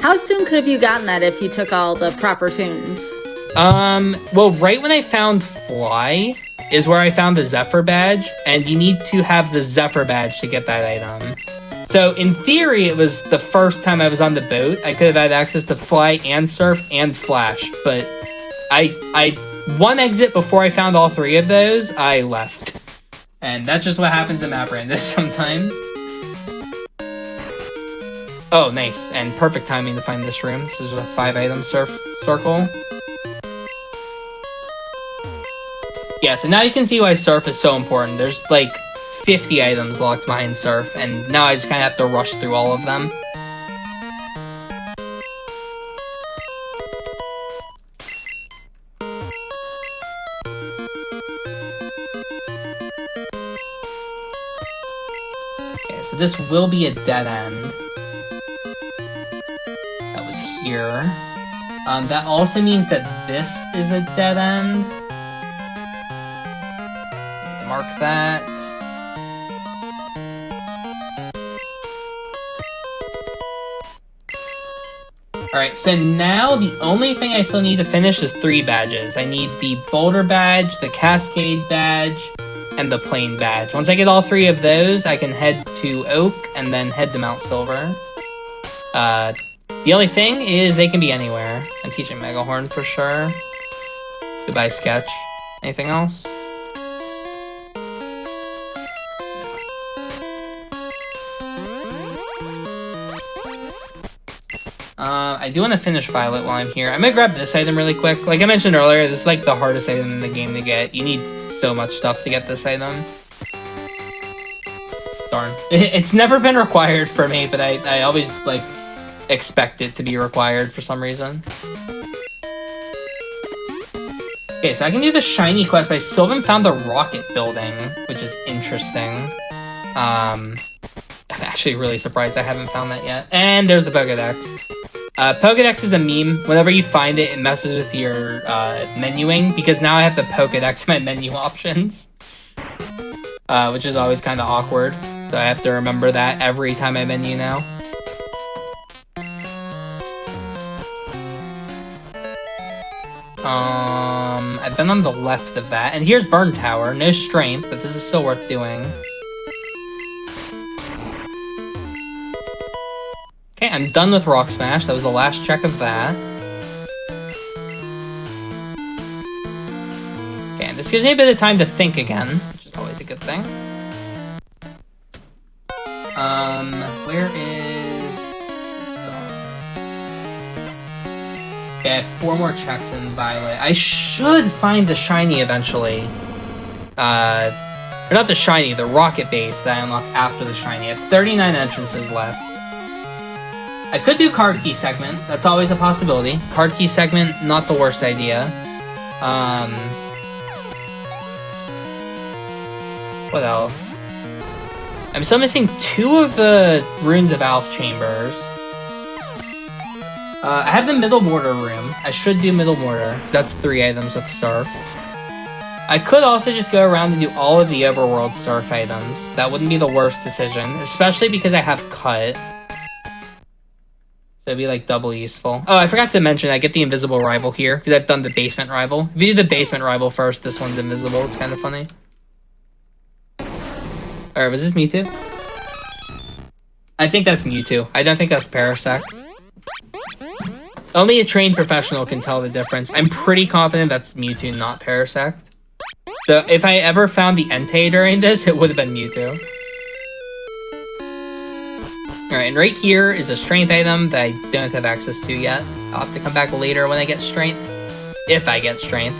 How soon could have you gotten that if you took all the proper tunes? Well, right when I found Fly is where I found the Zephyr badge, and you need to have the Zephyr badge to get that item. So, in theory, it was the first time I was on the boat. I could have had access to Fly and Surf and Flash, but one exit before I found all 3 of those, I left. And that's just what happens in Map Randos sometimes. Oh, nice. And perfect timing to find this room. This is a 5-item surf circle. Yeah, so now you can see why surf is so important. There's like 50 items locked behind surf, and now I just kind of have to rush through all of them. so this will be a dead end. That was here. That also means that this is a dead end. Mark that. Alright, so now the only thing I still need to finish is 3 badges. I need the Boulder badge, the Cascade badge, and the Plain badge. Once I get all 3 of those, I can head to Oak and then head to Mount Silver. The only thing is they can be anywhere. I'm teaching Megahorn for sure. Goodbye, Sketch. Anything else? I do want to finish Violet while I'm here. I'm gonna grab this item really quick. Like I mentioned earlier, this is like the hardest item in the game to get. You need so much stuff to get this item. Darn. It's never been required for me, but I always, like, expect it to be required for some reason. Okay, so I can do the shiny quest, but I still haven't found the rocket building, which is interesting. I'm actually really surprised I haven't found that yet. And there's the Pokédex. Pokédex is a meme. Whenever you find it, it messes with your menuing, because now I have the Pokédex in my menu options. Which is always kind of awkward. So I have to remember that every time I menu now. I've been on the left of that. And here's Burn Tower. No strength, but this is still worth doing. Okay, I'm done with Rock Smash. That was the last check of that. Okay, and this gives me a bit of time to think again, which is always a good thing. Where is... Okay, I have 4 more checks in Violet. I should find the shiny eventually. Or not the shiny, the rocket base that I unlock after the shiny. I have 39 entrances left. I could do card key segment. That's always a possibility. Card key segment, not the worst idea. What else? I'm still missing 2 of the Runes of Alph chambers. I have the Middle Mortar room. I should do Middle Mortar. That's 3 items with Surf. I could also just go around and do all of the Overworld Surf items. That wouldn't be the worst decision, especially because I have Cut. So it'd be like double useful. Oh, I forgot to mention I get the invisible rival here because I've done the basement rival. If you do the basement rival first, this one's invisible. It's kind of funny. Alright, was this Mewtwo? I think that's Mewtwo. I don't think that's Parasect. Only a trained professional can tell the difference. I'm pretty confident that's Mewtwo, not Parasect. So if I ever found the Entei during this, it would have been Mewtwo. Alright, and right here is a strength item that I don't have access to yet. I'll have to come back later when I get strength. If I get strength.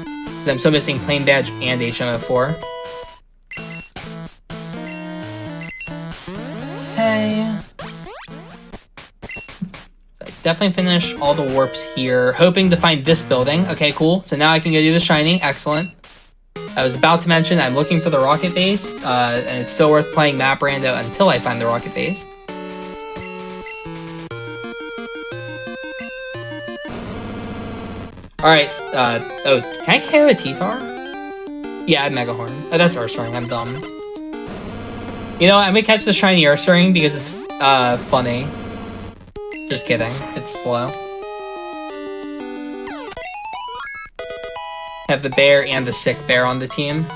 Because I'm still missing Plain Badge and HM04. Okay. So I definitely finish all the warps here. Hoping to find this building. Okay, cool. So now I can go do the shiny. Excellent. I was about to mention I'm looking for the rocket base, and it's still worth playing Map Rando until I find the rocket base. Alright, oh, can I KO a T-Tar? Yeah, I have Megahorn. Oh, that's Ursaring, I'm dumb. You know what, I'm gonna catch the shiny Ursaring because it's, funny. Just kidding, it's slow. Have the bear and the sick bear on the team.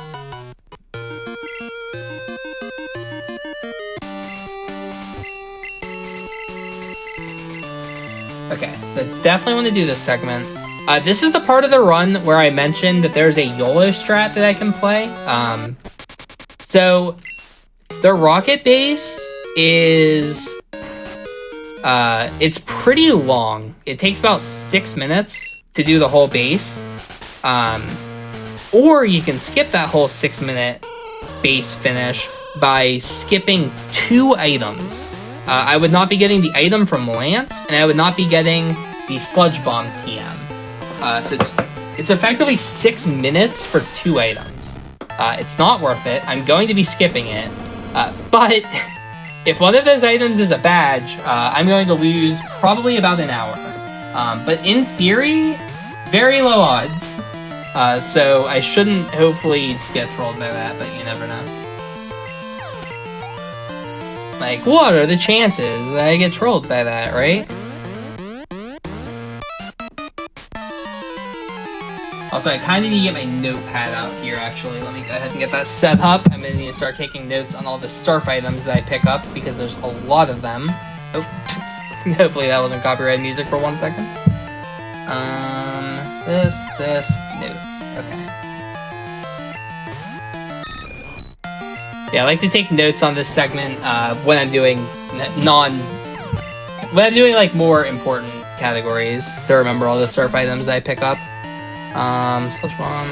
Okay, so definitely want to do this segment. This is the part of the run where I mentioned that there's a YOLO strat that I can play. So the rocket base is it's pretty long. It takes about 6 minutes to do the whole base. Or you can skip that whole 6-minute base finish by skipping 2 items. I would not be getting the item from Lance, and I would not be getting the Sludge Bomb TM. So it's effectively 6 minutes for 2 items. It's not worth it. I'm going to be skipping it. But if one of those items is a badge, I'm going to lose probably about an hour. But in theory, very low odds. So I shouldn't hopefully get trolled by that, but you never know. Like, what are the chances that I get trolled by that, right? Also, I kind of need to get my notepad out here, actually. Let me go ahead and get that set up. I'm going to need to start taking notes on all the surf items that I pick up, because there's a lot of them. Oh, hopefully that wasn't copyrighted music for 1 second. This, notes. Okay. Yeah, I like to take notes on this segment when I'm doing like more important categories to remember all the surf items I pick up. Switch one.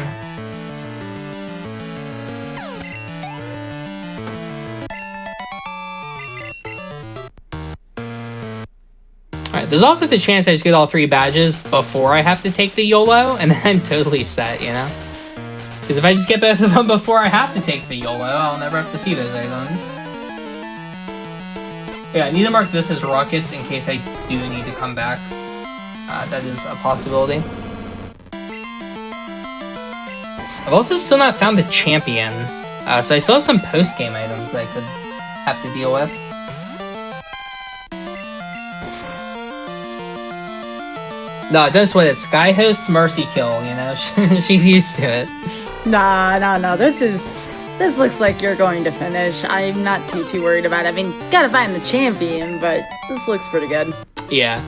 Alright, there's also the chance I just get all 3 badges before I have to take the YOLO, and then I'm totally set, you know? Because if I just get both of them before I have to take the YOLO, I'll never have to see those items. Yeah, I need to mark this as rockets in case I do need to come back. That is a possibility. I've also still not found the champion, so I still have some post-game items that I could have to deal with. No, don't sweat it. Sky hosts Mercy Kill, you know? She's used to it. No. This looks like you're going to finish. I'm not too worried about it. I mean, gotta find the champion, but this looks pretty good. Yeah.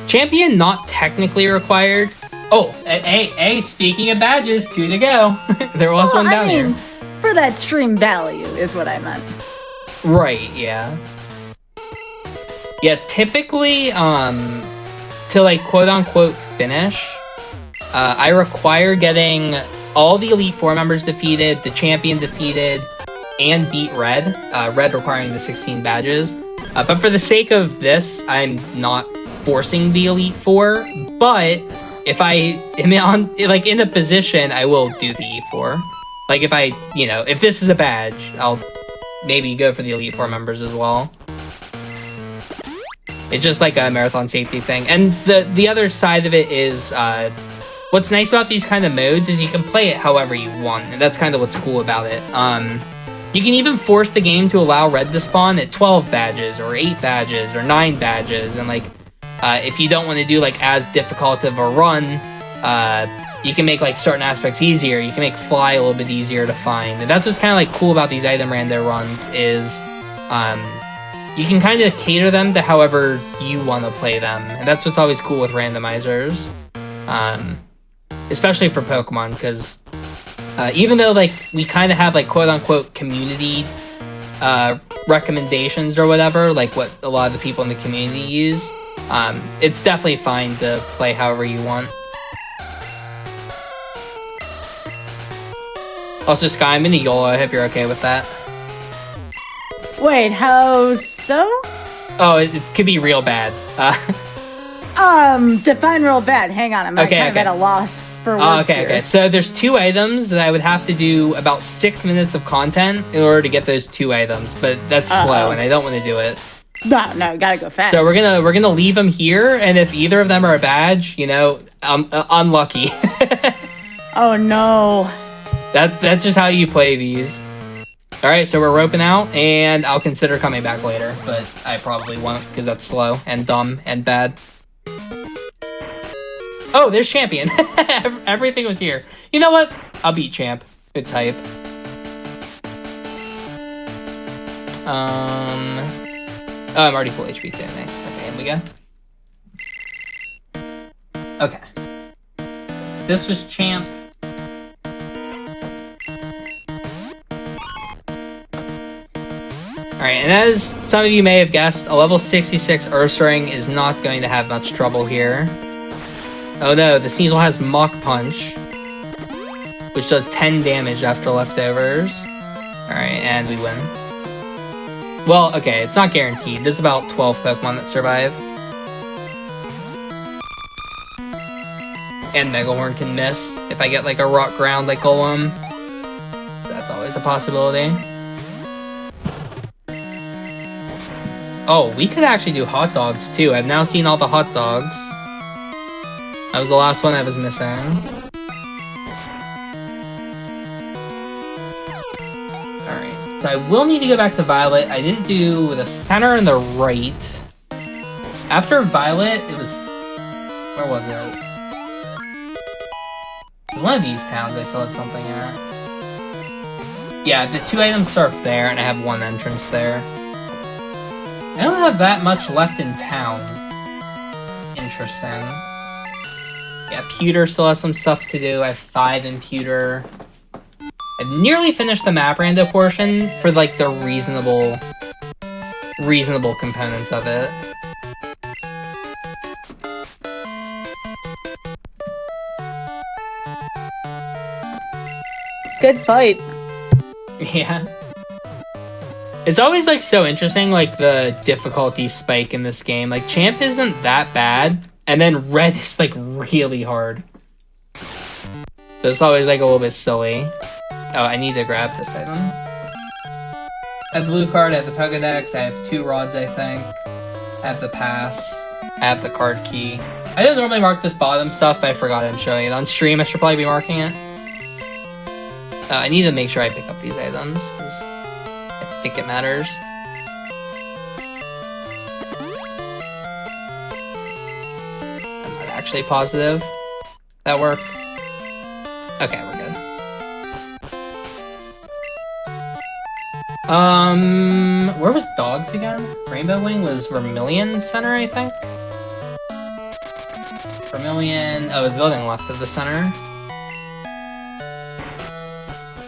Champion not technically required. Oh, hey, speaking of badges, 2 to go. There was one down here. For that stream value is what I meant. Right, yeah. Yeah, typically, to like quote-unquote finish, I require getting all the Elite Four members defeated, the champion defeated, and beat Red. Red requiring the 16 badges. But for the sake of this, I'm not forcing the Elite Four, but if I am in a position, I will do the E4. Like if this is a badge, I'll maybe go for the Elite Four members as well. It's just like a marathon safety thing. And the other side of it is, what's nice about these kind of modes is you can play it however you want, and that's kind of what's cool about it. You can even force the game to allow Red to spawn at 12 badges, or 8 badges, or 9 badges, and if you don't want to do as difficult of a run, you can make certain aspects easier. You can make fly a little bit easier to find, and that's what's kind of cool about these item rando runs is, you can kind of cater them to however you want to play them, and that's what's always cool with randomizers, especially for Pokemon, because even though we kind of have quote-unquote community recommendations or whatever, what a lot of the people in the community use, it's definitely fine to play however you want. Also, Sky, I'm in a YOLO. I hope you're okay with that. Wait, how so? Oh, it could be real bad. Define real bad. Hang on, I'm kind of at a loss for words here. Okay. So there's 2 items that I would have to do about 6 minutes of content in order to get those 2 items, but that's slow, and I don't want to do it. No, gotta go fast. So we're gonna leave them here, and if either of them are a badge, unlucky. Oh no. That's just how you play these. Alright, so we're roping out, and I'll consider coming back later, but I probably won't, because that's slow, and dumb, and bad. Oh, there's Champion! Everything was here. You know what? I'll beat Champ. It's hype. Oh, I'm already full HP too, nice. Okay, here we go. Okay. This was Champ. Alright, and as some of you may have guessed, a level 66 Ursaring is not going to have much trouble here. Oh no, the Sneasel has Mach Punch, which does 10 damage after leftovers. Alright, and we win. Well, okay, it's not guaranteed. There's about 12 Pokemon that survive. And Megahorn can miss if I get a rock ground like Golem. That's always a possibility. Oh, we could actually do hot dogs too. I've now seen all the hot dogs. That was the last one I was missing. Alright, so I will need to go back to Violet. I didn't do the center and the right. After Violet, it was... Where was it? It was one of these towns I still had something at. Yeah, the 2 items start there, and I have 1 entrance there. I don't have that much left in towns. Interesting. Yeah, Pewter still has some stuff to do. I have 5 in Pewter. I've nearly finished the map rando portion for, like, the reasonable components of it. Good fight. Yeah. It's always, like, so interesting, like, the difficulty spike in this game. Like, Champ isn't that bad, and then Red is, like, really hard. So it's always, like, a little bit silly. Oh, I need to grab this item. I have the blue card, I have the Pokedex, I have 2 rods, I think. I have the pass. I have the card key. I don't normally mark this bottom stuff, but I forgot I'm showing it on stream. I should probably be marking it. I need to make sure I pick up these items, because I think it matters. I'm not actually positive that worked. Okay, we're good. Where was Dogs again? Rainbow Wing was Vermilion Center, I think? Vermilion... Oh, it was building left of the center.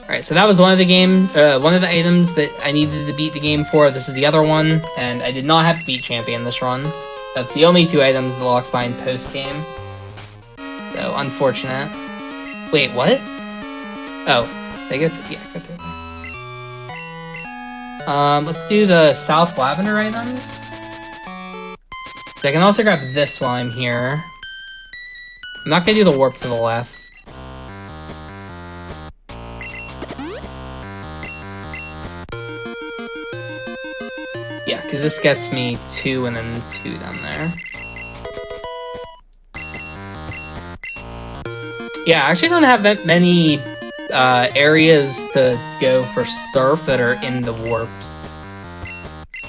Alright, so that was one of the items that I needed to beat the game for. This is the other one, and I did not have to beat Champion this run. That's the only 2 items that locked behind post-game. So, unfortunate. Wait, what? Oh, they go through... Yeah, go through there. Let's do the South Lavender items. So I can also grab this while I'm here. I'm not gonna do the warp to the left. Yeah, because this gets me 2 and then 2 down there. Yeah, I actually don't have that many areas to go for surf that are in the warps.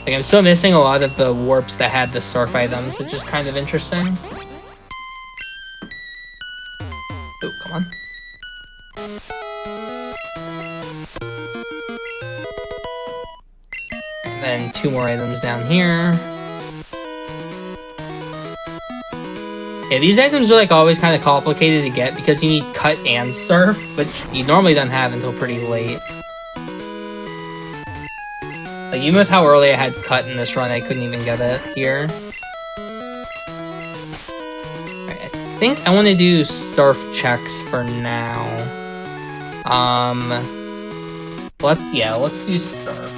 Like, I'm still missing a lot of the warps that had the surf items, which is kind of interesting. Oh, come on. And then 2 more items down here. Yeah, these items are like always kind of complicated to get because you need cut and surf, which you normally don't have until pretty late. Like, even with how early I had cut in this run, I couldn't even get it here. Alright, I think I want to do surf checks for now. Let's do surf.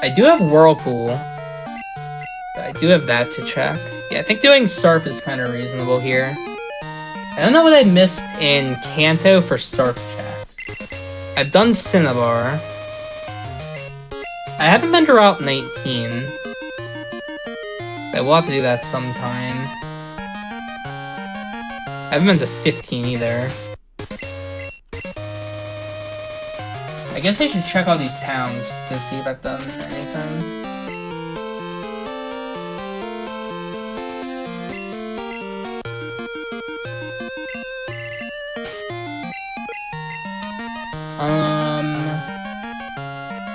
I do have Whirlpool. I do have that to check. Yeah, I think doing surf is kind of reasonable here. I don't know what I missed in Kanto for surf checks. I've done Cinnabar. I haven't been to Route 19. But we'll have to do that sometime. I haven't been to 15 either. I guess I should check all these towns to see if I've done anything.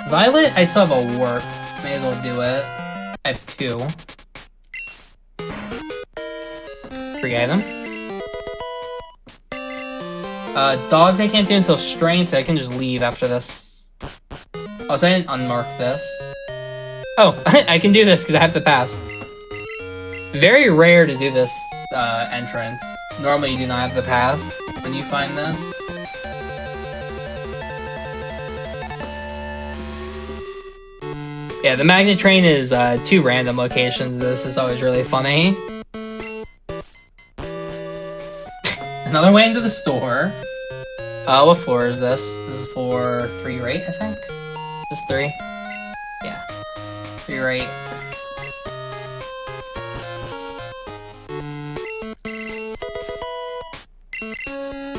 Violet, I still have a warp. May as well do it. I have 2. Free item. Dogs I can't do until strength, so I can just leave after this. Oh, so I didn't unmark this. Oh, I can do this because I have the pass. Very rare to do this entrance. Normally you do not have the pass when you find this. Yeah, the magnet train is 2 random locations. This is always really funny. Another way into the store. What floor is this? This is floor 3, right, I think? This is 3? Yeah. You're right.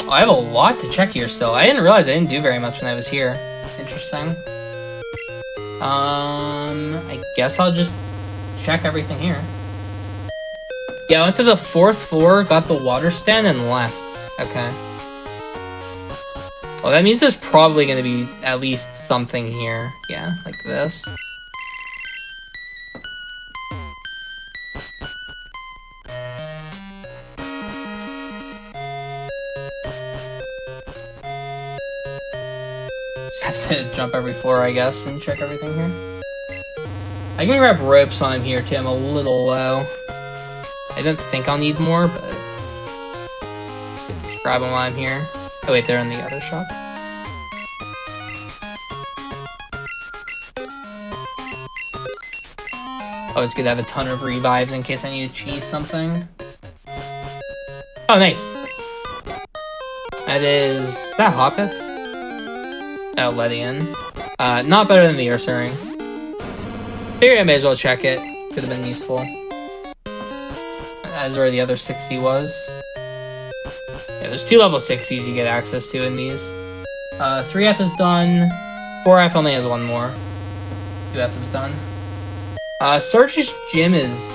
Oh, I have a lot to check here still. I didn't realize I didn't do very much when I was here. Interesting. I guess I'll just check everything here. Yeah, I went to the 4th floor, got the water stand, and left. Okay. Well, that means there's probably going to be at least something here. Yeah, like this. Just have to jump every floor, I guess, and check everything here. I can grab ropes while I'm here, too. I'm a little low. I didn't think I'll need more, but... just grab them while I'm here. Oh wait, they're in the other shop. Oh, it's good to have a ton of revives in case I need to cheese something. Oh, nice. Is that Hotfix? Oh, Ledian. Not better than the Ursaring. Figured I may as well check it. Could have been useful. That's where the other 60 was. Yeah, there's 2 level 60s you get access to in these. 3F is done. 4F only has 1 more. 2F is done. Surge's Gym is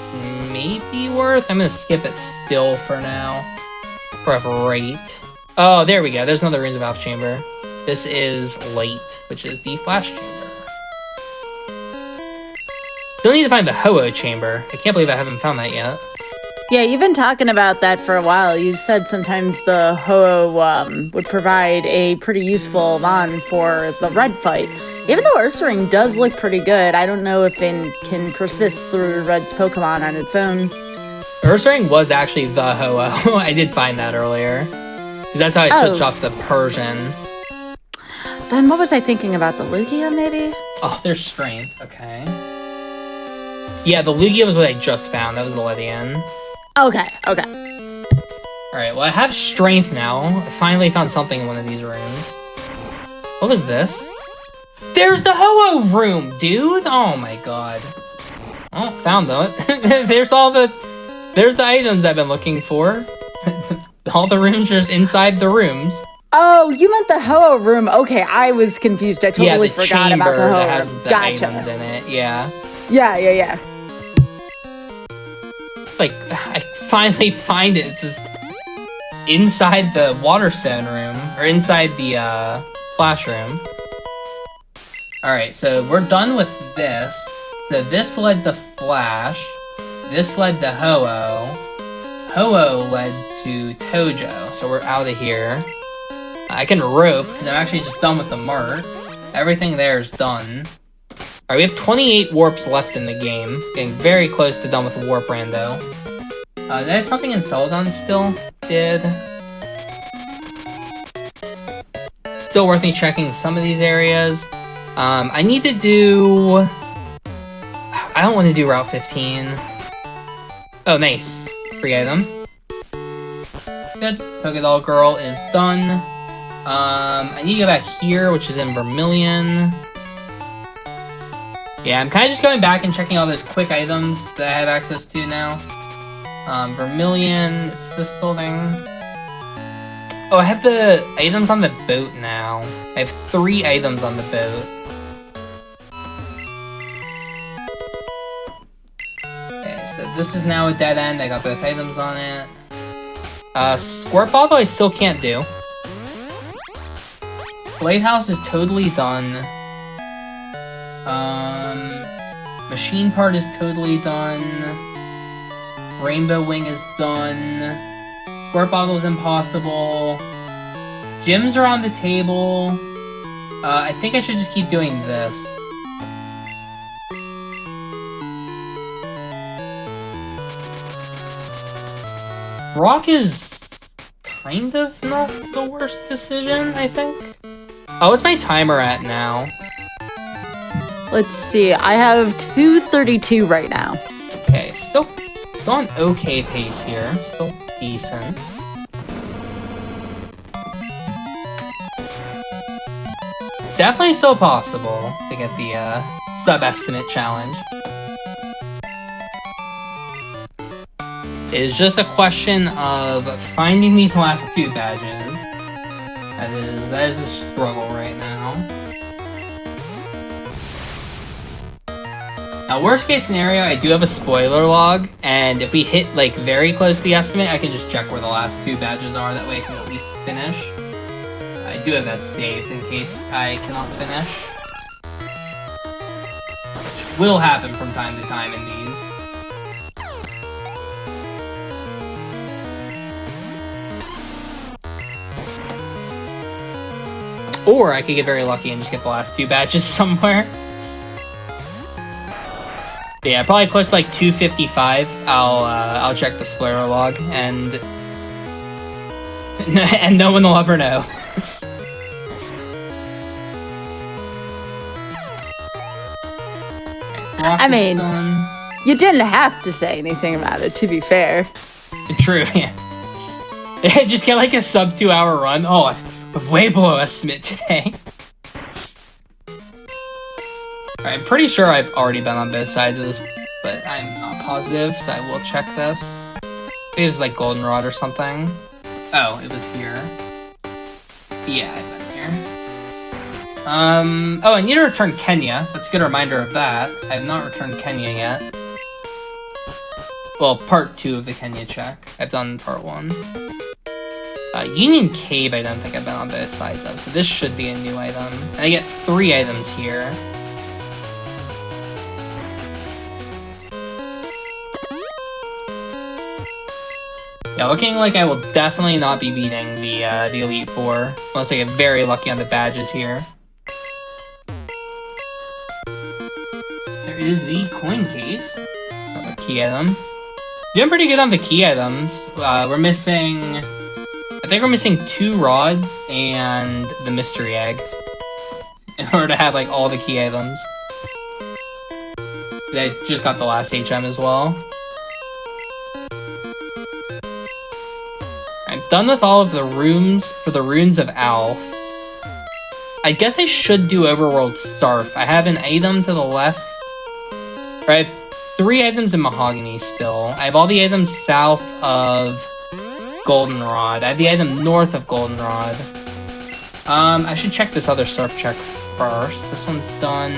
maybe worth. I'm gonna skip it still for now. 4F right. Oh, there we go. There's another Runes of Alpha Chamber. This is Light, which is the Flash Chamber. Still need to find the Ho-Oh Chamber. I can't believe I haven't found that yet. Yeah, you've been talking about that for a while. You said sometimes the Ho-Oh would provide a pretty useful mon for the red fight. Even though Ursaring does look pretty good, I don't know if it can persist through Red's Pokemon on its own. Ursaring was actually the Ho-Oh. I did find that earlier. That's how I switched off the Persian. Then what was I thinking about? The Lugia, maybe? Oh, there's Strength. Okay. Yeah, the Lugia was what I just found. That was the Ledian. Okay. Alright, well, I have Strength now. I finally found something in one of these rooms. What was this? There's the Ho-Oh room, dude! Oh my god. Oh, found them. There's the items I've been looking for. All the rooms just inside the rooms. Oh, you meant the Ho-Oh room. Okay, I was confused. I totally forgot about the Ho-Oh that has room. the items in it, yeah. Yeah. Like, I finally find it. It's just inside the Waterstone room, or inside the Flash room. Alright, so we're done with this. So this led to Flash. This led to Ho-Oh. Ho-Oh led to Tojo. So we're out of here. I can rope, because I'm actually just done with the Mart. Everything there is done. Alright, we have 28 warps left in the game. Getting very close to done with Warp Rando. Did I have something in Celadon still? Did. Still worth me checking some of these areas. I need to do... I don't want to do Route 15. Oh, nice. Free item. Good. Pokédoll Girl is done. I need to go back here, which is in Vermilion. Yeah, I'm kind of just going back and checking all those quick items that I have access to now. Vermilion, it's this building. Oh, I have the items on the boat now. I have 3 items on the boat. Okay, so this is now a dead end. I got both items on it. Squirt Bottle I still can't do. Lighthouse is totally done. Machine Part is totally done. Rainbow Wing is done. Squirt Bottle is impossible. Gyms are on the table. I think I should just keep doing this. Rock is kind of not the worst decision, I think. Oh, what's my timer at now? Let's see. I have 2:32 right now. Okay, still on okay pace here. Still decent. Definitely still possible to get the sub-estimate challenge. It is just a question of finding these last 2 badges. That is a struggle right now. Now, worst case scenario, I do have a spoiler log, and if we hit like very close to the estimate, I can just check where the last 2 badges are. That way I can at least finish. I do have that saved in case I cannot finish. Which will happen from time to time in these. Or I could get very lucky and just get the last 2 badges somewhere. But yeah, probably close to like 255. I'll check the spoiler log and and no one will ever know. I mean, you didn't have to say anything about it, to be fair. True, yeah. Just get like a sub 2 hour run. Oh, I'm way below estimate today. Alright, I'm pretty sure I've already been on both sides of this, but I'm not positive, so I will check this. I think it was like goldenrod or something. Oh, it was here. Yeah, I've been here. Oh, I need to return Kenya. That's a good reminder of that. I have not returned Kenya yet. Well, part 2 of the Kenya check. I've done part 1. Union Cave, I don't think I've been on both sides of, so this should be a new item. And I get 3 items here. Yeah, looking like I will definitely not be beating the Elite Four, unless I get very lucky on the badges here. There is the coin case. Another key item. Doing pretty good on the key items. We're missing... I think we're missing 2 rods and the mystery egg in order to have like all the key items. I just got the last HM as well. I'm done with all of the rooms for the runes of Alf. I guess I should do Overworld Starf. I have an item to the left. Or I have 3 items in Mahogany still. I have all the items south of Goldenrod. I have the item north of Goldenrod. I should check this other surf check first. This one's done.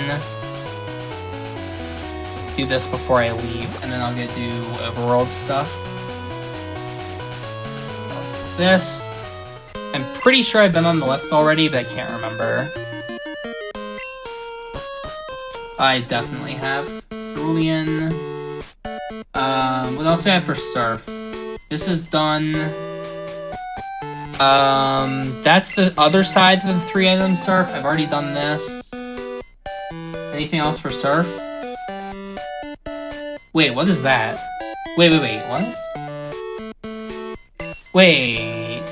Do this before I leave, and then I'll go do Overworld stuff. This. I'm pretty sure I've been on the left already, but I can't remember. I definitely have. Julian. What else do I have for surf? This is done. That's the other side of the 3 item surf. I've already done this. Anything else for surf? Wait, what is that? Wait, what? Wait.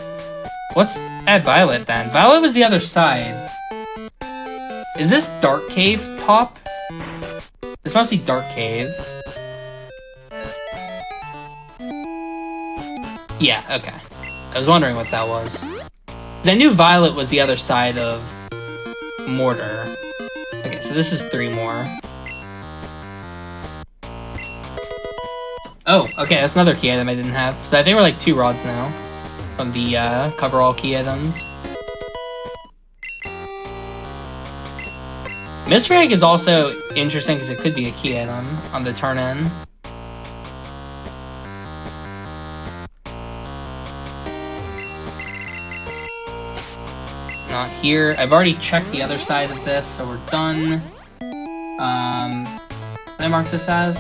What's at Violet then? Violet was the other side. Is this Dark Cave top? This must be Dark Cave. Yeah, okay. I was wondering what that was. 'Cause I knew Violet was the other side of Mortar. Okay, so this is 3 more. Oh, okay, that's another key item I didn't have. So I think we're like 2 rods now from the coverall key items. Mystery Egg is also interesting because it could be a key item on the turn-in. Not here. I've already checked the other side of this, so we're done. What did I mark this as?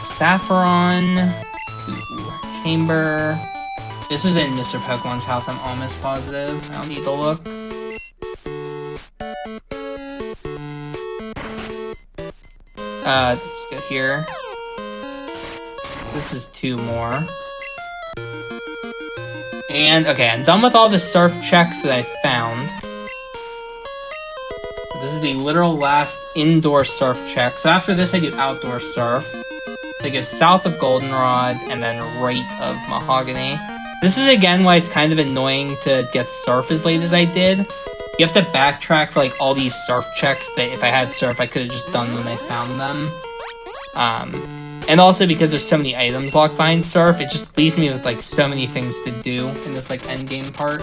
Saffron. Ooh, chamber. This is in Mr. Pokemon's house, I'm almost positive. I don't need to look. Just go here. This is 2 more. And, okay, I'm done with all the surf checks that I found. This is the literal last indoor surf check. So after this, I do outdoor surf. So I go south of Goldenrod and then right of Mahogany. This is, again, why it's kind of annoying to get surf as late as I did. You have to backtrack for, like, all these surf checks that if I had surf, I could have just done when I found them. And also because there's so many items locked behind Surf, it just leaves me with like so many things to do in this like end game part.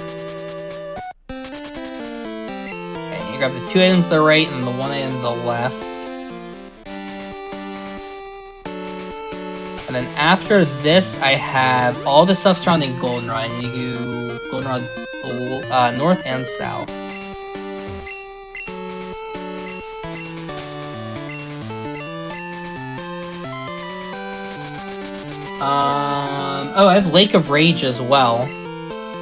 Okay, you grab the 2 items to the right and the 1 item to the left. And then after this, I have all the stuff surrounding Goldenrod. I need to do Goldenrod north and south. Oh, I have Lake of Rage as well.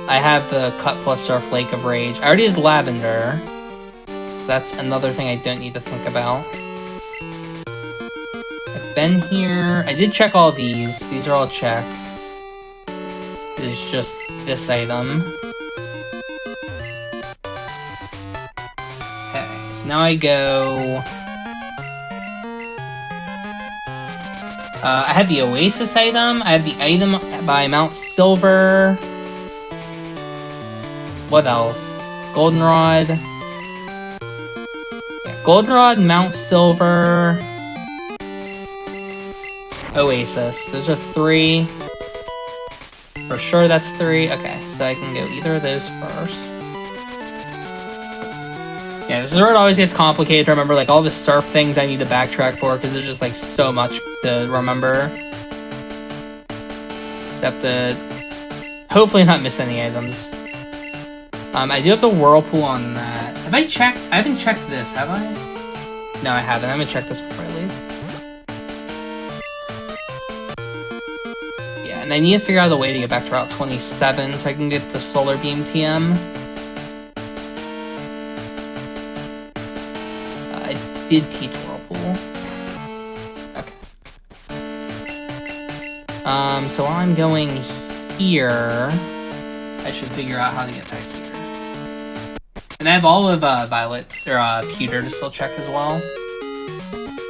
I have the Cut plus Surf Lake of Rage. I already did Lavender. That's another thing I don't need to think about. I've been here. I did check all these. These are all checked. This is just this item. Okay, so now I go... I have the Oasis item. I have the item by Mount Silver. What else? Goldenrod. Yeah, Goldenrod, Mount Silver. Oasis. Those are 3. For sure that's 3. Okay, so I can go either of those first. Yeah, this is where it always gets complicated to remember, like, all the surf things I need to backtrack for, because there's just, like, so much to remember. Have to hopefully not miss any items. I do have the Whirlpool on that. Have I checked? I haven't checked this, have I? No, I haven't. I'm gonna check this before I leave. Yeah, and I need to figure out a way to get back to Route 27 so I can get the Solar Beam TM. I did teach Whirlpool. Okay. So while I'm going here, I should figure out how to get back here. And I have all of Violet, or Pewter to still check as well.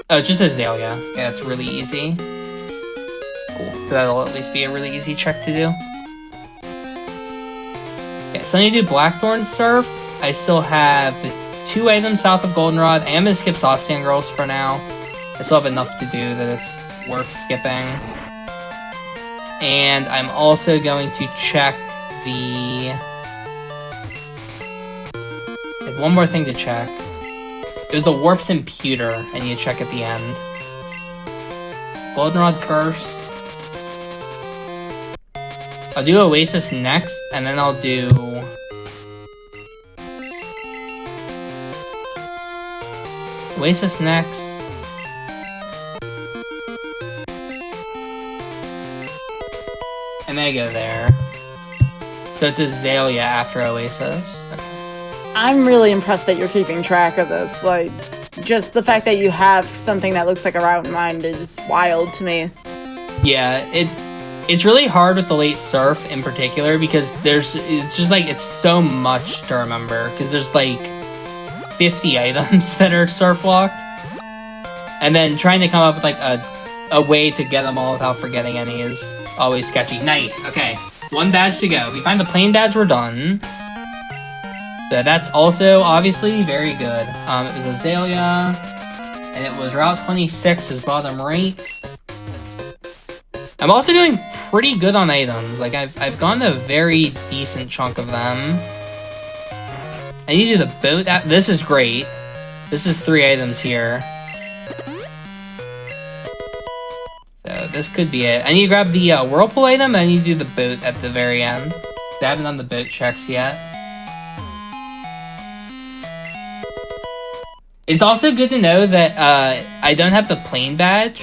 Oh, just Azalea. Yeah, it's really easy. Cool. So that'll at least be a really easy check to do. Okay, so I need to do Blackthorn Surf. I still have the 2 items south of Goldenrod. I am going to skip Soft Sand Girls for now. I still have enough to do that it's worth skipping. And I'm also going to check the... I have one more thing to check. It was the Warps and Pewter I need to check at the end. Goldenrod first. I'll do Oasis next, and then I'll do... Oasis next. And then I go there. So it's Azalea after Oasis. Okay. I'm really impressed that you're keeping track of this. Like, just the fact that you have something that looks like a route in mind is wild to me. Yeah, it's really hard with the late surf in particular because it's so much to remember because there's like 50 items that are surf locked, and then trying to come up with like a way to get them all without forgetting any is always sketchy. Nice. Okay, 1 badge to go. We find the plain badge. We're done. So that's also obviously very good. It was Azalea, and it was Route 26 is bottom right. I'm also doing pretty good on items. Like I've gotten a very decent chunk of them. I need to do the boat. This is great. This is 3 items here. So this could be it. I need to grab the Whirlpool item, and I need to do the boat at the very end. I haven't done the boat checks yet. It's also good to know that I don't have the plain badge,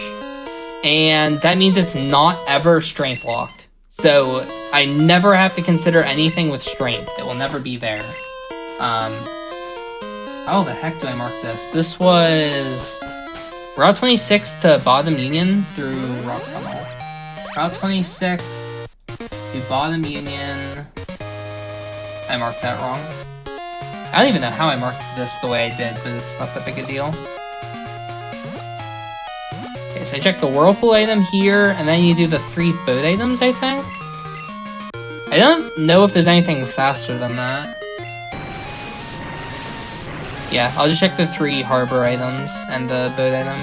and that means it's not ever strength locked. So I never have to consider anything with strength. It will never be there. How the heck do I mark this? This was Route 26 to Bottom Union through Rock Tunnel. Route 26 to Bottom Union. I marked that wrong. I don't even know how I marked this the way I did, but it's not that big a deal. Okay, so I checked the Whirlpool item here, and then you do the 3 boat items, I think? I don't know if there's anything faster than that. Yeah, I'll just check the 3 harbor items and the boat item.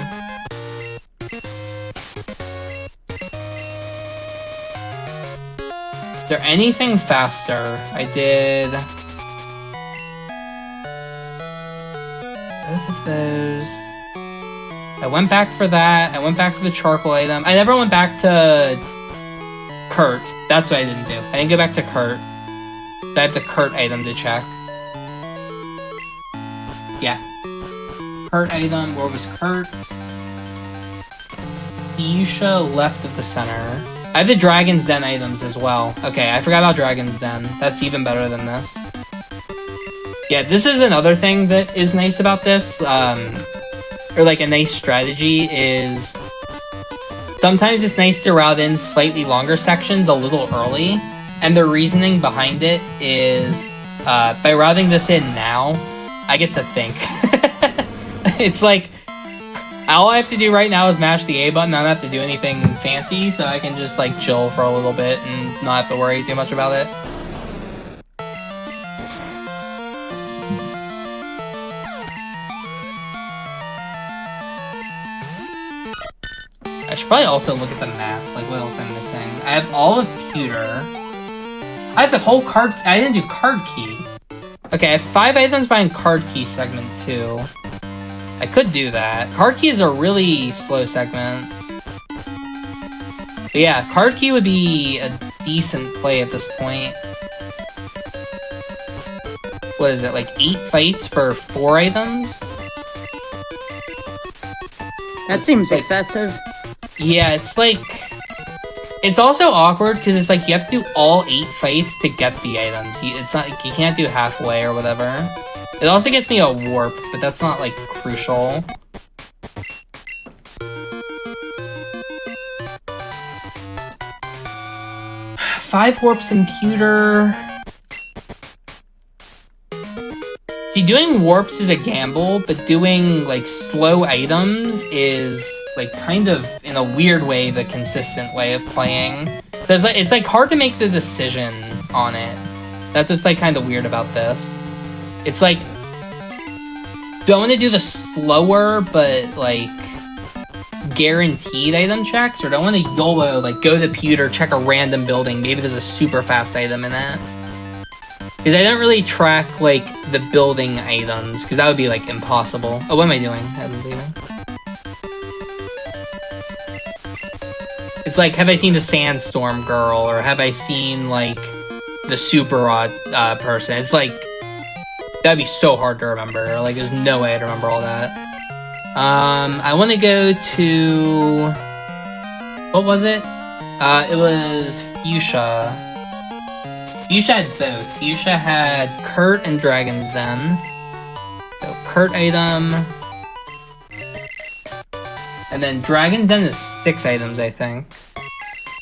there anything faster? I did both of those. I went back for that. I went back for the charcoal item. I never went back to Kurt. That's what I didn't do. I didn't go back to Kurt. I have the Kurt item to check. Yeah. Kurt item. Where was Kurt? Fuchsia left of the center. I have the Dragon's Den items as well. Okay, I forgot about Dragon's Den. That's even better than this. Yeah, this is another thing that is nice about this. Or like a nice strategy is sometimes it's nice to route in slightly longer sections a little early. And the reasoning behind it is by routing this in now, I get to think. It's like, all I have to do right now is mash the A button. I don't have to do anything fancy, so I can just like chill for a little bit and not have to worry too much about it. I should probably also look at the map, like what else I'm missing. I have all of pewter. I have the whole card. I didn't do card key. Okay, I have 5 items behind card key segment 2. I could do that. Card key is a really slow segment. But yeah, card key would be a decent play at this point. What is it, like 8 fights for 4 items? That seems like excessive. Yeah, it's like... It's also awkward because it's like you have to do all 8 fights to get the items. It's not like you can't do halfway or whatever. It also gets me a warp, but that's not like crucial. Five warps in pewter. See, doing warps is a gamble, but doing like slow items is like kind of in a weird way the consistent way of playing. So it's like hard to make the decision on it. That's what's like kind of weird about this. It's like, do I want to do the slower but like guaranteed item checks, or do I want to YOLO, like go to pewter, check a random building, maybe there's a super fast item in it? Because I don't really track like the building items, because that would be like impossible. Oh, what am I doing? I'm leaving. It's like, have I seen the Sandstorm Girl, or have I seen like the Super Odd person? It's like, that'd be so hard to remember. Like, there's no way I'd remember all that. I want to go to... What was it? It was Fuchsia. Fuchsia had both. Fuchsia had Kurt and Dragon's Den. So, Kurt item. And then Dragon's Den is 6 items, I think.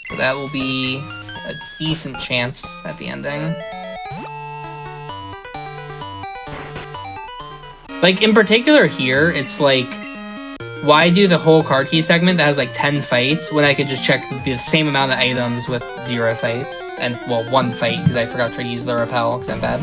So that will be a decent chance at the ending. Like, in particular here, it's like, why do the whole card key segment that has like 10 fights when I could just check the same amount of items with 0 fights? And, well, 1 fight, because I forgot to use the repel, because I'm bad.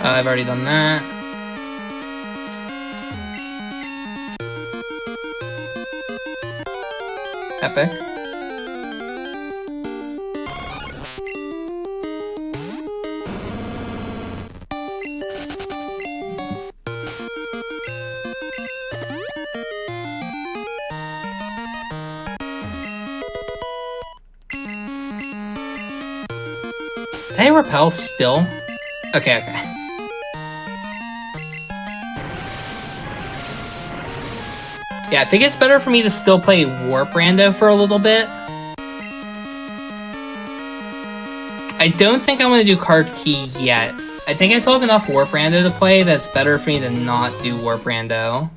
I've already done that. Epic. Did I repel still? Okay. Yeah, I think it's better for me to still play Warp Rando for a little bit. I don't think I want to do Card Key yet. I think I still have enough Warp Rando to play that's better for me to not do Warp Rando.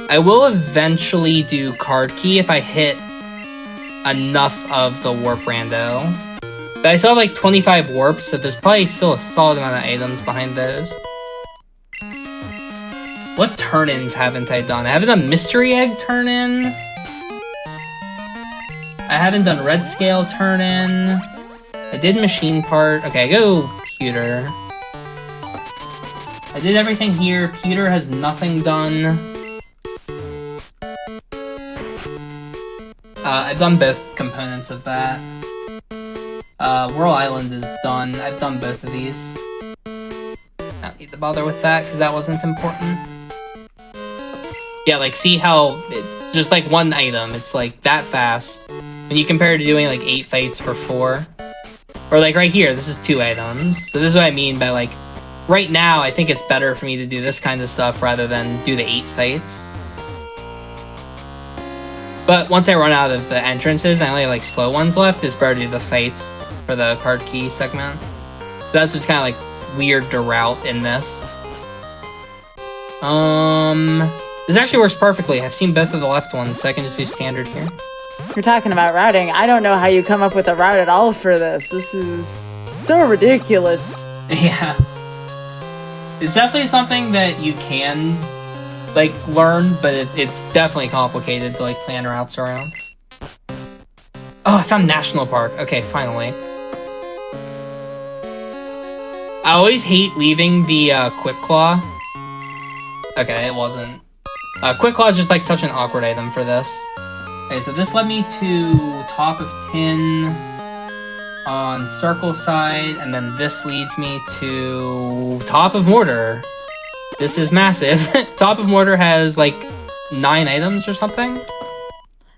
I will eventually do Card Key if I hit enough of the Warp Rando. But I still have like 25 warps, so there's probably still a solid amount of items behind those. What turn-ins haven't I done? I haven't done Mystery Egg turn-in. I haven't done Red Scale turn-in. I did machine part. Okay, go pewter. I did everything here. Pewter has nothing done. I've done both components of that. Whirl Island is done. I've done both of these. I don't need to bother with that because that wasn't important. Yeah, like, see how it's just like one item. It's like that fast. When you compare it to doing like 8 fights for 4. Or like right here, this is 2 items. So this is what I mean by like, right now I think it's better for me to do this kind of stuff rather than do the 8 fights. But once I run out of the entrances and I only have like slow ones left, it's better to do the fights for the card key segment. So that's just kind of like weird to route in this. This actually works perfectly. I've seen both of the left ones, so I can just do standard here. You're talking about routing. I don't know how you come up with a route at all for this. This is so ridiculous. Yeah. It's definitely something that you can, like, learn, but it's definitely complicated to, like, plan routes around. Oh, I found National Park. Okay, finally. I always hate leaving the, Quick Claw. Okay, it wasn't. Quick Claw is just, like, such an awkward item for this. Okay, so this led me to top of tin on circle side, and then this leads me to top of mortar. This is massive. Top of mortar has like 9 items or something.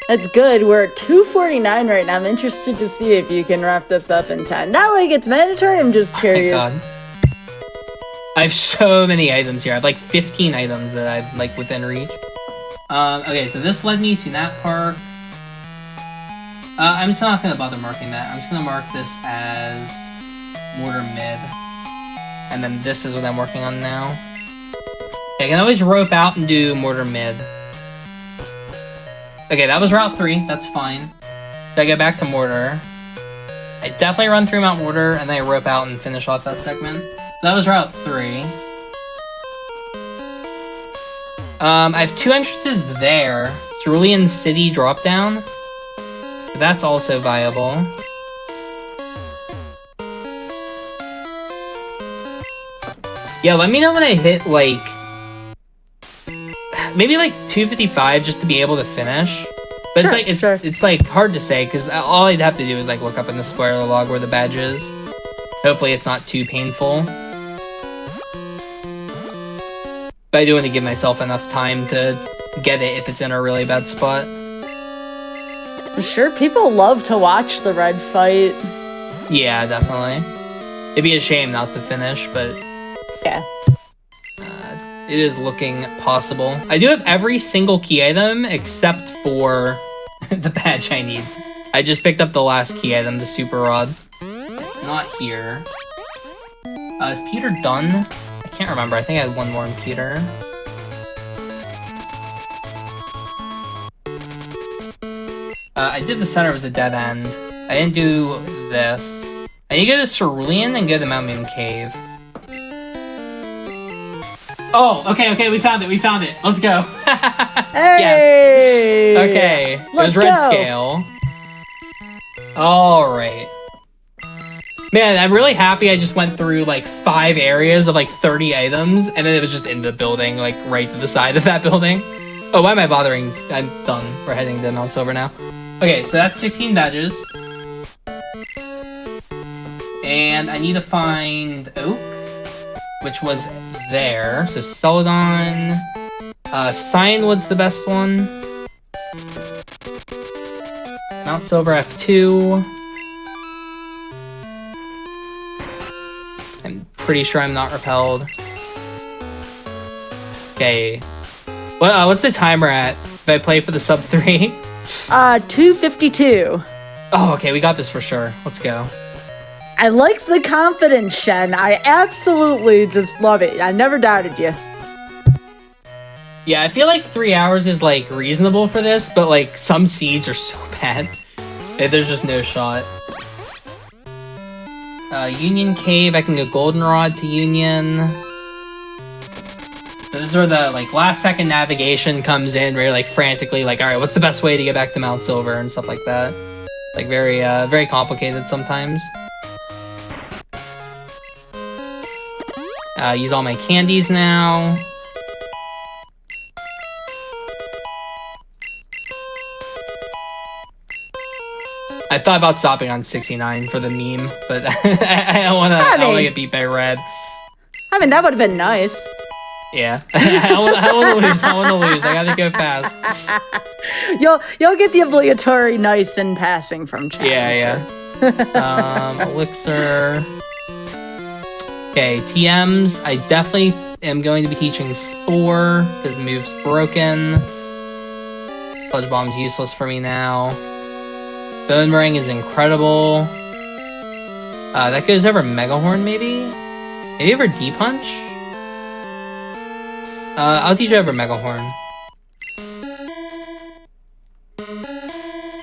That's good. We're at 249 right now. I'm interested to see if you can wrap this up in 10. Not like it's mandatory, I'm just curious. Oh my God. I have so many items here. I have like 15 items that I'm like within reach. Okay, so this led me to that park. I'm just not going to bother marking that. I'm just going to mark this as mortar mid. And then this is what I'm working on now. Okay, I can always rope out and do mortar mid. Okay, that was route 3. That's fine. So I get back to mortar. I definitely run through Mount Mortar, and then I rope out and finish off that segment. That was route 3. I have 2 entrances there. Cerulean City drop down. That's also viable. Yeah, let me know when I hit, like, maybe, like, 255 just to be able to finish. But Sure, it's, like, it's like, hard to say, because all I'd have to do is, like, look up in the spoiler log where the badge is. Hopefully it's not too painful. But I do want to give myself enough time to get it if it's in a really bad spot. I'm sure people love to watch the red fight. Yeah, definitely. It'd be a shame not to finish, but yeah. It is looking possible. I do have every single key item except for the badge I need. I just picked up the last key item, the super rod. It's not here. Is Peter done? I can't remember. I think I had one more in Peter. I did the center as a dead end. I didn't do this. I need to go to Cerulean and go to Mount Moon Cave. Oh, okay, we found it. Let's go. Hey! Yes. Okay, Let's there's red go. scale. Alright. Man, I'm really happy I just went through like 5 areas of like 30 items, and then it was just in the building, like right to the side of that building. Oh, why am I bothering? I'm done. We're heading to Mount Silver now. Okay, so that's 16 badges. And I need to find Oak, which was there. So Celadon. Cyanwood's the best one. Mount Silver F2. I'm pretty sure I'm not repelled. Okay. What's the timer at if I play for the sub 3? 252. Oh, okay, we got this for sure. Let's go. I like the confidence, Shen. I absolutely just love it. I never doubted you. Yeah, I feel like 3 hours is, like, reasonable for this, but, like, some seeds are so bad. There's just no shot. Union Cave, I can go Goldenrod to Union. So this is where the, like, last second navigation comes in, where you're, like, frantically, like, alright, what's the best way to get back to Mount Silver and stuff like that. Like, very complicated sometimes. Use all my candies now. I thought about stopping on 69 for the meme, but I don't want to get beat by red. I mean, that would have been nice. Yeah, I want to lose. I want to lose. I gotta go fast. You'll get the obligatory nice and passing from chat. Yeah. Elixir. Okay, TMs. I definitely am going to be teaching Spore because move's broken. Fudge Bomb's useless for me now. Boomerang is incredible. That goes over Mega Horn, maybe? Maybe over D-Punch? I'll teach you over Mega Horn.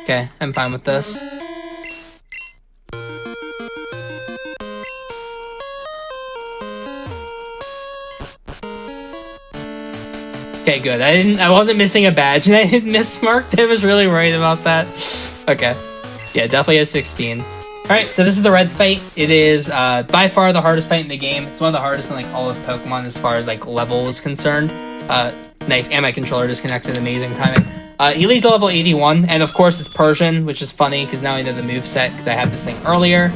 Okay, I'm fine with this. Okay, good. I wasn't missing a badge, and I didn't miss marked. I was really worried about that. Okay. Yeah, definitely a 16. Alright, so this is the red fight. It is by far the hardest fight in the game. It's one of the hardest in like all of Pokemon as far as like level is concerned. Nice, and my controller disconnected. Amazing timing. He leads to level 81, and of course it's Persian, which is funny because now I know the moveset because I had this thing earlier.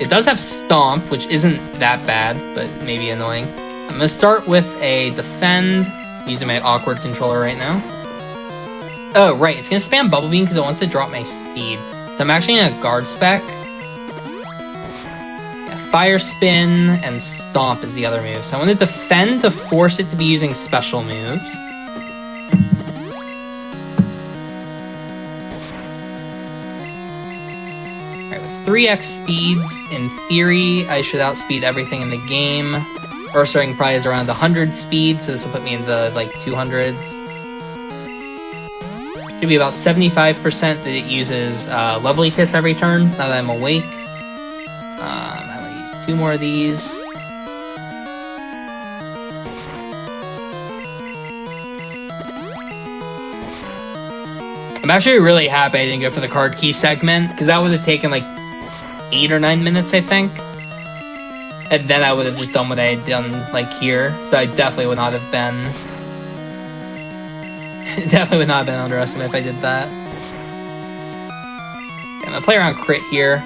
It does have Stomp, which isn't that bad, but maybe annoying. I'm going to start with a Defend, using my awkward controller right now. Oh, right, it's going to spam Bubble Beam because it wants to drop my speed. So I'm actually going to Guard Spec. Yeah, Fire Spin and Stomp is the other move. So I want to Defend to force it to be using special moves. Alright, with 3x speeds, in theory, I should outspeed everything in the game. First starting probably is around 100 speed, so this will put me in the like 200s. Should be about 75% that it uses Lovely Kiss every turn, now that I'm awake. I'm going to use 2 more of these. I'm actually really happy I didn't go for the card key segment, because that would have taken like 8 or 9 minutes, I think. And then I would have just done what I had done like here, so I definitely would not have been... Definitely would not have been underestimated if I did that. Okay, I'm gonna play around crit here.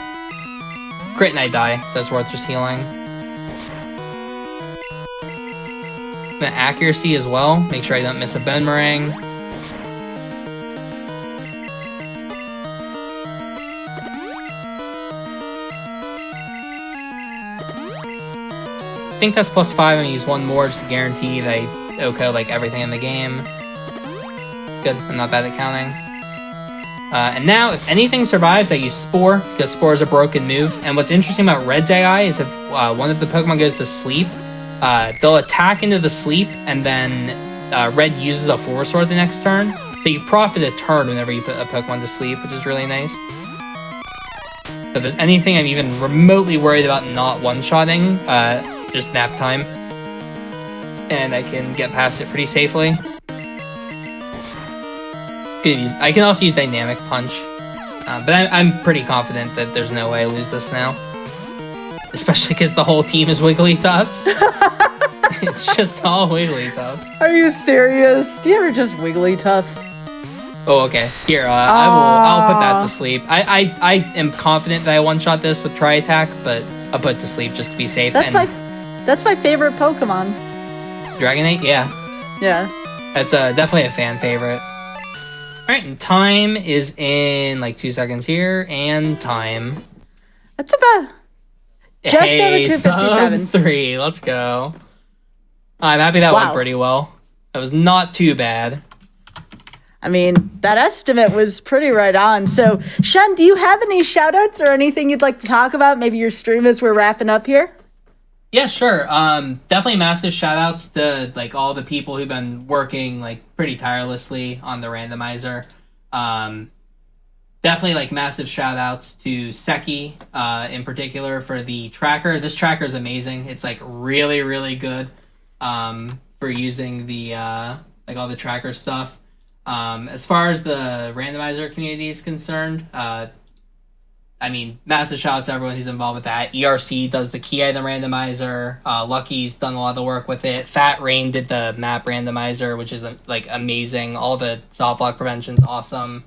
Crit and I die, so that's worth just healing. I'm gonna accuracy as well, make sure I don't miss a Boomerang. I think that's +5, I'm gonna use 1 more just to guarantee that I OHKO like everything in the game. Good, I'm not bad at counting. And now, if anything survives, I use Spore, because Spore is a broken move. And what's interesting about Red's AI is if one of the Pokemon goes to sleep, they'll attack into the sleep, and then Red uses a Full Restore the next turn. So you profit a turn whenever you put a Pokemon to sleep, which is really nice. So if there's anything I'm even remotely worried about not one-shotting, just nap time. And I can get past it pretty safely. I can also use Dynamic Punch, but I'm pretty confident that there's no way I lose this now. Especially because the whole team is Wigglytuffs. It's just all Wigglytuff. Are you serious? Do you ever just Wigglytuff? Oh, okay. Here, I'll put that to sleep. I am confident that I one-shot this with Tri-Attack, but I'll put it to sleep just to be safe. That's my favorite Pokemon. Dragonite? Yeah. Yeah. That's definitely a fan favorite. Alright, and time is in like 2 seconds here, and time. That's about just over 257. 3, let's go. I'm happy that went pretty well. That was not too bad. I mean, that estimate was pretty right on. So, Shen, do you have any shout-outs or anything you'd like to talk about? Maybe your stream as we're wrapping up here? Yeah, sure. Definitely massive shout-outs to like all the people who've been working like pretty tirelessly on the randomizer. Definitely like massive shout-outs to Seki in particular for the tracker. This tracker is amazing. It's like really, really good for using the like all the tracker stuff. As far as the randomizer community is concerned, I mean, massive shout out to everyone who's involved with that. ERC does the key item randomizer. Lucky's done a lot of the work with it. Fat Rain did the map randomizer, which is like amazing. All the soft block prevention's awesome.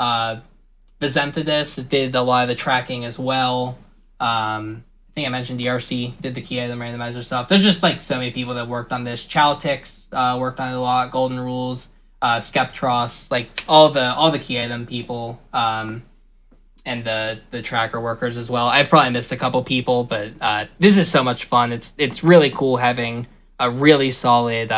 Vizenthidus did a lot of the tracking as well. I think I mentioned ERC did the key item randomizer stuff. There's just like so many people that worked on this. Chowtix worked on it a lot. Golden Rules, Skeptros, like all the key item people. And the tracker workers as well. I've probably missed a couple people, but this is so much fun. It's really cool having a really solid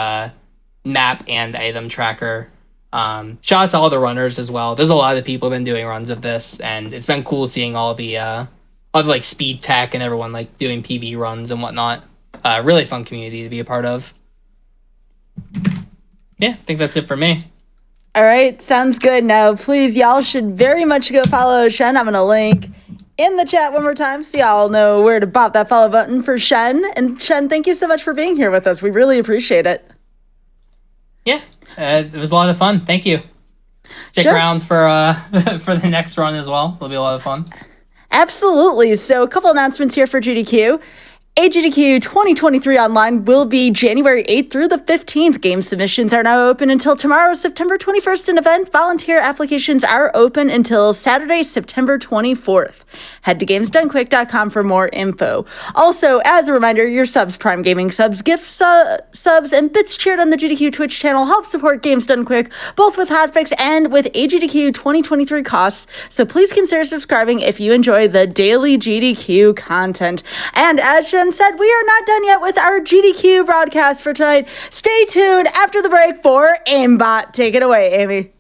map and item tracker. Shout out to all the runners as well. There's a lot of people who've been doing runs of this, and it's been cool seeing all the like speed tech and everyone like doing PB runs and whatnot. Really fun community to be a part of. Yeah, I think that's it for me. All right, sounds good. Now, please, y'all should very much go follow Shen. I'm going to link in the chat one more time so y'all know where to bop that follow button for Shen. And Shen, thank you so much for being here with us. We really appreciate it. Yeah, it was a lot of fun. Thank you. Stick around for the next run as well. It'll be a lot of fun. Absolutely. So a couple announcements here for GDQ. GDQ 2023 online will be January 8th through the 15th. Game submissions are now open until tomorrow, September 21st. An event volunteer applications are open until Saturday, September 24th. Head to gamesdonequick.com for more info. Also, as a reminder, your subs, Prime Gaming subs, gift subs, and bits cheered on the GDQ Twitch channel help support Games Done Quick, both with Hotfix and with GDQ 2023 costs. So please consider subscribing if you enjoy the daily GDQ content. And as Shen said, we are not done yet with our GDQ broadcast for tonight. Stay tuned after the break for Aimbot. Take it away, Amy.